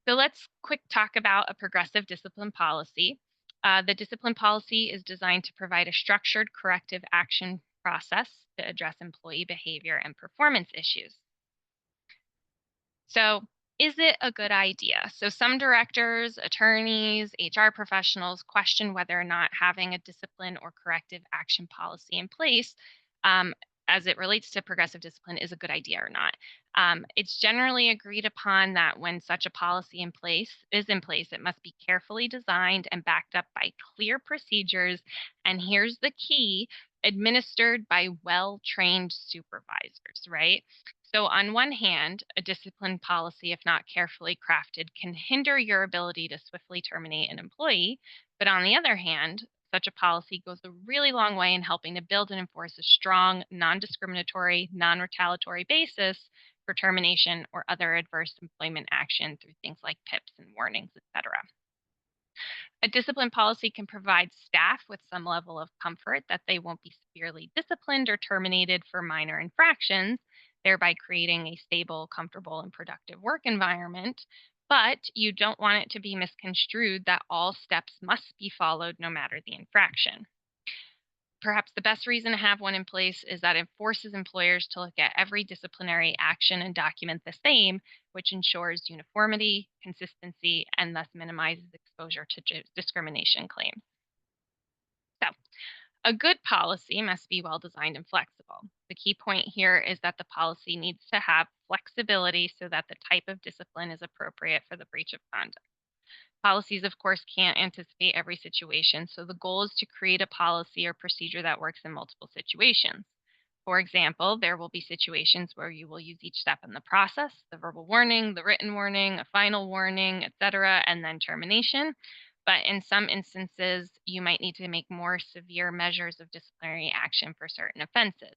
So let's quick talk about a progressive discipline policy. The discipline policy is designed to provide a structured corrective action process to address employee behavior and performance issues. So is it a good idea? So some directors, attorneys, HR professionals question whether or not having a discipline or corrective action policy in place as it relates to progressive discipline is a good idea or not. It's generally agreed upon that when such a policy is in place, it must be carefully designed and backed up by clear procedures. And here's the key: administered by well-trained supervisors, right? So on one hand, a discipline policy, if not carefully crafted, can hinder your ability to swiftly terminate an employee. But on the other hand, such a policy goes a really long way in helping to build and enforce a strong, non-discriminatory, non-retaliatory basis for termination or other adverse employment action through things like PIPs and warnings, etc. A discipline policy can provide staff with some level of comfort that they won't be severely disciplined or terminated for minor infractions, thereby creating a stable, comfortable, and productive work environment. But you don't want it to be misconstrued that all steps must be followed no matter the infraction. Perhaps the best reason to have one in place is that it forces employers to look at every disciplinary action and document the same, which ensures uniformity, consistency, and thus minimizes exposure to discrimination claims. So, a good policy must be well designed and flexible. The key point here is that the policy needs to have flexibility so that the type of discipline is appropriate for the breach of conduct. Policies, of course, can't anticipate every situation, so the goal is to create a policy or procedure that works in multiple situations. For example, there will be situations where you will use each step in the process: the verbal warning, the written warning, a final warning, etc., and then termination. But in some instances, you might need to make more severe measures of disciplinary action for certain offenses.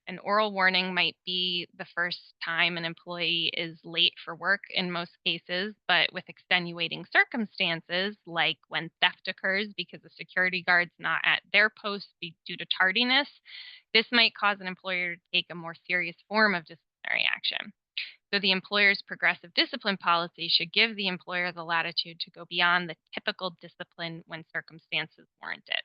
An oral warning might be the first time an employee is late for work in most cases, but with extenuating circumstances, like when theft occurs because a security guard's not at their post due to tardiness, this might cause an employer to take a more serious form of disciplinary action. So the employer's progressive discipline policy should give the employer the latitude to go beyond the typical discipline when circumstances warrant it.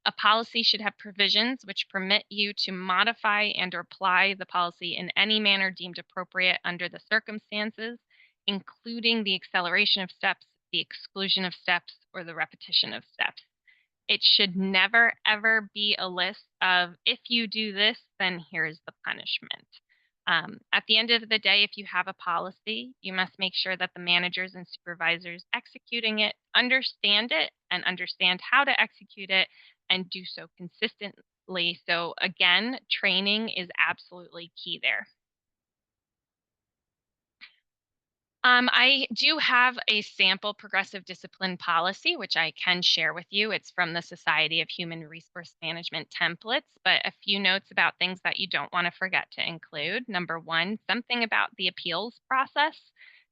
A policy should have provisions which permit you to modify and or apply the policy in any manner deemed appropriate under the circumstances, including the acceleration of steps, the exclusion of steps, or the repetition of steps. It should never, ever be a list of, if you do this, then here's the punishment. At the end of the day, if you have a policy, you must make sure that the managers and supervisors executing it understand how to execute it, and do so consistently. So again, training is absolutely key there. I do have a sample progressive discipline policy, which I can share with you. It's from the Society of Human Resource Management templates, but a few notes about things that you don't want to forget to include. Number one, something about the appeals process.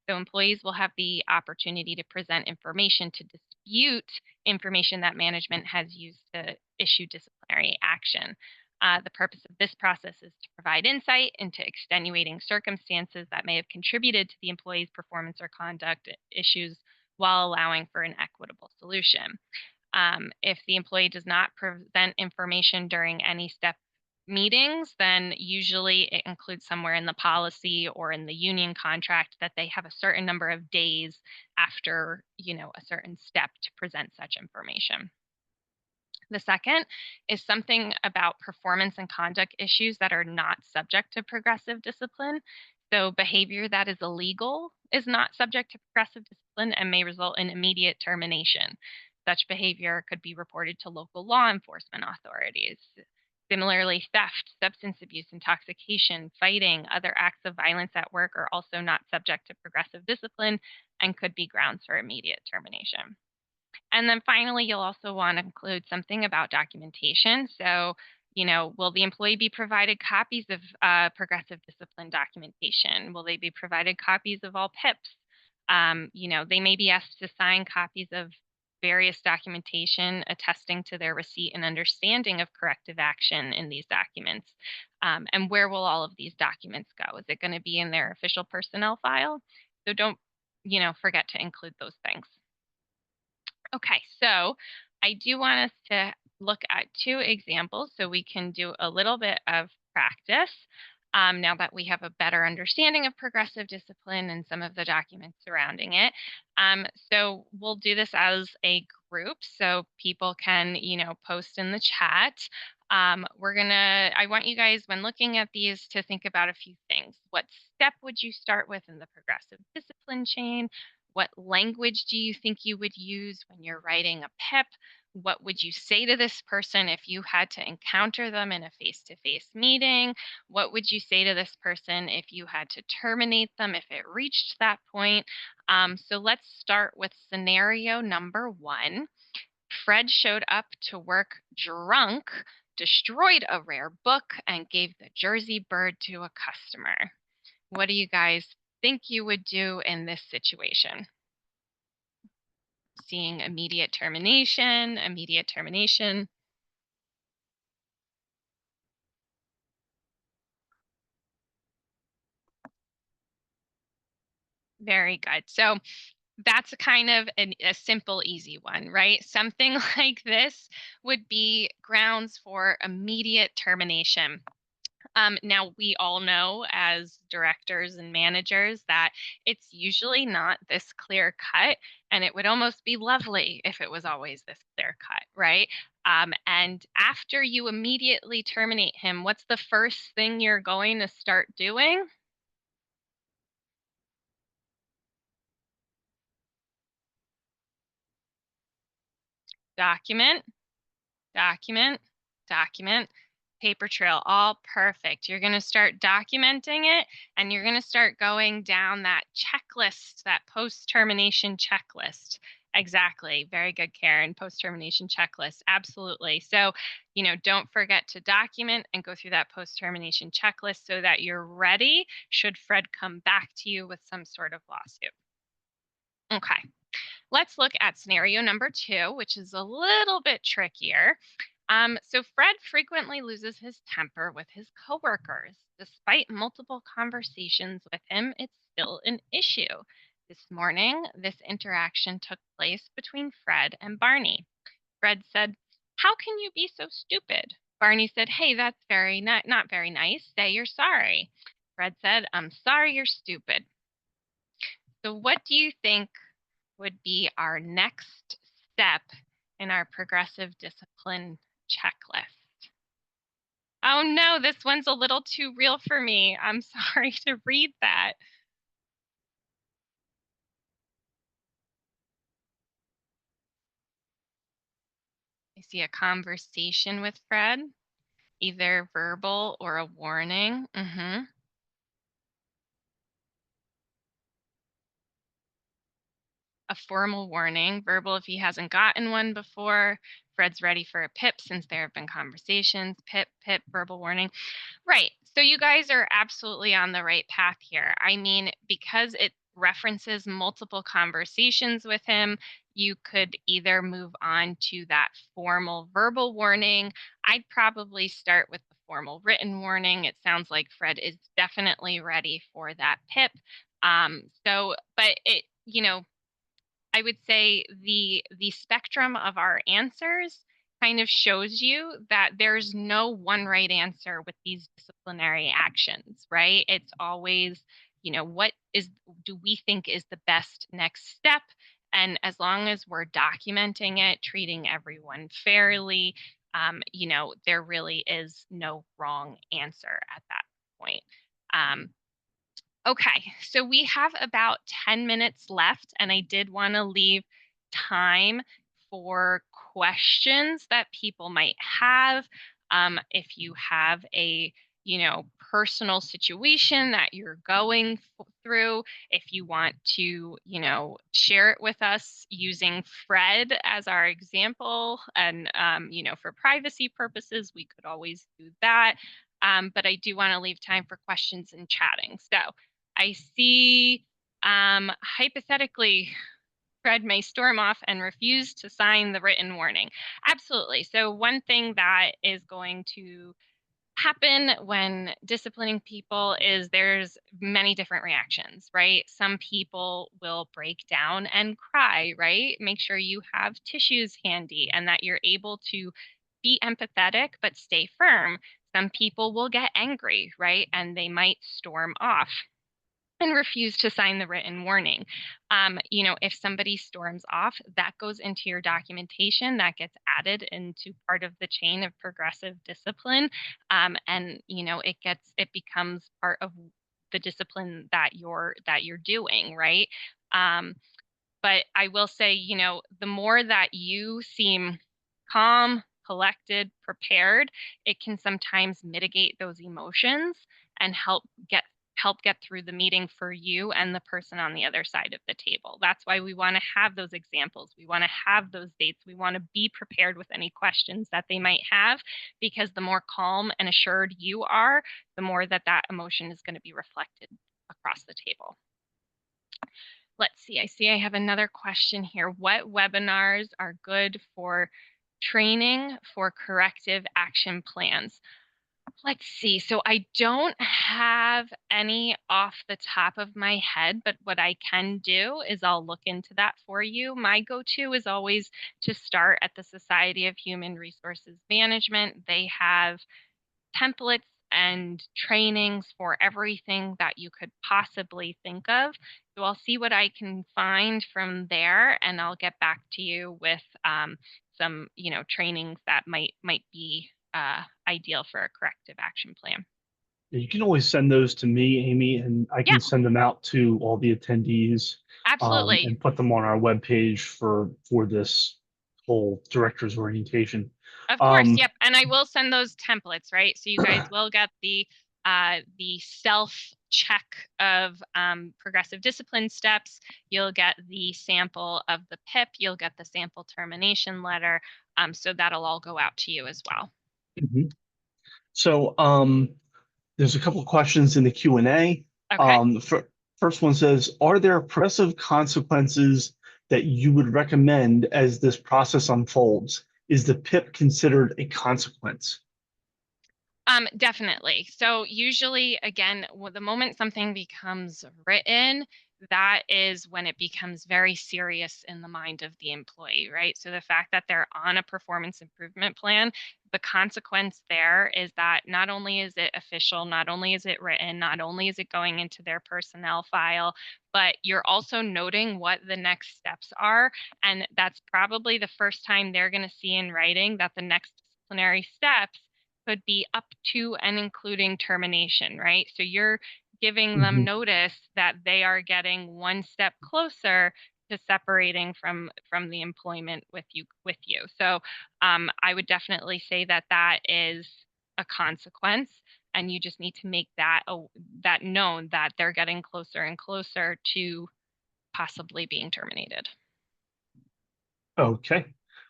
So employees will have the opportunity to present information to dispute information that management has used to issue disciplinary action. The purpose of this process is to provide insight into extenuating circumstances that may have contributed to the employee's performance or conduct issues while allowing for an equitable solution. If the employee does not present information during any step meetings, then usually it includes somewhere in the policy or in the union contract that they have a certain number of days after, a certain step to present such information. The second is something about performance and conduct issues that are not subject to progressive discipline. So behavior that is illegal is not subject to progressive discipline and may result in immediate termination. Such behavior could be reported to local law enforcement authorities. Similarly, theft, substance abuse, intoxication, fighting, other acts of violence at work are also not subject to progressive discipline and could be grounds for immediate termination. And then finally, you'll also want to include something about documentation. So, will the employee be provided copies of progressive discipline documentation? Will they be provided copies of all PIPs? They may be asked to sign copies of various documentation attesting to their receipt and understanding of corrective action in these documents. And where will all of these documents go? Is it going to be in their official personnel file? So don't, forget to include those things. Okay, so I do want us to look at 2 examples so we can do a little bit of practice now that we have a better understanding of progressive discipline and some of the documents surrounding it. So we'll do this as a group so people can, post in the chat. I want you guys, when looking at these, to think about a few things. What step would you start with in the progressive discipline chain? What language do you think you would use when you're writing a PIP? What would you say to this person if you had to encounter them in a face-to-face meeting? What would you say to this person if you had to terminate them if it reached that point? So let's start with scenario number 1. Fred showed up to work drunk, destroyed a rare book, and gave the Jersey bird to a customer. What do you guys think you would do in this situation? Seeing immediate termination. Very good. So that's a kind of a simple, easy one, right? Something like this would be grounds for immediate termination. Now, we all know as directors and managers that it's usually not this clear cut, and it would almost be lovely if it was always this clear cut, right? And after you immediately terminate him, what's the first thing you're going to start doing? Document, document, document. Paper trail, all perfect. You're going to start documenting it, and you're going to start going down that checklist, that post-termination checklist. Exactly. Very good, Karen. Post-termination checklist. Absolutely. So, don't forget to document and go through that post-termination checklist so that you're ready should Fred come back to you with some sort of lawsuit. Okay. Let's look at scenario number 2, which is a little bit trickier. So Fred frequently loses his temper with his coworkers. Despite multiple conversations with him, it's still an issue. This morning, this interaction took place between Fred and Barney. Fred said, "How can you be so stupid?" Barney said, "Hey, that's not very nice. Say you're sorry." Fred said, "I'm sorry you're stupid." So what do you think would be our next step in our progressive discipline checklist? Oh no, this one's a little too real for me. I'm sorry to read that. I see a conversation with Fred, either verbal or a warning. A formal warning, verbal if he hasn't gotten one before. Fred's ready for a PIP since there have been conversations. PIP, verbal warning. Right. So you guys are absolutely on the right path here. I mean, because it references multiple conversations with him, you could either move on to that formal verbal warning. I'd probably start with the formal written warning. It sounds like Fred is definitely ready for that PIP. But it, I would say the spectrum of our answers kind of shows you that there's no one right answer with these disciplinary actions, right? It's always, what do we think is the best next step? And as long as we're documenting it, treating everyone fairly, you know, there really is no wrong answer at that point. Okay, so we have about 10 minutes left, and I did want to leave time for questions that people might have. If you have a, you know, personal situation that you're going through, if you want to, you know, share it with us using Fred as our example, and, you know, for privacy purposes, we could always do that. But I do want to leave time for questions and chatting. So I see, hypothetically, Fred may storm off and refuse to sign the written warning. Absolutely. So one thing that is going to happen when disciplining people is there's many different reactions, right? Some people will break down and cry, right? Make sure you have tissues handy and that you're able to be empathetic but stay firm. Some people will get angry, right? And they might storm off and refuse to sign the written warning. You know, if somebody storms off, that goes into your documentation, that gets added into part of the chain of progressive discipline. And you know, it becomes part of the discipline that you're doing, right? But I will say, you know, the more that you seem calm, collected, prepared, it can sometimes mitigate those emotions and help get through the meeting for you and the person on the other side of the table. That's why we want to have those examples. We want to have those dates. We want to be prepared with any questions that they might have, because the more calm and assured you are, the more that emotion is going to be reflected across the table. Let's see, I see I have another question here. What webinars are good for training for corrective action plans? Let's see. So I don't have any off the top of my head, but what I can do is I'll look into that for you. My go-to is always to start at the Society of Human Resources Management. They have templates and trainings for everything that you could possibly think of. So I'll see what I can find from there, and I'll get back to you with some, you know, trainings that might be ideal for a corrective action plan. You can always send those to me, Amy, and I can Yeah. send them out to all the attendees. Absolutely. And put them on our webpage for this whole director's orientation. Of course, yep. And I will send those templates, right? So you guys will get the self-check of progressive discipline steps. You'll get the sample of the PIP. You'll get the sample termination letter. So that'll all go out to you as well. Mm-hmm. So there's a couple of questions in the Q&A. Okay. First one says, are there progressive consequences that you would recommend as this process unfolds? Is the PIP considered a consequence? Definitely. So usually, again, the moment something becomes written, that is when it becomes very serious in the mind of the employee, right? So the fact that they're on a performance improvement plan, the consequence there is that not only is it official, not only is it written, not only is it going into their personnel file, but you're also noting what the next steps are. And that's probably the first time they're going to see in writing that the next disciplinary steps could be up to and including termination, right? So you're giving them notice that they are getting one step closer to separating from the employment with you. So I would definitely say that is a consequence, and you just need to make that known that they're getting closer and closer to possibly being terminated. Okay.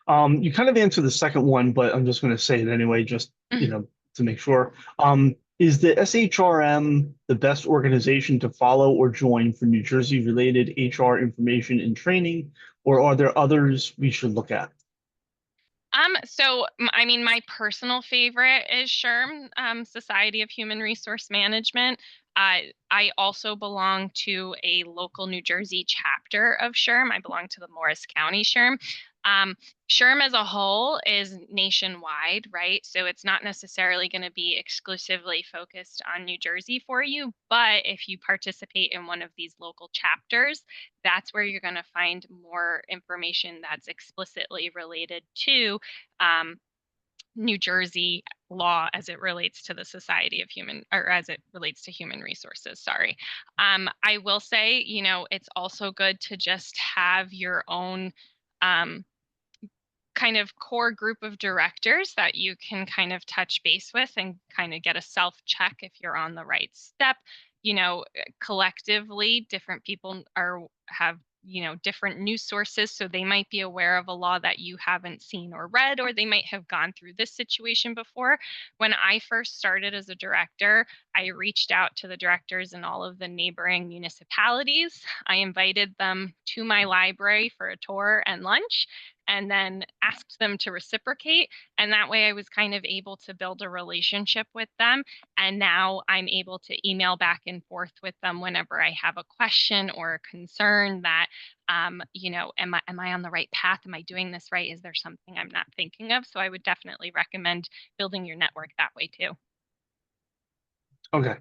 You kind of answered the second one, but I'm just going to say it anyway, just you know, to make sure. Is the SHRM the best organization to follow or join for New Jersey related HR information and training, or are there others we should look at? So I mean, my personal favorite is SHRM, Society of Human Resource Management. I also belong to a local New Jersey chapter of SHRM. I belong to the Morris County SHRM. SHRM as a whole is nationwide, right? So it's not necessarily going to be exclusively focused on New Jersey for you, but if you participate in one of these local chapters, that's where you're going to find more information that's explicitly related to New Jersey law as it relates to the Society of Human, or as it relates to human resources, sorry. I will say, you know, it's also good to just have your own kind of core group of directors that you can kind of touch base with and kind of get a self check if you're on the right step. You know, collectively, different people have, you know, different news sources, so they might be aware of a law that you haven't seen or read, or they might have gone through this situation before. When I first started as a director, I reached out to the directors in all of the neighboring municipalities. I invited them to my library for a tour and lunch, and then asked them to reciprocate. And that way I was kind of able to build a relationship with them. And now I'm able to email back and forth with them whenever I have a question or a concern that, you know, am I on the right path? Am I doing this right? Is there something I'm not thinking of? So I would definitely recommend building your network that way too. Okay.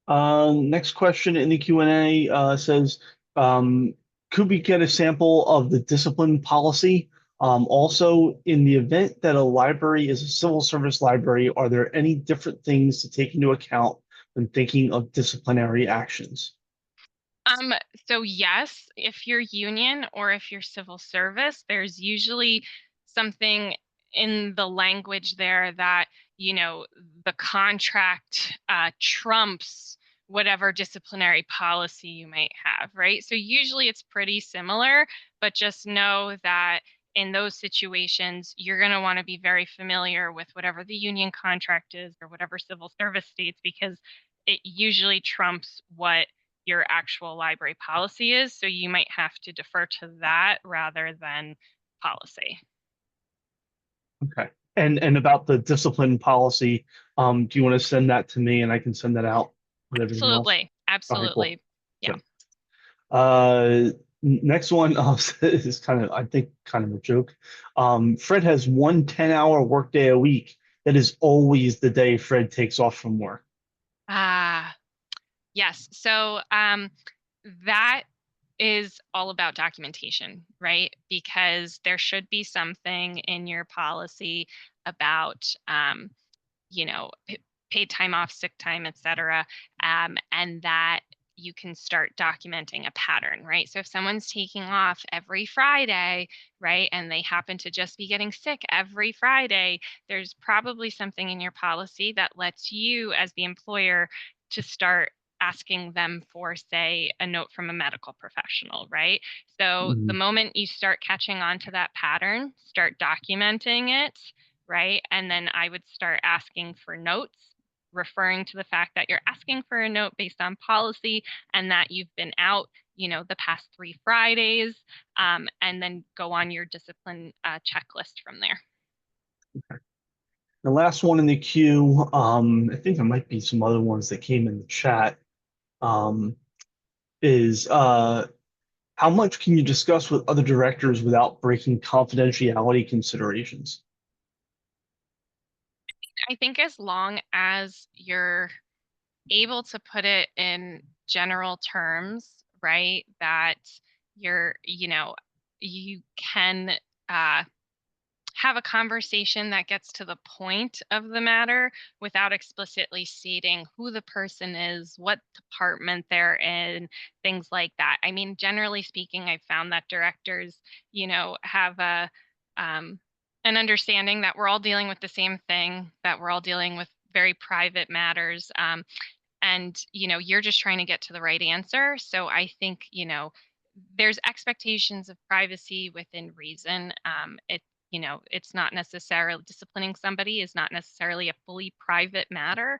Next question in the Q&A says, could we get a sample of the discipline policy? Also, in the event that a library is a civil service library, are there any different things to take into account when thinking of disciplinary actions? So yes, if you're union or if you're civil service, there's usually something in the language there that, you know, the contract trumps whatever disciplinary policy you might have, right? So usually it's pretty similar, but just know that in those situations, you're going to want to be very familiar with whatever the union contract is or whatever civil service states, because it usually trumps what your actual library policy is. So you might have to defer to that rather than policy. Okay. And about the discipline policy, do you want to send that to me and I can send that out with everything else? Absolutely. Absolutely. Okay, Yeah. cool. Next one is kind of, I think, kind of a joke. Fred has 1 10-hour workday a week. That is always the day Fred takes off from work. Yes. So that is all about documentation, right? Because there should be something in your policy about, you know, paid time off, sick time, et cetera, and that you can start documenting a pattern, right? So if someone's taking off every Friday, right, and they happen to just be getting sick every Friday, there's probably something in your policy that lets you as the employer to start asking them for, say, a note from a medical professional, right? So the moment you start catching on to that pattern, start documenting it, right? And then I would start asking for notes, referring to the fact that you're asking for a note based on policy and that you've been out, you know, the past 3 Fridays, and then go on your discipline checklist from there. Okay. The last one in the queue, I think there might be some other ones that came in the chat, is how much can you discuss with other directors without breaking confidentiality considerations? I think as long as you're able to put it in general terms, right, that you're, you know, you can have a conversation that gets to the point of the matter without explicitly stating who the person is, what department they're in, things like that. I mean, generally speaking, I've found that directors, you know, have an understanding that we're all dealing with the same thing, that we're all dealing with very private matters. And, you know, you're just trying to get to the right answer. So I think, you know, there's expectations of privacy within reason. You know, it's not necessarily disciplining somebody is not necessarily a fully private matter.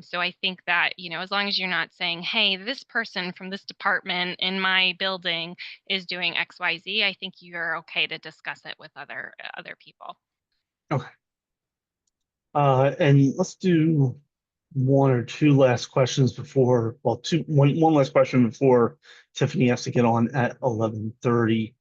So I think that, you know, as long as you're not saying, hey, this person from this department in my building is doing XYZ, I think you're okay to discuss it with other people. Okay. And let's do 1 or 2 last questions before, well, one last question before Tiffany has to get on at 11:30.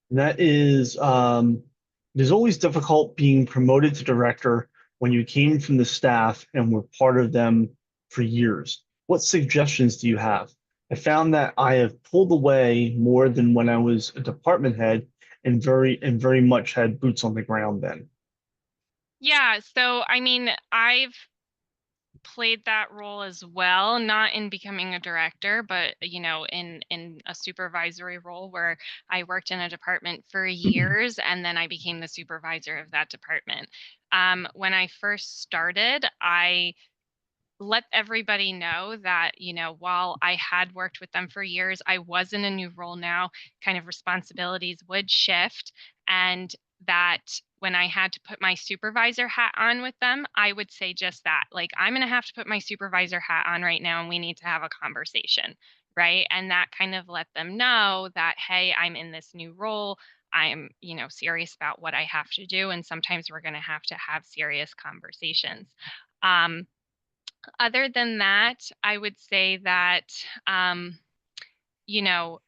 And that is, it is always difficult being promoted to director when you came from the staff and were part of them for years. What suggestions do you have? I found that I have pulled away more than when I was a department head and very much had boots on the ground then. Yeah, so I mean, I've played that role as well, not in becoming a director, but in a supervisory role where I worked in a department for years and then I became the supervisor of that department. When I first started, I let everybody know that, while I had worked with them for years, I was in a new role now, kind of responsibilities would shift. And that when I had to put my supervisor hat on with them, I would say just that, like, I'm going to have to put my supervisor hat on right now and we need to have a conversation. Right. And that kind of let them know that, hey, I'm in this new role. I'm, serious about what I have to do. And sometimes we're going to have serious conversations. Um, Other than that, I would say that, you know,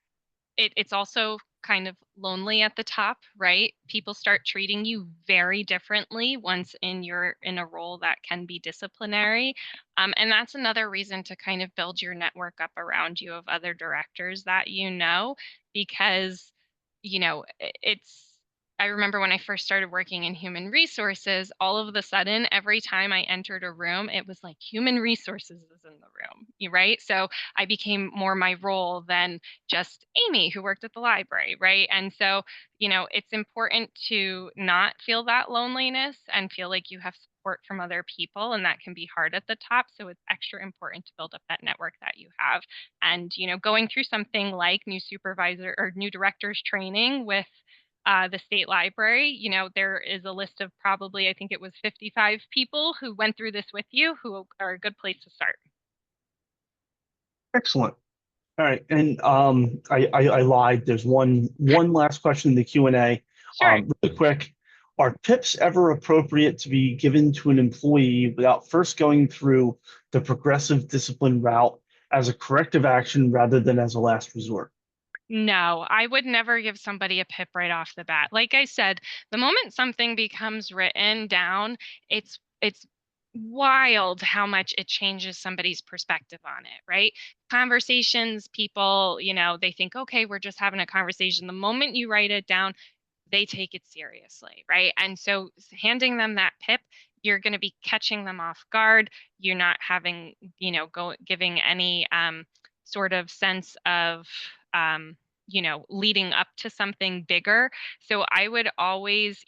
it's also kind of lonely at the top, right? People start treating you very differently once you're in a role that can be disciplinary. And that's another reason to kind of build your network up around you of other directors that because, it's I remember when I first started working in human resources, all of a sudden, every time I entered a room, it was like human resources is in the room, right? So I became more my role than just Amy who worked at the library, right? And so, it's important to not feel that loneliness and feel like you have support from other people, and that can be hard at the top. So it's extra important to build up that network that you have. And, going through something like new supervisor or new directors training with the state library, there is a list of probably, I think it was 55 people who went through this with you, who are a good place to start. Excellent. All right, and I lied. There's one last question in the Q&A. Sure. Really quick, are PIPs ever appropriate to be given to an employee without first going through the progressive discipline route as a corrective action rather than as a last resort? No, I would never give somebody a PIP right off the bat. Like I said, the moment something becomes written down, it's wild how much it changes somebody's perspective on it, right? Conversations, people, they think, okay, we're just having a conversation. The moment you write it down, they take it seriously, right? And so handing them that PIP, you're going to be catching them off guard. You're not having, giving any sort of sense of, leading up to something bigger. So I would always,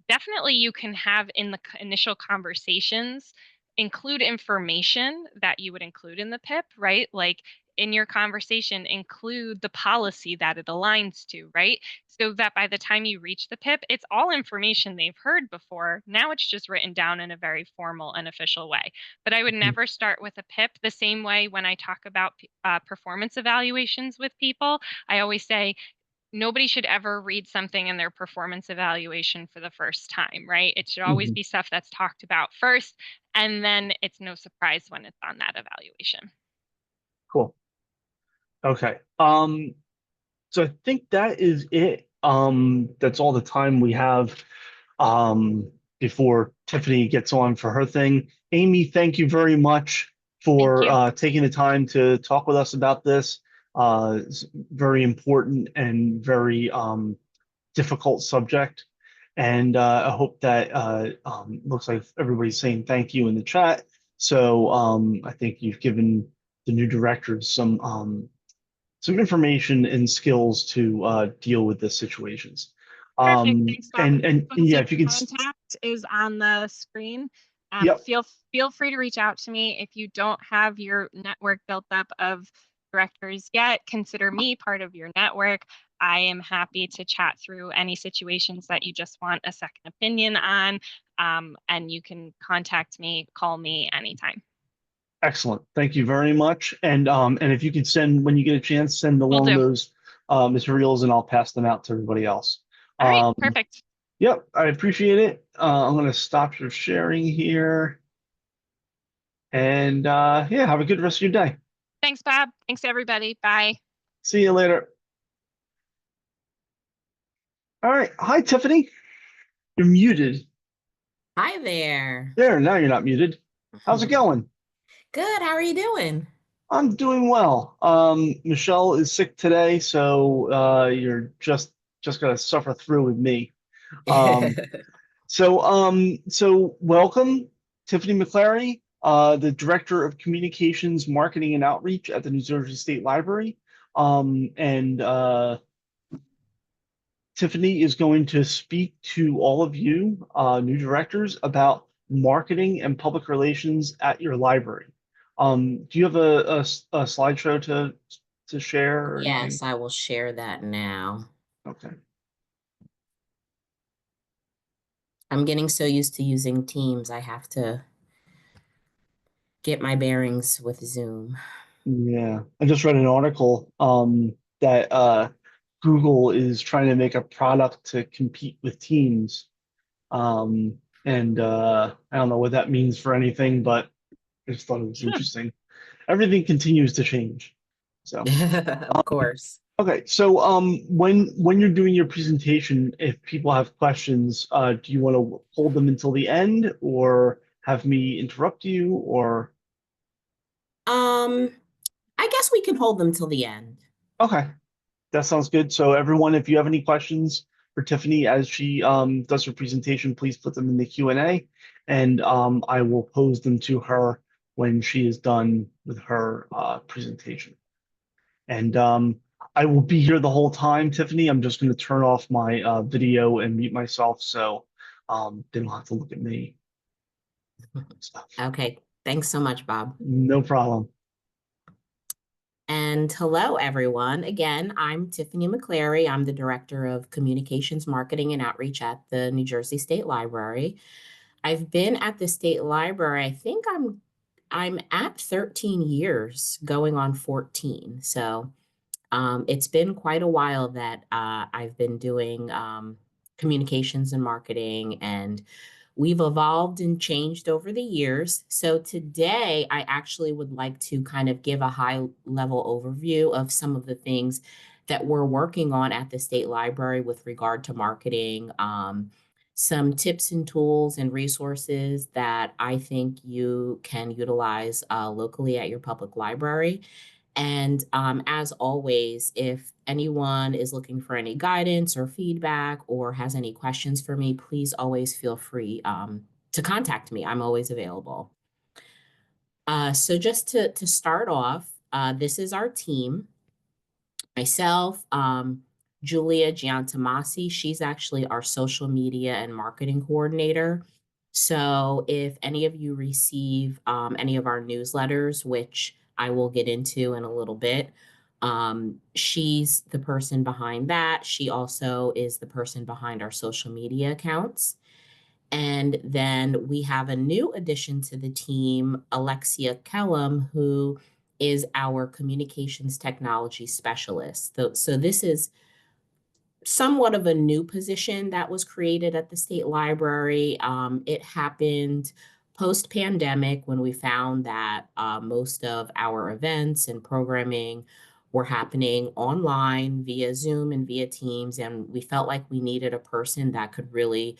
definitely you can have in the initial conversations, include information that you would include in the PIP, right? Like in your conversation, include the policy that it aligns to, right? So that by the time you reach the PIP, it's all information they've heard before. Now it's just written down in a very formal and official way. But I would never start with a PIP the same way when I talk about performance evaluations with people. I always say, nobody should ever read something in their performance evaluation for the first time, right? It should always be stuff that's talked about first, and then it's no surprise when it's on that evaluation. Cool. Okay. So I think that is it. That's all the time we have before Tiffany gets on for her thing. Amy, thank you very much for taking the time to talk with us about this. It's very important and very difficult subject. And I hope that looks like everybody's saying thank you in the chat. So I think you've given the new directors some information and skills to deal with the situations. Perfect. Thanks, Bob. And yeah, if you can. Contact is on the screen. Yep. Feel free to reach out to me if you don't have your network built up of directors yet. Consider me part of your network. I am happy to chat through any situations that you just want a second opinion on. And you can contact me, call me anytime. Excellent. Thank you very much. And if you could send, when you get a chance, send Will along do. those materials and I'll pass them out to everybody else. All right, perfect. Yep, I appreciate it. I'm going to stop your sharing here. And yeah, have a good rest of your day. Thanks, Bob. Thanks, everybody. Bye. See you later. All right. Hi, Tiffany. You're muted. Hi there. There, now you're not muted. How's it going? Good. How are you doing? I'm doing well. Michelle is sick today, so you're just gonna suffer through with me. Um, so welcome, Tiffany McClary, the Director of Communications, Marketing, and Outreach at the New Jersey State Library. And Tiffany is going to speak to all of you, new directors, about marketing and public relations at your library. Do you have a slideshow to share or anything? Yes, I will share that now. Okay. I'm getting so used to using Teams, I have to get my bearings with Zoom. Yeah, I just read an article that Google is trying to make a product to compete with Teams. And I don't know what that means for anything, but I just thought it was interesting. Everything continues to change. So Of course. okay, so when you're doing your presentation, if people have questions, do you want to hold them until the end or have me interrupt you or I guess we can hold them till the end. okay. That sounds good. So everyone, if you have any questions for Tiffany as she does her presentation, please put them in the Q&A and I will pose them to her when she is done with her presentation. And I will be here the whole time, Tiffany. I'm just going to turn off my video and mute myself so they don't have to look at me. Okay. Thanks so much, Bob. No problem. And hello, everyone. Again, I'm Tiffany McClary. I'm the Director of Communications, Marketing, and Outreach at the New Jersey State Library. I've been at the State Library, I think I'm at 13 years, going on 14. So it's been quite a while that I've been doing communications and marketing, and we've evolved and changed over the years. So today, I actually would like to kind of give a high-level overview of some of the things that we're working on at the State Library with regard to marketing, some tips and tools and resources that I think you can utilize locally at your public library. And as always, if anyone is looking for any guidance or feedback or has any questions for me, please always feel free to contact me. I'm always available. So just to start off, this is our team. Myself, Julia Giantomasi, she's actually our social media and marketing coordinator. So if any of you receive any of our newsletters, which I will get into in a little bit, she's the person behind that. She also is the person behind our social media accounts. And then we have a new addition to the team, Alexia Kellum, who is our communications technology specialist. So this is somewhat of a new position that was created at the State Library. It happened post-pandemic when we found that most of our events and programming were happening online via Zoom and via Teams, and we felt like we needed a person that could really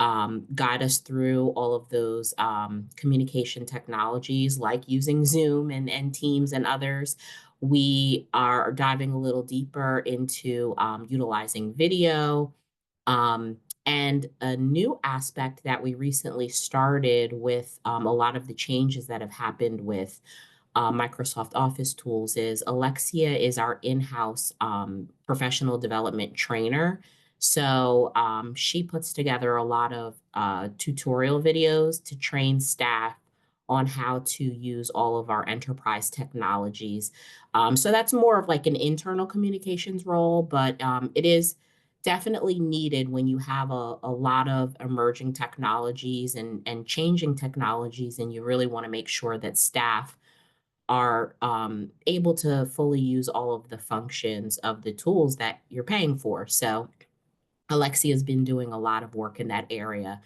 guide us through all of those communication technologies like using Zoom and Teams and others. We are diving a little deeper into utilizing video. And a new aspect that we recently started with a lot of the changes that have happened with Microsoft Office tools is Alexia is our in-house professional development trainer. So she puts together a lot of tutorial videos to train staff on how to use all of our enterprise technologies. So that's more of like an internal communications role, but it is definitely needed when you have a lot of emerging technologies and changing technologies, and you really want to make sure that staff are able to fully use all of the functions of the tools that you're paying for. So Alexia has been doing a lot of work in that area.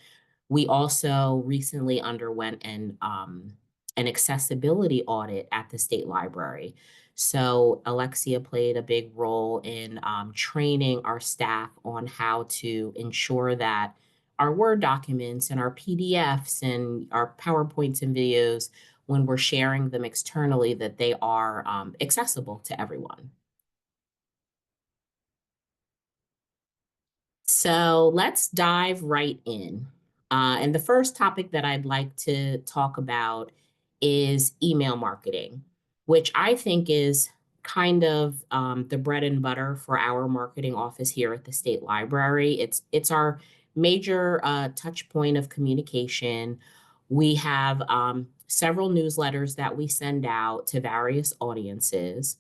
We also recently underwent an accessibility audit at the State Library. So Alexia played a big role in training our staff on how to ensure that our Word documents and our PDFs and our PowerPoints and videos, when we're sharing them externally, that they are accessible to everyone. So let's dive right in. And the first topic that I'd like to talk about is email marketing, which I think is kind of the bread and butter for our marketing office here at the State Library. It's our major touch point of communication. We have several newsletters that we send out to various audiences.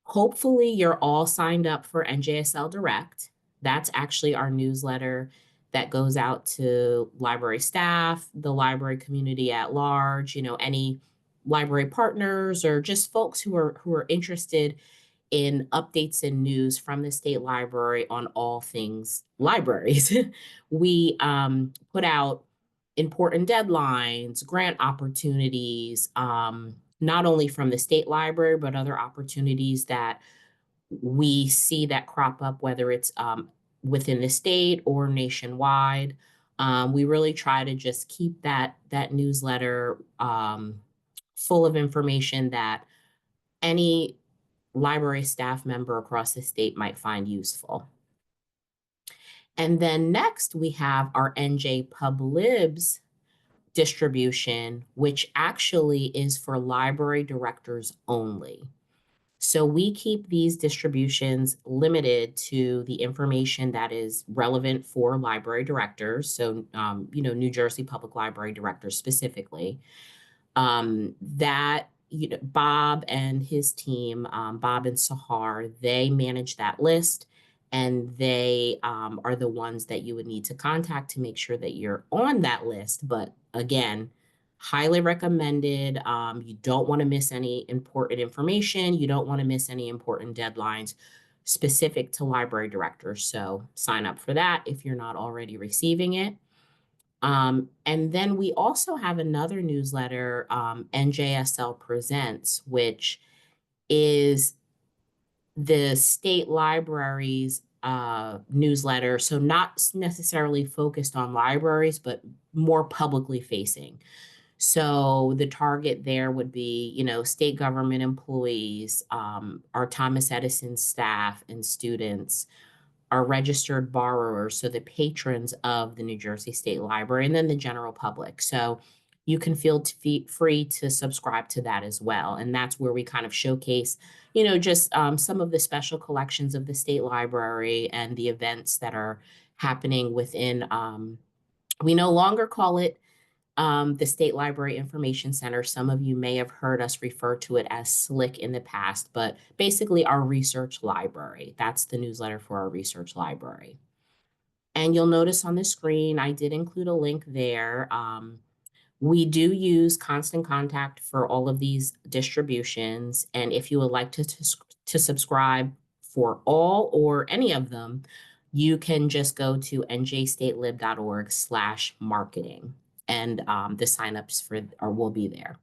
Hopefully, you're all signed up for NJSL Direct. That's actually our newsletter that goes out to library staff, the library community at large, any library partners or just folks who are interested in updates and news from the State Library on all things libraries. We put out important deadlines, grant opportunities, not only from the State Library, but other opportunities that we see that crop up, whether it's within the state or nationwide. We really try to just keep that newsletter full of information that any library staff member across the state might find useful. And then next we have our NJ PubLibs distribution, which actually is for library directors only. So we keep these distributions limited to the information that is relevant for library directors. So, New Jersey Public Library directors specifically. Bob and his team, Bob and Sahar, they manage that list, and they are the ones that you would need to contact to make sure that you're on that list. But again, highly recommended. You don't want to miss any important information. You don't want to miss any important deadlines specific to library directors. So sign up for that if you're not already receiving it. And then we also have another newsletter, NJSL Presents, which is the State Library's newsletter. So not necessarily focused on libraries, but more publicly facing. So the target there would be, state government employees, our Thomas Edison staff and students, our registered borrowers, so the patrons of the New Jersey State Library, and then the general public. So you can feel free to subscribe to that as well. And that's where we kind of showcase, just some of the special collections of the State Library and the events that are happening within, we no longer call it the State Library Information Center. Some of you may have heard us refer to it as SLIC in the past, but basically our research library. That's the newsletter for our research library. And you'll notice on the screen, I did include a link there. We do use Constant Contact for all of these distributions. And if you would like to subscribe for all or any of them, you can just go to njstatelib.org/marketing. And the signups will be there.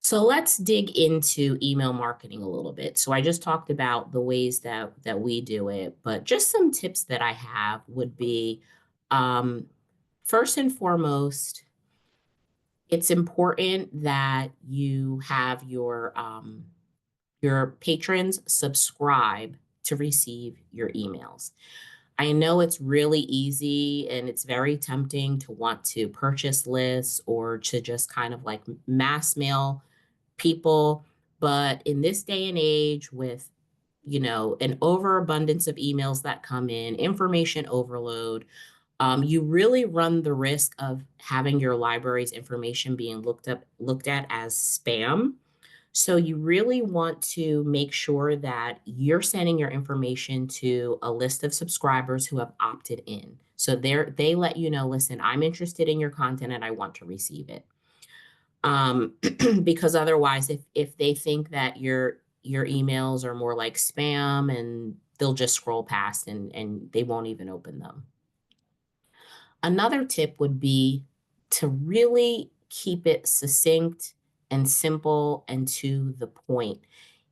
So let's dig into email marketing a little bit. So I just talked about the ways that we do it, but just some tips that I have would be, first and foremost, it's important that you have your patrons subscribe to receive your emails. I know it's really easy and it's very tempting to want to purchase lists or to just kind of like mass mail people. But in this day and age with, an overabundance of emails that come in, information overload, you really run the risk of having your library's information being looked at as spam. So you really want to make sure that you're sending your information to a list of subscribers who have opted in. So they let you know, listen, I'm interested in your content and I want to receive it. Because otherwise, if they think that your emails are more like spam, and they'll just scroll past and they won't even open them. Another tip would be to really keep it succinct and simple and to the point.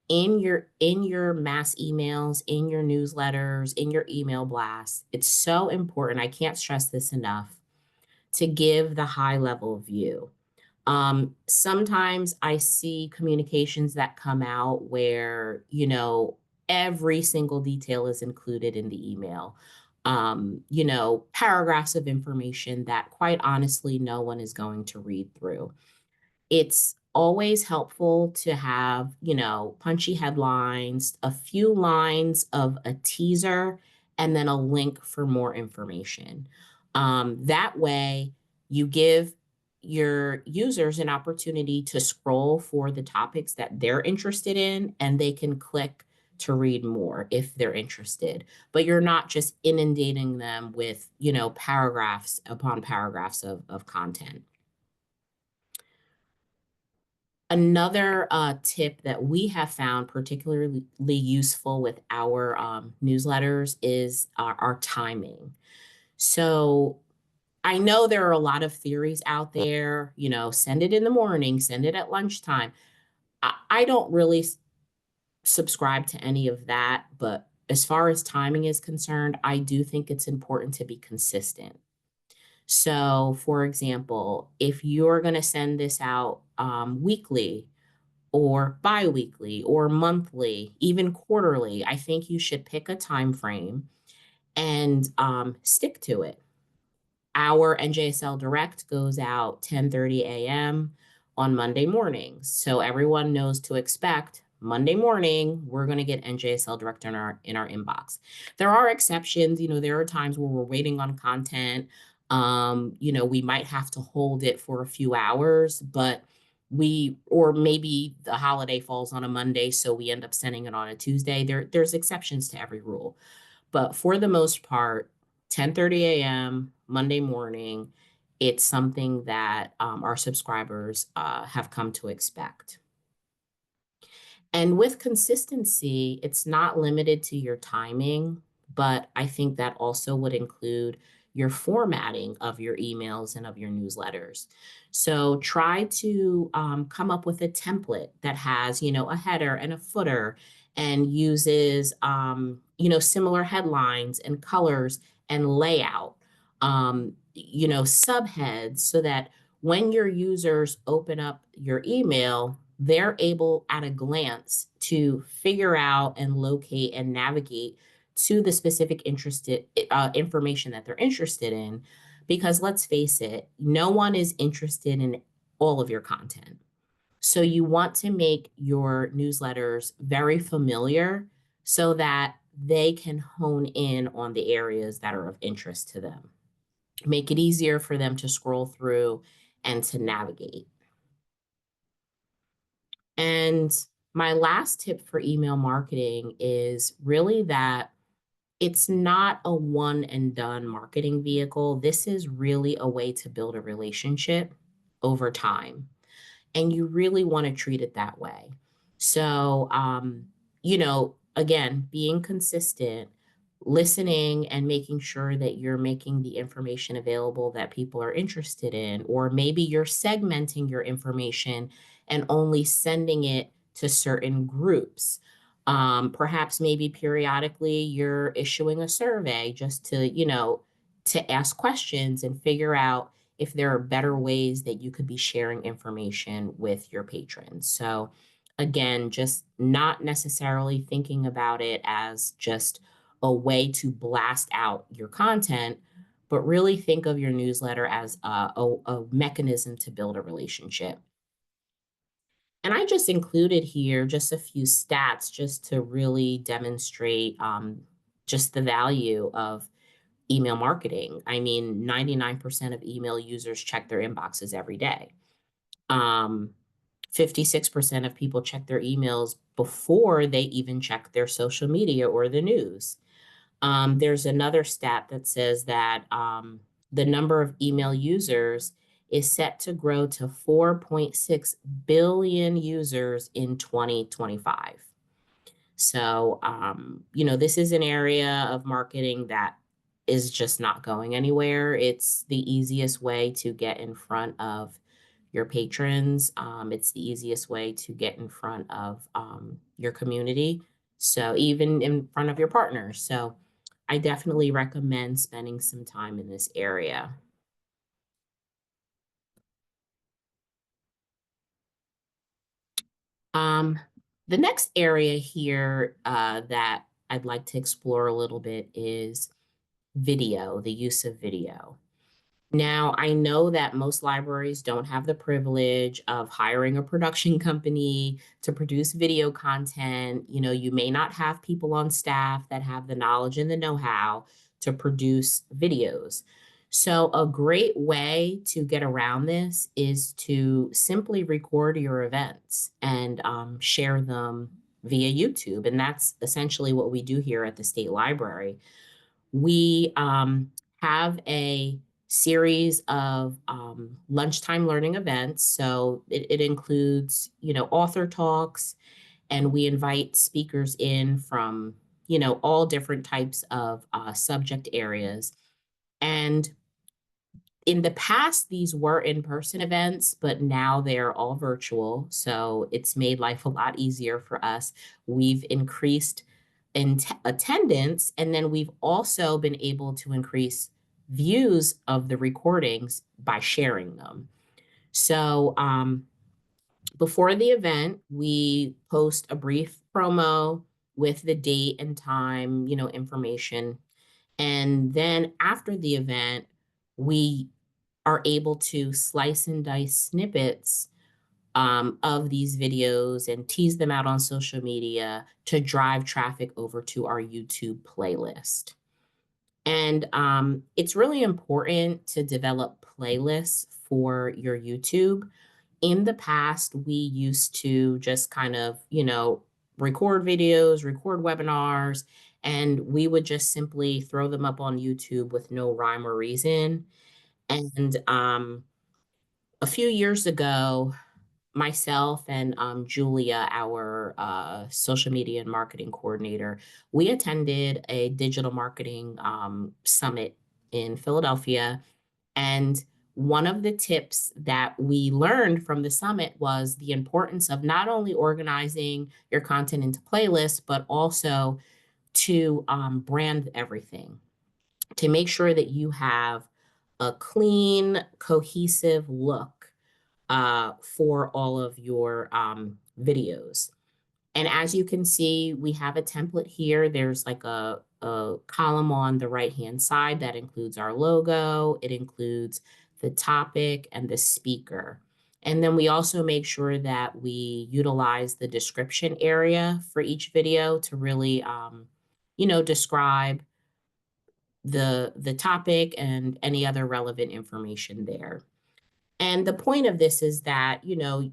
In your mass emails, in your newsletters, in your email blasts, it's so important. I can't stress this enough to give the high level view. Sometimes I see communications that come out where, you know, every single detail is included in the email. You know, paragraphs of information that quite honestly, no one is going to read through. It's always helpful to have, you know, punchy headlines, a few lines of a teaser, and then a link for more information. That way, you give your users an opportunity to scroll for the topics that they're interested in, and they can click to read more if they're interested. But you're not just inundating them with, you know, paragraphs upon paragraphs of content. Another tip that we have found particularly useful with our newsletters is our timing. So I know there are a lot of theories out there, you know, send it in the morning, send it at lunchtime. I don't really subscribe to any of that, but as far as timing is concerned, I do think it's important to be consistent. So, for example, if you're going to send this out weekly or bi-weekly or monthly, even quarterly, I think you should pick a time frame and stick to it. Our NJSL Direct goes out 10:30 a.m. on Monday mornings. So everyone knows to expect Monday morning, we're going to get NJSL Direct in our inbox. There are exceptions. You know, there are times where we're waiting on content. You know, we might have to hold it for a few hours, but or maybe the holiday falls on a Monday, so we end up sending it on a Tuesday. There's exceptions to every rule. But for the most part, 10:30 a.m. Monday morning, it's something that our subscribers have come to expect. And with consistency, it's not limited to your timing, but I think that also would include your formatting of your emails and of your newsletters. So try to come up with a template that has, you know, a header and a footer and uses, you know, similar headlines and colors and layout, you know, subheads, so that when your users open up your email, they're able at a glance to figure out and locate and navigate to the specific information that they're interested in. Because let's face it, no one is interested in all of your content. So you want to make your newsletters very familiar so that they can hone in on the areas that are of interest to them. Make it easier for them to scroll through and to navigate. And my last tip for email marketing is really that it's not a one and done marketing vehicle. This is really a way to build a relationship over time. And you really want to treat it that way. So, you know, again, being consistent, listening and making sure that you're making the information available that people are interested in, or maybe you're segmenting your information and only sending it to certain groups. Perhaps maybe periodically you're issuing a survey just to, you know, to ask questions and figure out if there are better ways that you could be sharing information with your patrons. So again, just not necessarily thinking about it as just a way to blast out your content, but really think of your newsletter as a mechanism to build a relationship. And I just included here just a few stats just to really demonstrate just the value of email marketing. I mean, 99% of email users check their inboxes every day. 56% of people check their emails before they even check their social media or the news. There's another stat that says that the number of email users is set to grow to 4.6 billion users in 2025. So, you know, this is an area of marketing that is just not going anywhere. It's the easiest way to get in front of your patrons. It's the easiest way to get in front of your community. So even in front of your partners. So I definitely recommend spending some time in this area. The next area here that I'd like to explore a little bit is video, the use of video. Now, I know that most libraries don't have the privilege of hiring a production company to produce video content. You know, you may not have people on staff that have the knowledge and the know-how to produce videos. So a great way to get around this is to simply record your events and share them via YouTube. And that's essentially what we do here at the State Library. We have a series of lunchtime learning events. So it includes, you know, author talks, and we invite speakers in from, you know, all different types of subject areas. And in the past, these were in-person events, but now they're all virtual. So it's made life a lot easier for us. We've increased in attendance, and then we've also been able to increase views of the recordings by sharing them. So before the event, we post a brief promo with the date and time, you know, information. And then after the event, we are able to slice and dice snippets of these videos and tease them out on social media to drive traffic over to our YouTube playlist. And it's really important to develop playlists for your YouTube. In the past, we used to just kind of, you know, record videos, record webinars, and we would just simply throw them up on YouTube with no rhyme or reason. And a few years ago, myself and Julia, our social media and marketing coordinator, we attended a digital marketing summit in Philadelphia. And one of the tips that we learned from the summit was the importance of not only organizing your content into playlists, but also to brand everything, to make sure that you have a clean, cohesive look for all of your videos. And as you can see, we have a template here. There's like a column on the right-hand side that includes our logo. It includes the topic and the speaker. And then we also make sure that we utilize the description area for each video to really, you know, describe the topic and any other relevant information there. And the point of this is that, you know,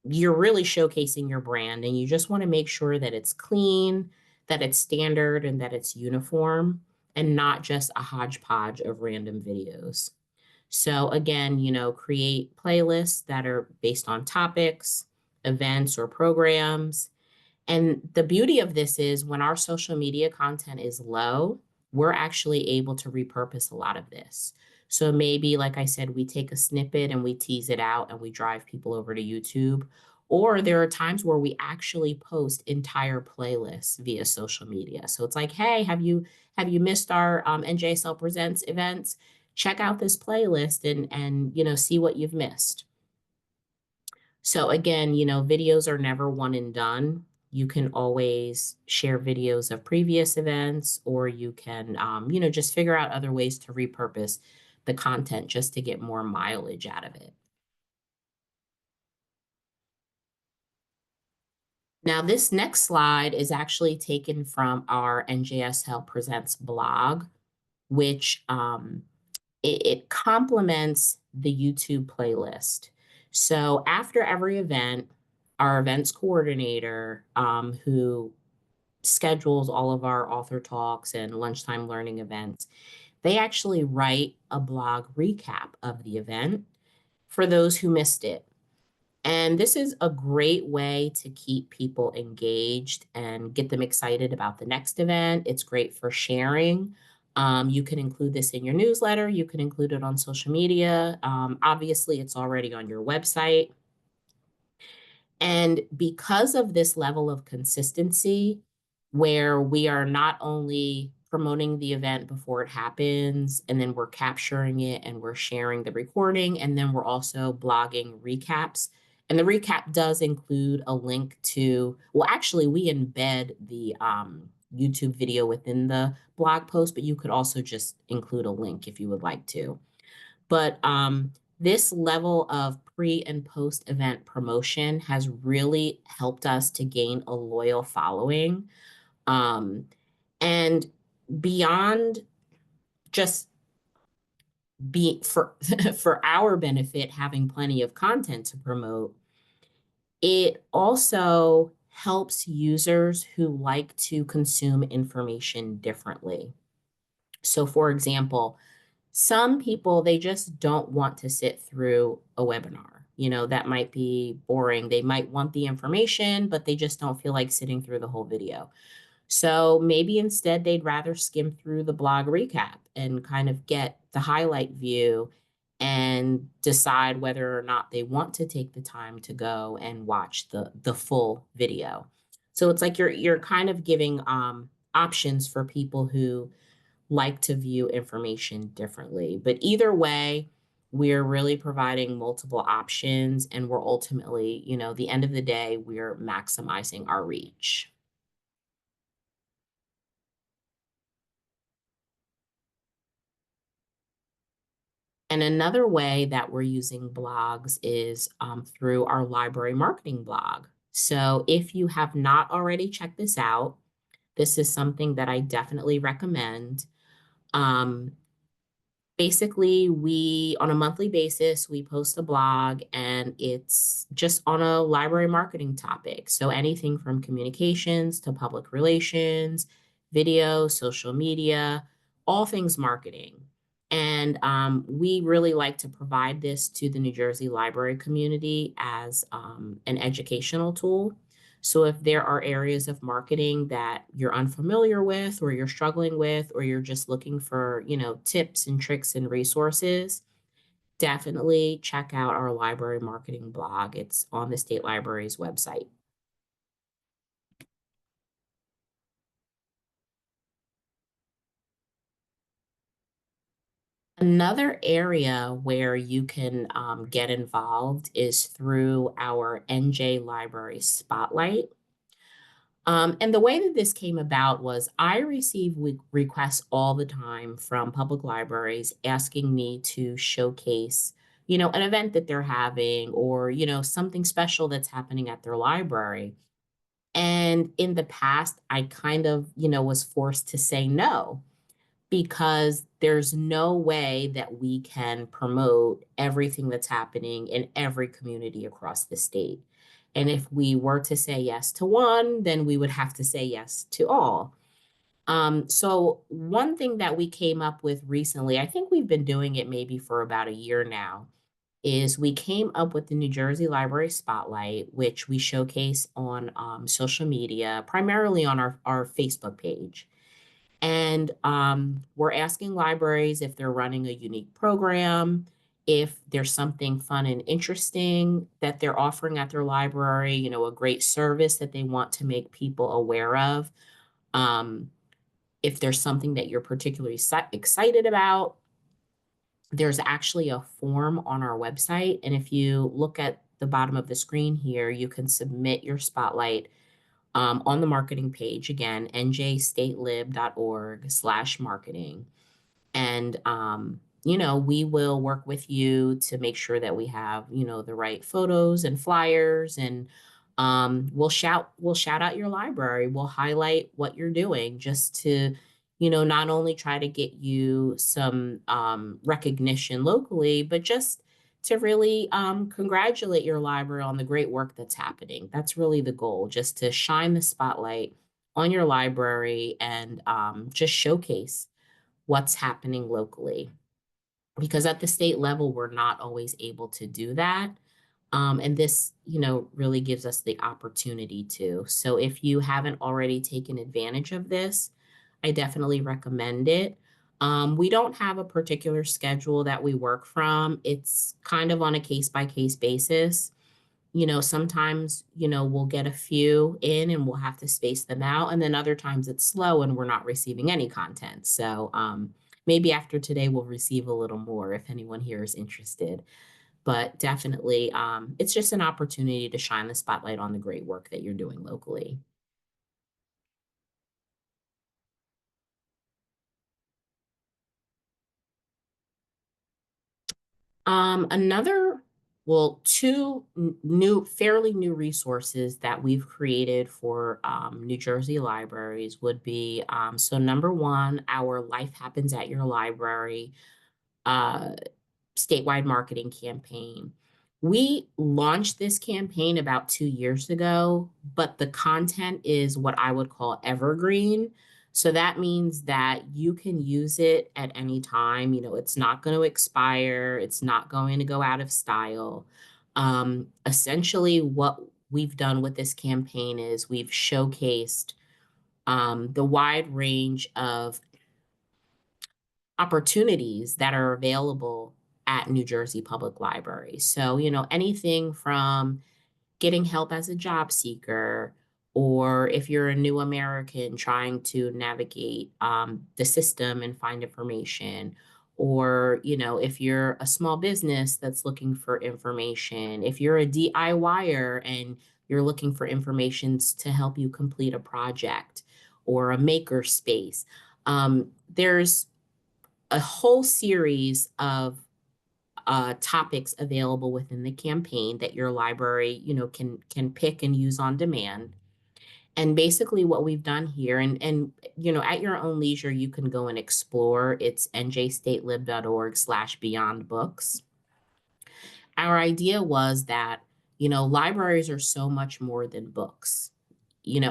you're really showcasing your brand, and you just want to make sure that it's clean, that it's standard, and that it's uniform, and not just a hodgepodge of random videos. So again, you know, create playlists that are based on topics, events, or programs. And the beauty of this is when our social media content is low, we're actually able to repurpose a lot of this. So maybe, like I said, we take a snippet and we tease it out and we drive people over to YouTube. Or there are times where we actually post entire playlists via social media. So it's like, hey, have you missed our NJSL Presents events? Check out this playlist and you know, see what you've missed. So again, you know, videos are never one and done. You can always share videos of previous events, or you can, you know, just figure out other ways to repurpose the content just to get more mileage out of it. Now, this next slide is actually taken from our NJSL Presents blog, which it complements the YouTube playlist. So after every event, our events coordinator, who schedules all of our author talks and lunchtime learning events, they actually write a blog recap of the event for those who missed it. And this is a great way to keep people engaged and get them excited about the next event. It's great for sharing You can include this in your newsletter. You can include it on social media. Obviously, it's already on your website. And because of this level of consistency, where we are not only promoting the event before it happens, and then we're capturing it and we're sharing the recording, and then we're also blogging recaps. And the recap does include a link to, well, actually, we embed the YouTube video within the blog post, but you could also just include a link if you would like to. But this level of pre and post event promotion has really helped us to gain a loyal following. And beyond just for our benefit, having plenty of content to promote, it also helps users who like to consume information differently. So for example, some people, they just don't want to sit through a webinar. You know, that might be boring. They might want the information, but they just don't feel like sitting through the whole video. So maybe instead they'd rather skim through the blog recap and kind of get the highlight view and decide whether or not they want to take the time to go and watch the full video. So it's like you're kind of giving options for people who like to view information differently. But either way, we're really providing multiple options, and we're ultimately, you know, the end of the day, we're maximizing our reach. And another way that we're using blogs is through our library marketing blog. So if you have not already checked this out, this is something that I definitely recommend. Basically, we, on a monthly basis, we post a blog, and it's just on a library marketing topic. So anything from communications to public relations, video, social media, all things marketing. And we really like to provide this to the New Jersey library community as an educational tool. So if there are areas of marketing that you're unfamiliar with, or you're struggling with, or you're just looking for, you know, tips and tricks and resources, definitely check out our library marketing blog. It's on the State Library's website. Another area where you can get involved is through our NJ Library Spotlight. And the way that this came about was I receive requests all the time from public libraries asking me to showcase, you know, an event that they're having, or, you know, something special that's happening at their library. And in the past, I kind of, you know, was forced to say no, because there's no way that we can promote everything that's happening in every community across the state. And if we were to say yes to one, then we would have to say yes to all. So one thing that we came up with recently, I think we've been doing it maybe for about a year now, is we came up with the New Jersey Library Spotlight, which we showcase on social media, primarily on our Facebook page. And we're asking libraries if they're running a unique program, if there's something fun and interesting that they're offering at their library, you know, a great service that they want to make people aware of. If there's something that you're particularly excited about, there's actually a form on our website. And if you look at the bottom of the screen here, you can submit your spotlight on the marketing page, again, njstatelib.org/marketing. And, you know, we will work with you to make sure that we have, you know, the right photos and flyers, and we'll shout out your library. We'll highlight what you're doing, just to, you know, not only try to get you some recognition locally, but just to really congratulate your library on the great work that's happening. That's really the goal, just to shine the spotlight on your library and just showcase what's happening locally. Because at the state level, we're not always able to do that. And this, you know, really gives us the opportunity to. So if you haven't already taken advantage of this, I definitely recommend it. We don't have a particular schedule that we work from. It's kind of on a case-by-case basis. Sometimes, we'll get a few in and we'll have to space them out. And then other times it's slow and we're not receiving any content. So maybe after today, we'll receive a little more if anyone here is interested. But definitely, it's just an opportunity to shine the spotlight on the great work that you're doing locally. Two fairly new resources that we've created for New Jersey libraries would be, so number one, our Life Happens at Your Library statewide marketing campaign. We launched this campaign about 2 years ago, but the content is what I would call evergreen. So that means that you can use it at any time. It's not going to expire. It's not going to go out of style. Essentially, what we've done with this campaign is we've showcased the wide range of opportunities that are available at New Jersey Public Library. So, anything from getting help as a job seeker, or if you're a new American trying to navigate the system and find information, or, if you're a small business that's looking for information, if you're a DIYer and you're looking for information to help you complete a project, or a maker space. There's a whole series of topics available within the campaign that your library, can pick and use on demand. And basically what we've done here, and at your own leisure, you can go and explore. It's njstatelib.org/beyondbooks. Our idea was that, libraries are so much more than books.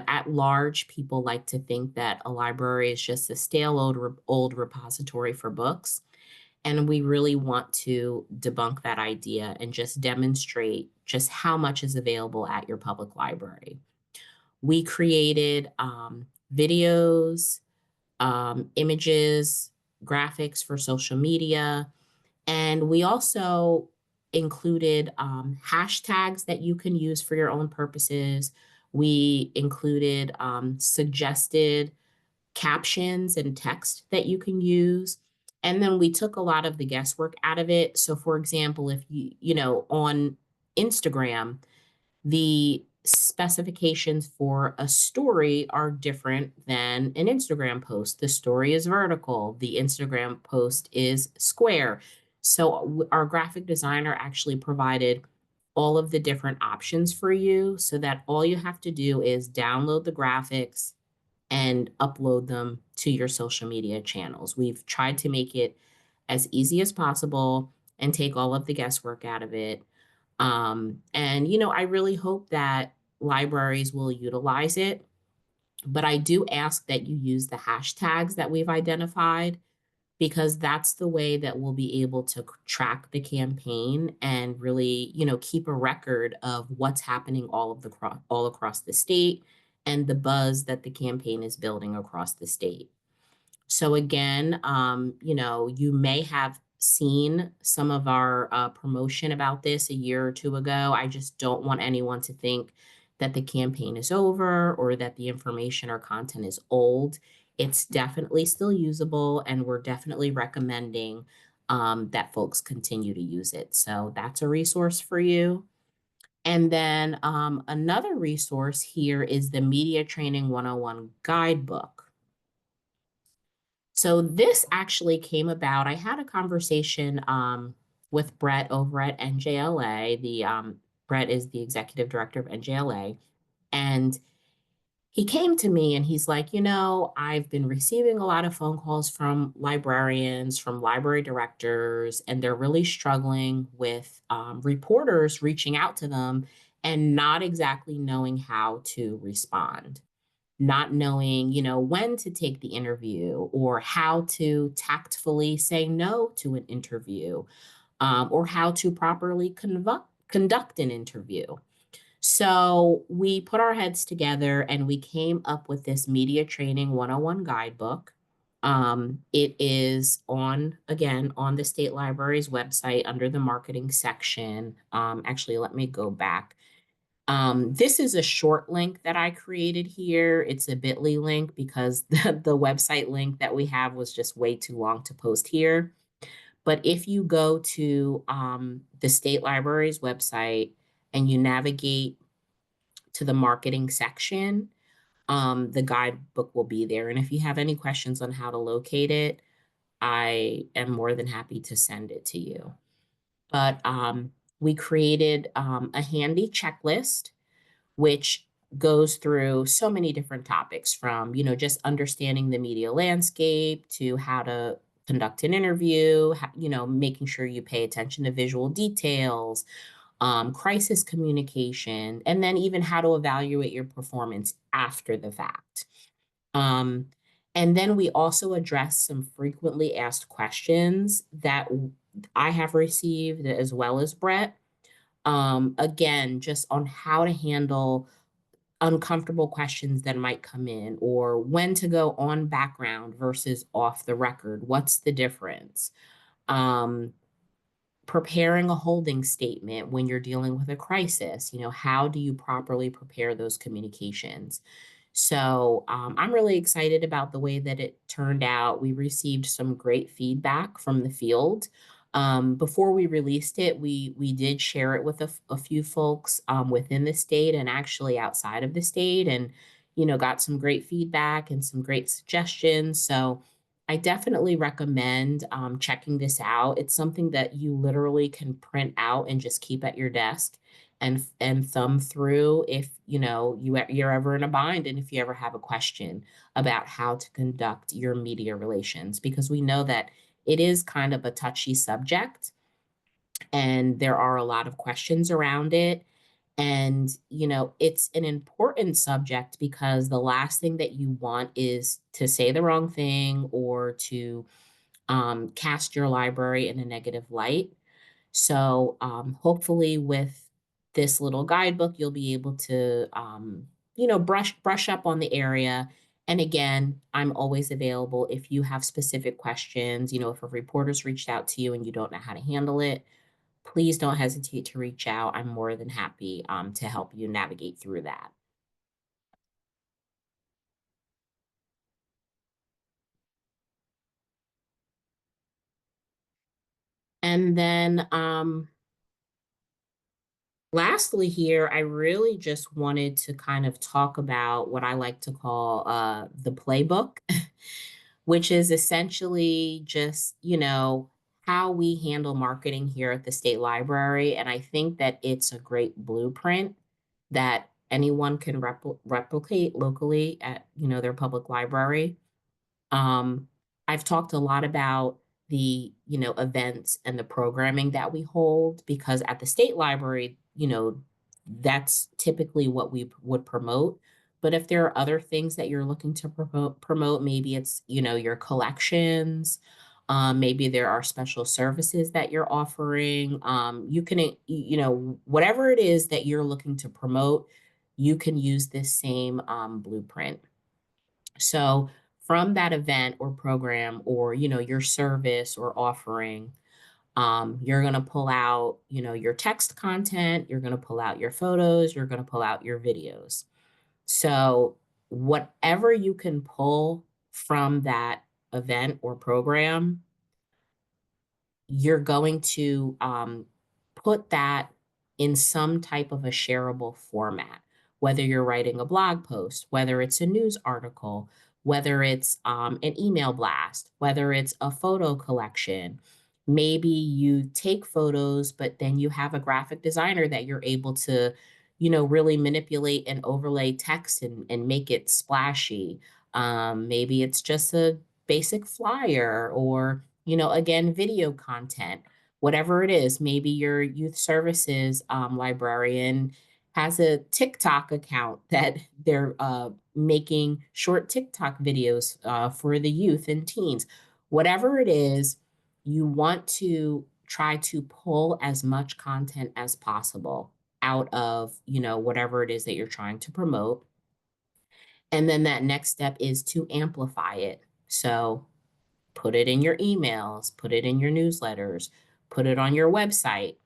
At large, people like to think that a library is just a stale old repository for books. And we really want to debunk that idea and just demonstrate just how much is available at your public library. We created videos, images, graphics for social media, and we also included hashtags that you can use for your own purposes. We included suggested captions and text that you can use. And then we took a lot of the guesswork out of it. So for example, if on Instagram, the specifications for a story are different than an Instagram post. The story is vertical. The Instagram post is square. So our graphic designer actually provided all of the different options for you so that all you have to do is download the graphics and upload them to your social media channels. We've tried to make it as easy as possible and take all of the guesswork out of it. And, I really hope that libraries will utilize it, but I do ask that you use the hashtags that we've identified, because that's the way that we'll be able to track the campaign and really, keep a record of what's happening all across the state and the buzz that the campaign is building across the state. So again, you may have seen some of our promotion about this a year or two ago. I just don't want anyone to think that the campaign is over or that the information or content is old. It's definitely still usable, and we're definitely recommending that folks continue to use it. So that's a resource for you. And then another resource here is the Media Training 101 Guidebook. So this actually came about, I had a conversation with Brett over at NJLA. Brett is the executive director of NJLA. And he came to me and he's like, I've been receiving a lot of phone calls from librarians, from library directors, and they're really struggling with reporters reaching out to them and not exactly knowing how to respond, not knowing, when to take the interview or how to tactfully say no to an interview, or how to properly conduct an interview. So we put our heads together and we came up with this Media Training 101 Guidebook. It is again, on the State Library's website under the marketing section. Actually, let me go back. This is a short link that I created here. It's a bit.ly link because the website link that we have was just way too long to post here. But if you go to the State Library's website and you navigate to the marketing section, the guidebook will be there. And if you have any questions on how to locate it, I am more than happy to send it to you. But we created a handy checklist, which goes through so many different topics, from, just understanding the media landscape to how to conduct an interview, making sure you pay attention to visual details, crisis communication, and then even how to evaluate your performance after the fact. And then we also address some frequently asked questions that I have received, as well as Brett. Again, just on how to handle uncomfortable questions that might come in, or when to go on background versus off the record. What's the difference? Preparing a holding statement when you're dealing with a crisis. How do you properly prepare those communications? So I'm really excited about the way that it turned out. We received some great feedback from the field. Before we released it, we did share it with a few folks within the state and actually outside of the state, and got some great feedback and some great suggestions. So I definitely recommend checking this out. It's something that you literally can print out and just keep at your desk and thumb through if you're ever in a bind, and if you ever have a question about how to conduct your media relations, because we know that it is kind of a touchy subject and there are a lot of questions around it. And, it's an important subject because the last thing that you want is to say the wrong thing or to cast your library in a negative light. So hopefully with this little guidebook, you'll be able to, brush up on the area. And again, I'm always available if you have specific questions. If a reporter's reached out to you and you don't know how to handle it, please don't hesitate to reach out. I'm more than happy to help you navigate through that. And then lastly here, I really just wanted to kind of talk about what I like to call the playbook, which is essentially just, how we handle marketing here at the State Library. And I think that it's a great blueprint that anyone can replicate locally at, their public library. I've talked a lot about the, events and the programming that we hold, because at the State Library, that's typically what we would promote. But if there are other things that you're looking to promote, maybe it's, your collections, maybe there are special services that you're offering. You can, whatever it is that you're looking to promote, you can use this same blueprint. So from that event or program, or, your service or offering, you're going to pull out, your text content, you're going to pull out your photos, you're going to pull out your videos. So whatever you can pull from that event or program, you're going to put that in some type of a shareable format, whether you're writing a blog post, whether it's a news article, whether it's an email blast, whether it's a photo collection. Maybe you take photos, but then you have a graphic designer that you're able to, really manipulate and overlay text and make it splashy. Maybe it's just a basic flyer, or, again, video content, whatever it is. Maybe your youth services librarian has a TikTok account that they're making short TikTok videos for the youth and teens. Whatever it is, you want to try to pull as much content as possible out of, whatever it is that you're trying to promote. And then that next step is to amplify it. So put it in your emails, put it in your newsletters, put it on your website,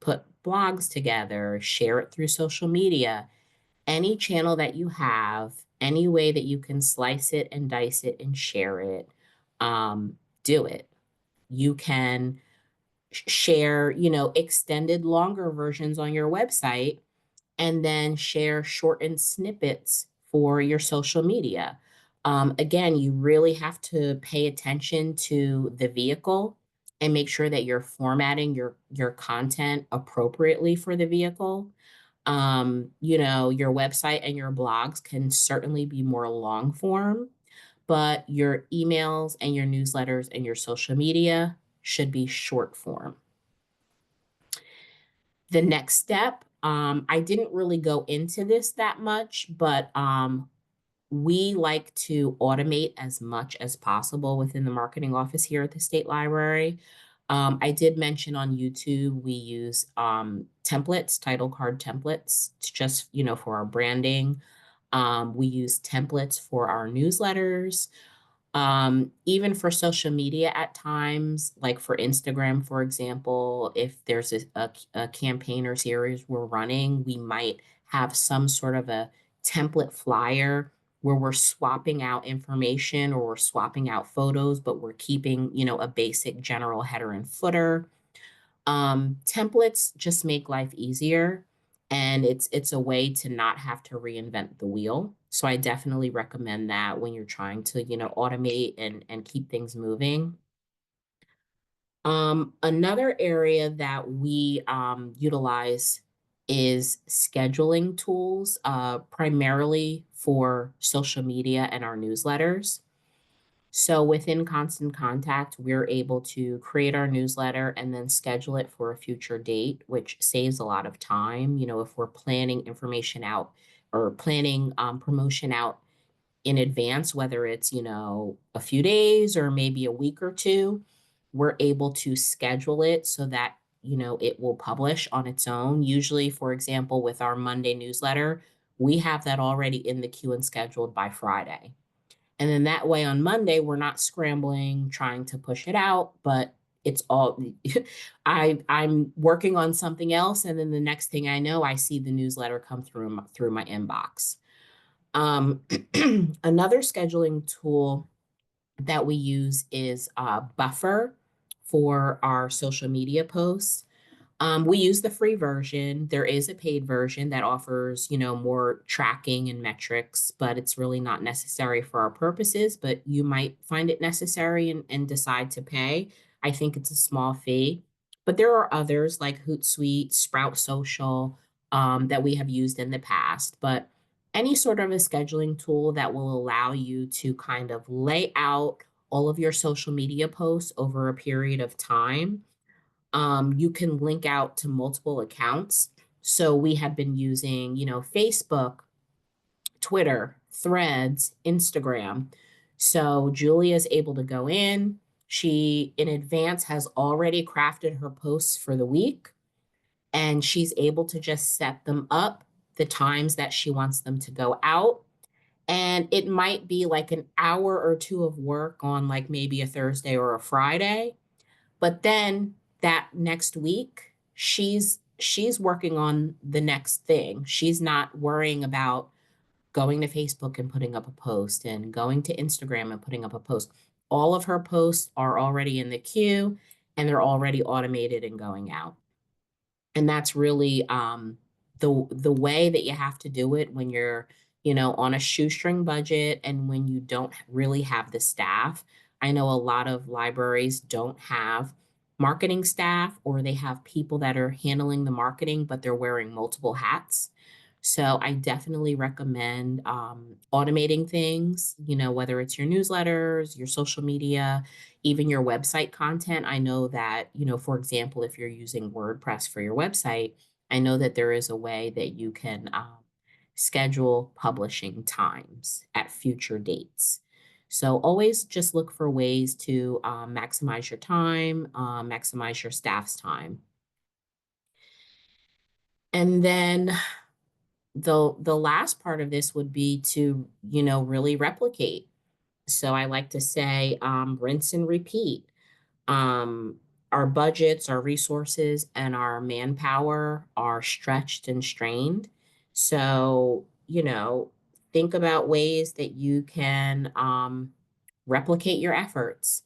put blogs together, share it through social media. Any channel that you have, any way that you can slice it and dice it and share it, do it. You can share, extended longer versions on your website and then share shortened snippets for your social media. Again, you really have to pay attention to the vehicle and make sure that you're formatting your content appropriately for the vehicle. Your website and your blogs can certainly be more long form, but your emails and your newsletters and your social media should be short form. The next step, I didn't really go into this that much, but we like to automate as much as possible within the marketing office here at the State Library. I did mention on YouTube, we use templates, title card templates, just, for our branding. We use templates for our newsletters. Even for social media at times, like for Instagram, for example, if there's a campaign or series we're running, we might have some sort of a template flyer where we're swapping out information or we're swapping out photos, but we're keeping, a basic general header and footer. Templates just make life easier, and it's a way to not have to reinvent the wheel. So I definitely recommend that when you're trying to, automate and keep things moving. Another area that we utilize is scheduling tools, primarily for social media and our newsletters. So within Constant Contact, we're able to create our newsletter and then schedule it for a future date, which saves a lot of time. If we're planning information out or planning promotion out in advance, whether it's, a few days or maybe a week or two, we're able to schedule it so that, it will publish on its own. Usually, for example, with our Monday newsletter, we have that already in the queue and scheduled by Friday. And then that way on Monday, we're not scrambling, trying to push it out, but it's all, I'm working on something else. And then the next thing I know, I see the newsletter come through my inbox. Another scheduling tool that we use is Buffer for our social media posts. We use the free version. There is a paid version that offers, more tracking and metrics, but it's really not necessary for our purposes, but you might find it necessary and decide to pay. I think it's a small fee, but there are others like Hootsuite, Sprout Social, that we have used in the past, but any sort of a scheduling tool that will allow you to kind of lay out all of your social media posts over a period of time. You can link out to multiple accounts. So we have been using, Facebook, Twitter, Threads, Instagram. So Julia is able to go in. She, in advance, has already crafted her posts for the week, and she's able to just set them up the times that she wants them to go out. And it might be like an hour or two of work on like maybe a Thursday or a Friday. But then that next week, she's working on the next thing. She's not worrying about going to Facebook and putting up a post and going to Instagram and putting up a post. All of her posts are already in the queue and they're already automated and going out. And that's really the way that you have to do it when you're, on a shoestring budget and when you don't really have the staff. I know a lot of libraries don't have marketing staff, or they have people that are handling the marketing, but they're wearing multiple hats. So I definitely recommend automating things, whether it's your newsletters, your social media, even your website content. I know that, for example, if you're using WordPress for your website, I know that there is a way that you can schedule publishing times at future dates. So always just look for ways to maximize your time, maximize your staff's time. And then the last part of this would be to, really replicate. So I like to say, rinse and repeat. Our budgets, our resources, and our manpower are stretched and strained. So, think about ways that you can replicate your efforts,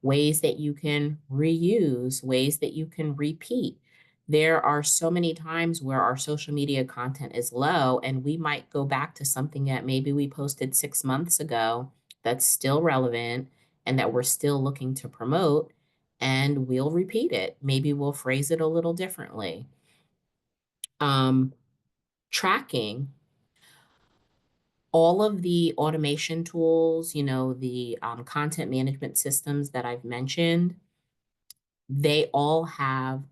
ways that you can reuse, ways that you can repeat. There are so many times where our social media content is low, and we might go back to something that maybe we posted 6 months ago that's still relevant and that we're still looking to promote, and we'll repeat it. Maybe we'll phrase it a little differently. Tracking. All of the automation tools, the content management systems that I've mentioned, they all have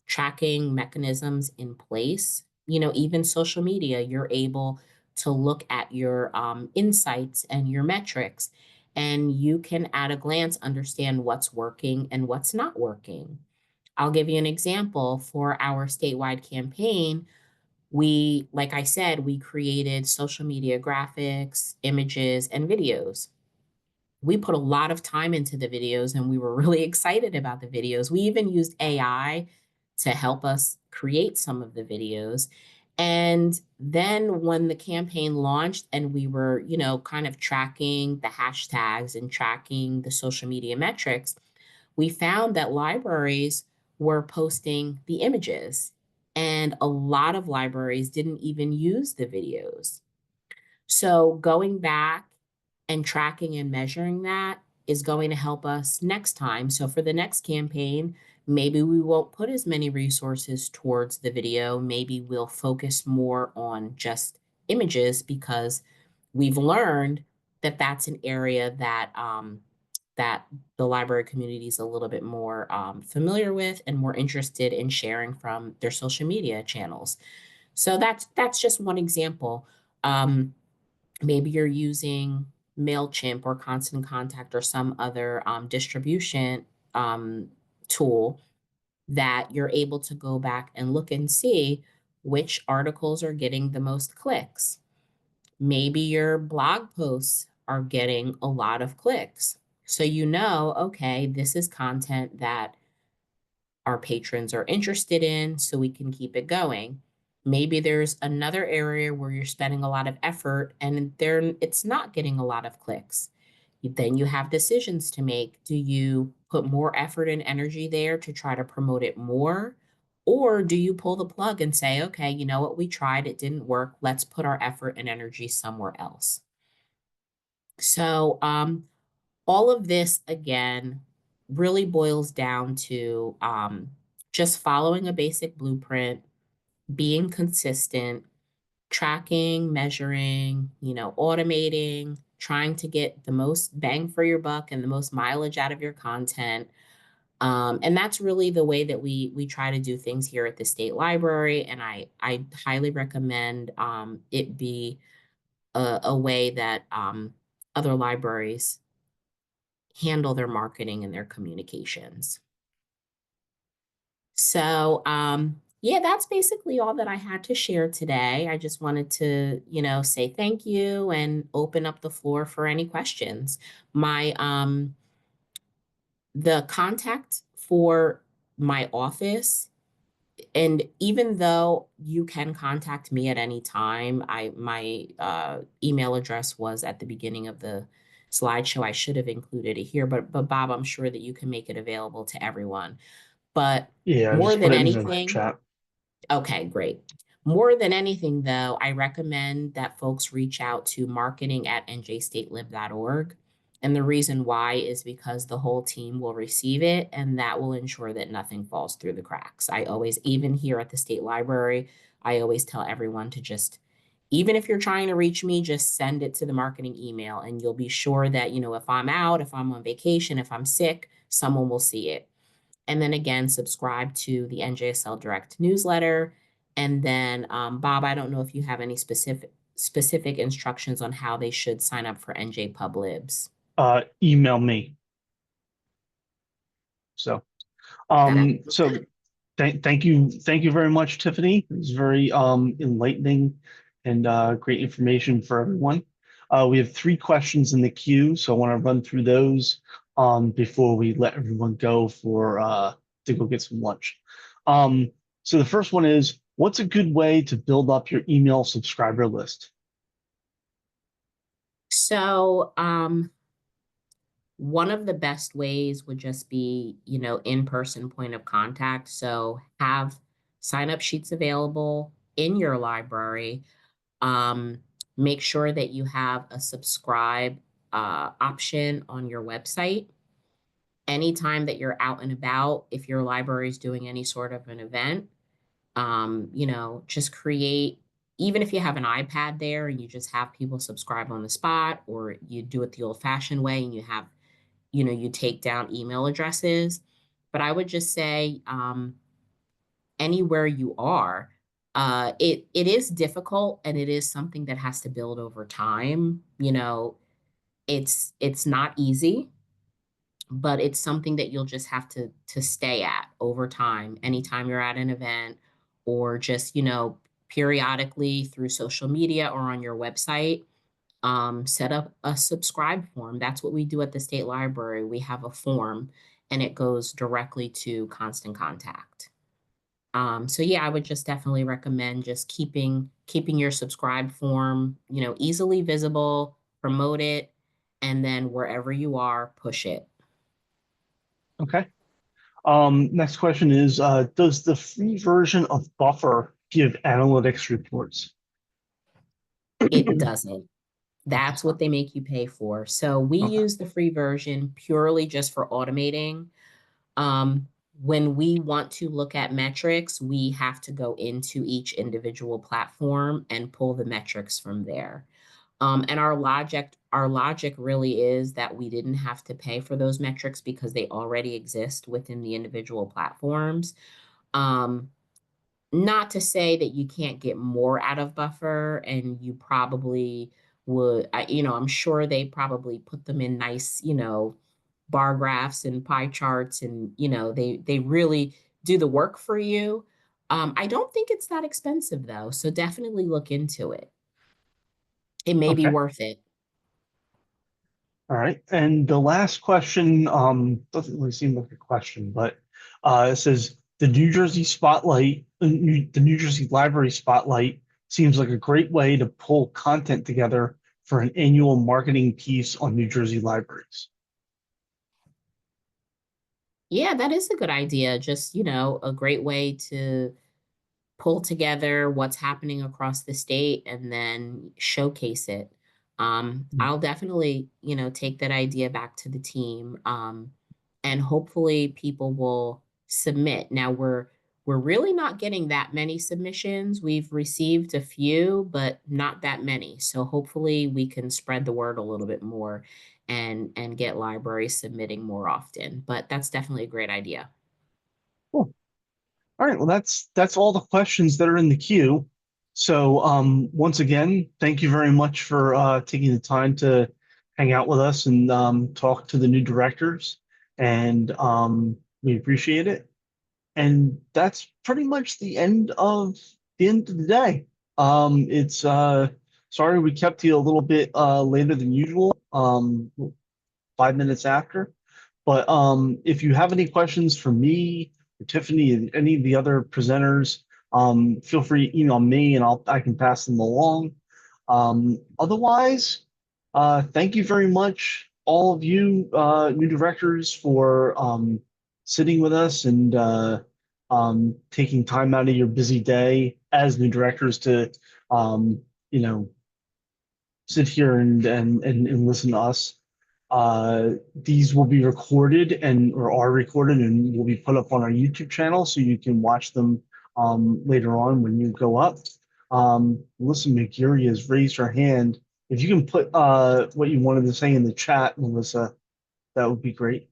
tracking mechanisms in place. Even social media, you're able to look at your insights and your metrics, and you can at a glance understand what's working and what's not working. I'll give you an example. For our statewide campaign, like I said, we created social media graphics, images, and videos. We put a lot of time into the videos, and we were really excited about the videos. We even used AI to help us create some of the videos. And then when the campaign launched and we were, kind of tracking the hashtags and tracking the social media metrics, we found that libraries were posting the images, and a lot of libraries didn't even use the videos. So going back and tracking and measuring that is going to help us next time. So for the next campaign, maybe we won't put as many resources towards the video. Maybe we'll focus more on just images, because we've learned that that's an area that that the library community is a little bit more familiar with and more interested in sharing from their social media channels. So that's just one example. Maybe you're using MailChimp or Constant Contact or some other distribution tool that you're able to go back and look and see which articles are getting the most clicks. Maybe your blog posts are getting a lot of clicks. So okay, this is content that our patrons are interested in, so we can keep it going. Maybe there's another area where you're spending a lot of effort and it's not getting a lot of clicks. Then you have decisions to make. Do you put more effort and energy there to try to promote it more? Or do you pull the plug and say, okay, you know what, we tried, it didn't work. Let's put our effort and energy somewhere else. So all of this, again, really boils down to just following a basic blueprint, being consistent, tracking, measuring, automating, trying to get the most bang for your buck and the most mileage out of your content. And that's really the way that we try to do things here at the State Library. And I highly recommend it be a way that other libraries handle their marketing and their communications. So, yeah, that's basically all that I had to share today. I just wanted to, say thank you and open up the floor for any questions. The contact for my office, and even though you can contact me at any time, my email address was at the beginning of the slideshow. I should have included it here, but Bob, I'm sure that you can make it available to everyone. But Yeah, more just than put it in the anything, chat. okay, great. More than anything, though, I recommend that folks reach out to marketing@njstatelib.org. And the reason why is because the whole team will receive it, and that will ensure that nothing falls through the cracks. I always, even here at the State Library, I always tell everyone to just, even if you're trying to reach me, just send it to the marketing email, and you'll be sure that, if I'm out, if I'm on vacation, if I'm sick, someone will see it. And then again, subscribe to the NJSL Direct newsletter. And then, Bob, I don't know if you have any specific instructions on how they should sign up for NJ Pub Libs. Email me. So, thank you very much, Tiffany. It was very enlightening and great information for everyone. We have 3 questions in the queue, so I want to run through those before we let everyone go for to go get some lunch. So the first one is, what's a good way to build up your email subscriber list? So, one of the best ways would just be, in-person point of contact. So have sign-up sheets available in your library. Make sure that you have a subscribe option on your website. Anytime that you're out and about, if your library is doing any sort of an event, just create, even if you have an iPad there and you just have people subscribe on the spot, or you do it the old-fashioned way and you have, you take down email addresses. But I would just say, anywhere you are, it is difficult, and it is something that has to build over time. It's not easy, but it's something that you'll just have to stay at over time. Anytime you're at an event, or just, periodically through social media or on your website, set up a subscribe form. That's what we do at the State Library. We have a form, and it goes directly to Constant Contact. So yeah, I would just definitely recommend just keeping your subscribe form, easily visible, promote it, and then wherever you are, push it. Okay. Next question is, does the free version of Buffer give analytics reports? It doesn't. That's what they make you pay for. So we use the free version purely just for automating. When we want to look at metrics, we have to go into each individual platform and pull the metrics from there. And our logic really is that we didn't have to pay for those metrics because they already exist within the individual platforms. Not to say that you can't get more out of Buffer, and you probably would. I'm sure they probably put them in nice, bar graphs and pie charts, and they really do the work for you. I don't think it's that expensive though, so definitely look into it. It may be worth it. All right. And the last question doesn't really seem like a question, but it says, the New Jersey Library Spotlight seems like a great way to pull content together for an annual marketing piece on New Jersey libraries. Yeah, that is a good idea. Just, a great way to pull together what's happening across the state and then showcase it. I'll definitely, take that idea back to the team. And hopefully people will submit. Now we're really not getting that many submissions. We've received a few, but not that many. So hopefully we can spread the word a little bit more and get libraries submitting more often. But that's definitely a great idea. Cool. All right. Well, that's all the questions that are in the queue. So once again, thank you very much for taking the time to hang out with us and talk to the new directors. And we appreciate it. And that's pretty much the end of the day. It's sorry we kept you a little bit later than usual, 5 minutes after. But if you have any questions for me, or Tiffany, and any of the other presenters, feel free to email me and I can pass them along. Otherwise, thank you very much, all of you new directors, for sitting with us and taking time out of your busy day as new directors to sit here and listen to us. These will be recorded or are recorded and will be put up on our YouTube channel, so you can watch them later on when you go up. Melissa McGeary has raised her hand. If you can put what you wanted to say in the chat, Melissa, that would be great.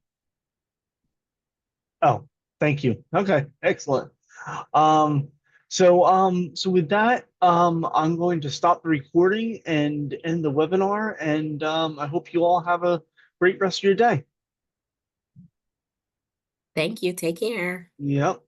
Oh, thank you. Okay, excellent. So with that, I'm going to stop the recording and end the webinar, and I hope you all have a great rest of your day. Thank you. Take care. Yep.